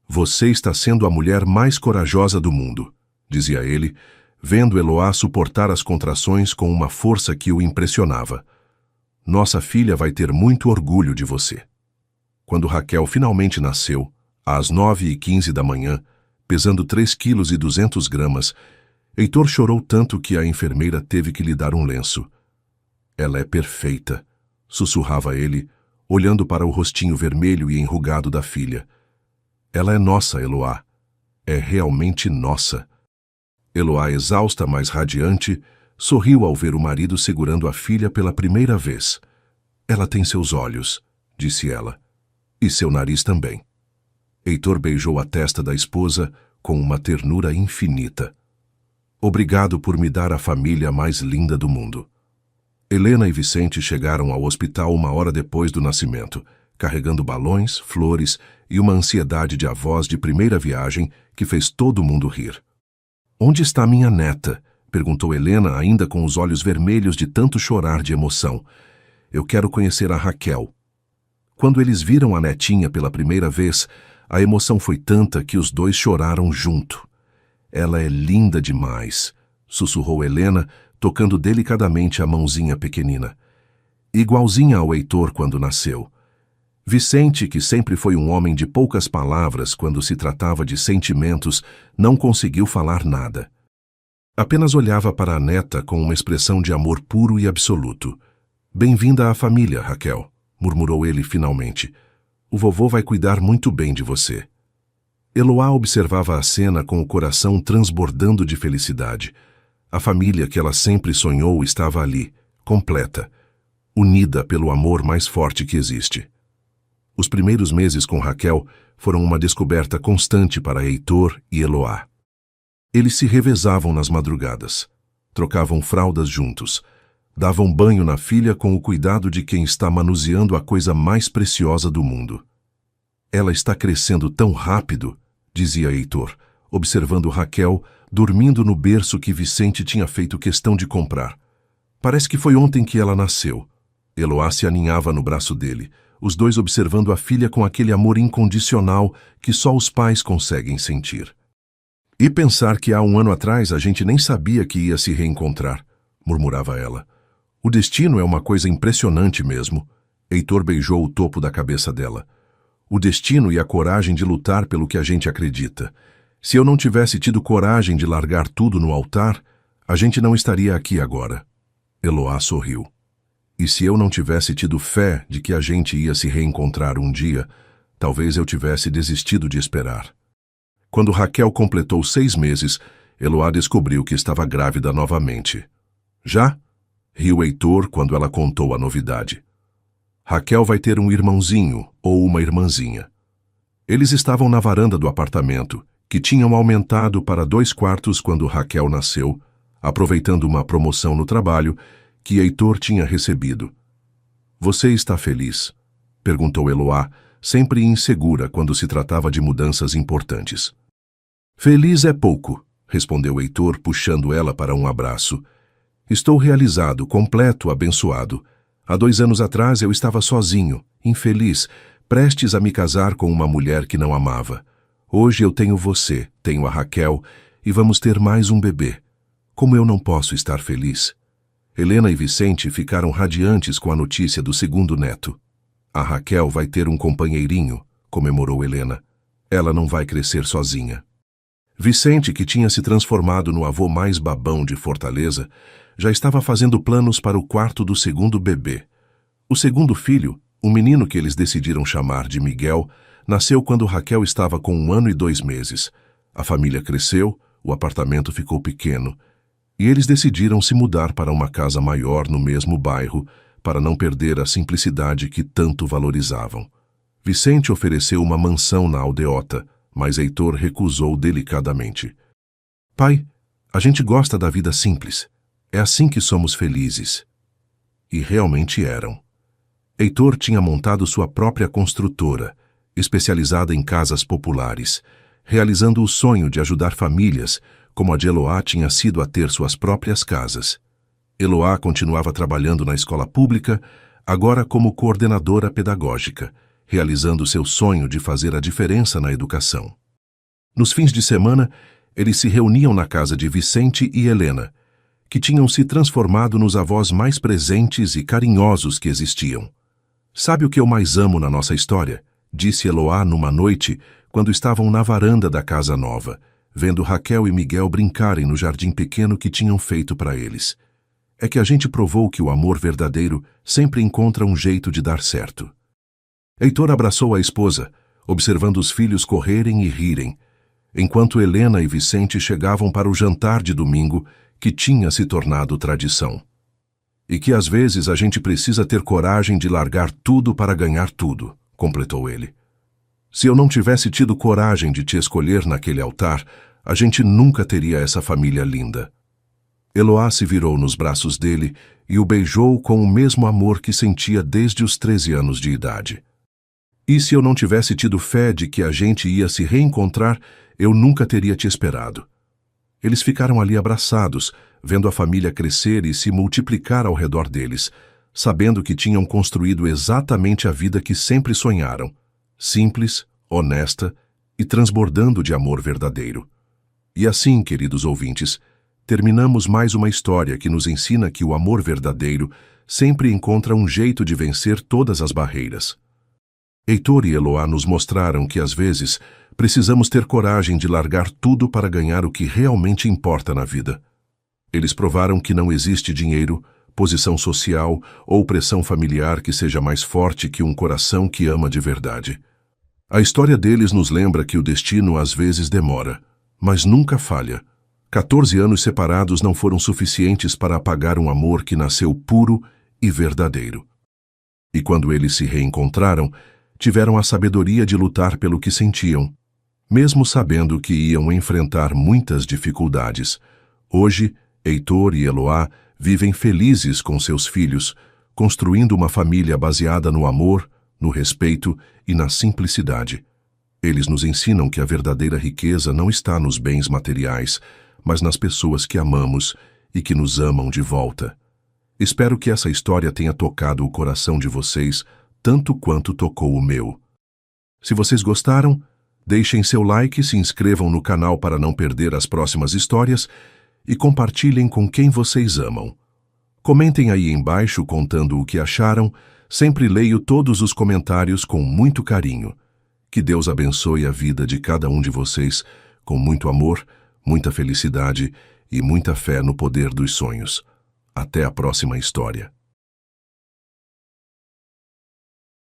"Você está sendo a mulher mais corajosa do mundo", dizia ele, vendo Eloá suportar as contrações com uma força que o impressionava. "Nossa filha vai ter muito orgulho de você." Quando Raquel finalmente nasceu, às 9h15 da manhã, pesando 3,2 kg, Heitor chorou tanto que a enfermeira teve que lhe dar um lenço. "Ela é perfeita", sussurrava ele, olhando para o rostinho vermelho e enrugado da filha. "Ela é nossa, Eloá. É realmente nossa." Eloá, exausta, mas radiante, sorriu ao ver o marido segurando a filha pela primeira vez. "Ela tem seus olhos", disse ela, "e seu nariz também." Heitor beijou a testa da esposa com uma ternura infinita. "Obrigado por me dar a família mais linda do mundo." Helena e Vicente chegaram ao hospital uma hora depois do nascimento, carregando balões, flores e uma ansiedade de avós de primeira viagem que fez todo mundo rir. "Onde está minha neta?", perguntou Helena, ainda com os olhos vermelhos de tanto chorar de emoção. "Eu quero conhecer a Raquel." Quando eles viram a netinha pela primeira vez, a emoção foi tanta que os dois choraram junto. "Ela é linda demais", sussurrou Helena, tocando delicadamente a mãozinha pequenina. "Igualzinha ao Heitor quando nasceu." Vicente, que sempre foi um homem de poucas palavras quando se tratava de sentimentos, não conseguiu falar nada. Apenas olhava para a neta com uma expressão de amor puro e absoluto. "Bem-vinda à família, Raquel", murmurou ele finalmente. "O vovô vai cuidar muito bem de você." Eloá observava a cena com o coração transbordando de felicidade. A família que ela sempre sonhou estava ali, completa, unida pelo amor mais forte que existe. Os primeiros meses com Raquel foram uma descoberta constante para Heitor e Eloá. Eles se revezavam nas madrugadas, trocavam fraldas juntos, davam banho na filha com o cuidado de quem está manuseando a coisa mais preciosa do mundo. "Ela está crescendo tão rápido", dizia Heitor, observando Raquel dormindo no berço que Vicente tinha feito questão de comprar. Parece que foi ontem que ela nasceu. Eloá se aninhava no braço dele, os dois observando a filha com aquele amor incondicional que só os pais conseguem sentir. E pensar que há um ano atrás a gente nem sabia que ia se reencontrar, murmurava ela. O destino é uma coisa impressionante mesmo. Heitor beijou o topo da cabeça dela. O destino e a coragem de lutar pelo que a gente acredita. Se eu não tivesse tido coragem de largar tudo no altar, a gente não estaria aqui agora. Eloá sorriu. E se eu não tivesse tido fé de que a gente ia se reencontrar um dia, talvez eu tivesse desistido de esperar. Quando Raquel completou 6 meses, Eloá descobriu que estava grávida novamente. Já? Riu Heitor quando ela contou a novidade. Raquel vai ter um irmãozinho ou uma irmãzinha. Eles estavam na varanda do apartamento, que tinham aumentado para 2 quartos quando Raquel nasceu, aproveitando uma promoção no trabalho que Heitor tinha recebido. Você está feliz? Perguntou Eloá, sempre insegura quando se tratava de mudanças importantes. Feliz é pouco, respondeu Heitor, puxando ela para um abraço. Estou realizado, completo, abençoado. Há 2 anos atrás eu estava sozinho, infeliz, prestes a me casar com uma mulher que não amava. Hoje eu tenho você, tenho a Raquel, e vamos ter mais um bebê. Como eu não posso estar feliz? Helena e Vicente ficaram radiantes com a notícia do 2º neto. A Raquel vai ter um companheirinho, comemorou Helena. Ela não vai crescer sozinha. Vicente, que tinha se transformado no avô mais babão de Fortaleza, já estava fazendo planos para o quarto do 2º bebê. O 2º filho, um menino que eles decidiram chamar de Miguel, nasceu quando Raquel estava com 1 ano e 2 meses. A família cresceu, o apartamento ficou pequeno, e eles decidiram se mudar para uma casa maior no mesmo bairro, para não perder a simplicidade que tanto valorizavam. Vicente ofereceu uma mansão na aldeota, mas Heitor recusou delicadamente. Pai, a gente gosta da vida simples. É assim que somos felizes. E realmente eram. Heitor tinha montado sua própria construtora, especializada em casas populares, realizando o sonho de ajudar famílias, como a de Eloá tinha sido a ter suas próprias casas. Eloá continuava trabalhando na escola pública, agora como coordenadora pedagógica, realizando seu sonho de fazer a diferença na educação. Nos fins de semana, eles se reuniam na casa de Vicente e Helena, que tinham se transformado nos avós mais presentes e carinhosos que existiam. Sabe o que eu mais amo na nossa história? Disse Eloá numa noite, quando estavam na varanda da casa nova, vendo Raquel e Miguel brincarem no jardim pequeno que tinham feito para eles. É que a gente provou que o amor verdadeiro sempre encontra um jeito de dar certo. Heitor abraçou a esposa, observando os filhos correrem e rirem, enquanto Helena e Vicente chegavam para o jantar de domingo, que tinha se tornado tradição. E que às vezes a gente precisa ter coragem de largar tudo para ganhar tudo, completou ele. Se eu não tivesse tido coragem de te escolher naquele altar, a gente nunca teria essa família linda. Eloá se virou nos braços dele e o beijou com o mesmo amor que sentia desde os 13 anos de idade. E se eu não tivesse tido fé de que a gente ia se reencontrar, eu nunca teria te esperado. Eles ficaram ali abraçados, vendo a família crescer e se multiplicar ao redor deles, sabendo que tinham construído exatamente a vida que sempre sonharam, simples, honesta e transbordando de amor verdadeiro. E assim, queridos ouvintes, terminamos mais uma história que nos ensina que o amor verdadeiro sempre encontra um jeito de vencer todas as barreiras. Heitor e Eloá nos mostraram que, às vezes, precisamos ter coragem de largar tudo para ganhar o que realmente importa na vida. Eles provaram que não existe dinheiro, posição social ou pressão familiar que seja mais forte que um coração que ama de verdade. A história deles nos lembra que o destino às vezes demora, mas nunca falha. 14 anos separados não foram suficientes para apagar um amor que nasceu puro e verdadeiro. E quando eles se reencontraram, tiveram a sabedoria de lutar pelo que sentiam, mesmo sabendo que iam enfrentar muitas dificuldades. Hoje, Heitor e Eloá vivem felizes com seus filhos, construindo uma família baseada no amor, no respeito e na simplicidade. Eles nos ensinam que a verdadeira riqueza não está nos bens materiais, mas nas pessoas que amamos e que nos amam de volta. Espero que essa história tenha tocado o coração de vocês tanto quanto tocou o meu. Se vocês gostaram, deixem seu like, se inscrevam no canal para não perder as próximas histórias e compartilhem com quem vocês amam. Comentem aí embaixo contando o que acharam, sempre leio todos os comentários com muito carinho. Que Deus abençoe a vida de cada um de vocês com muito amor, muita felicidade e muita fé no poder dos sonhos. Até a próxima história.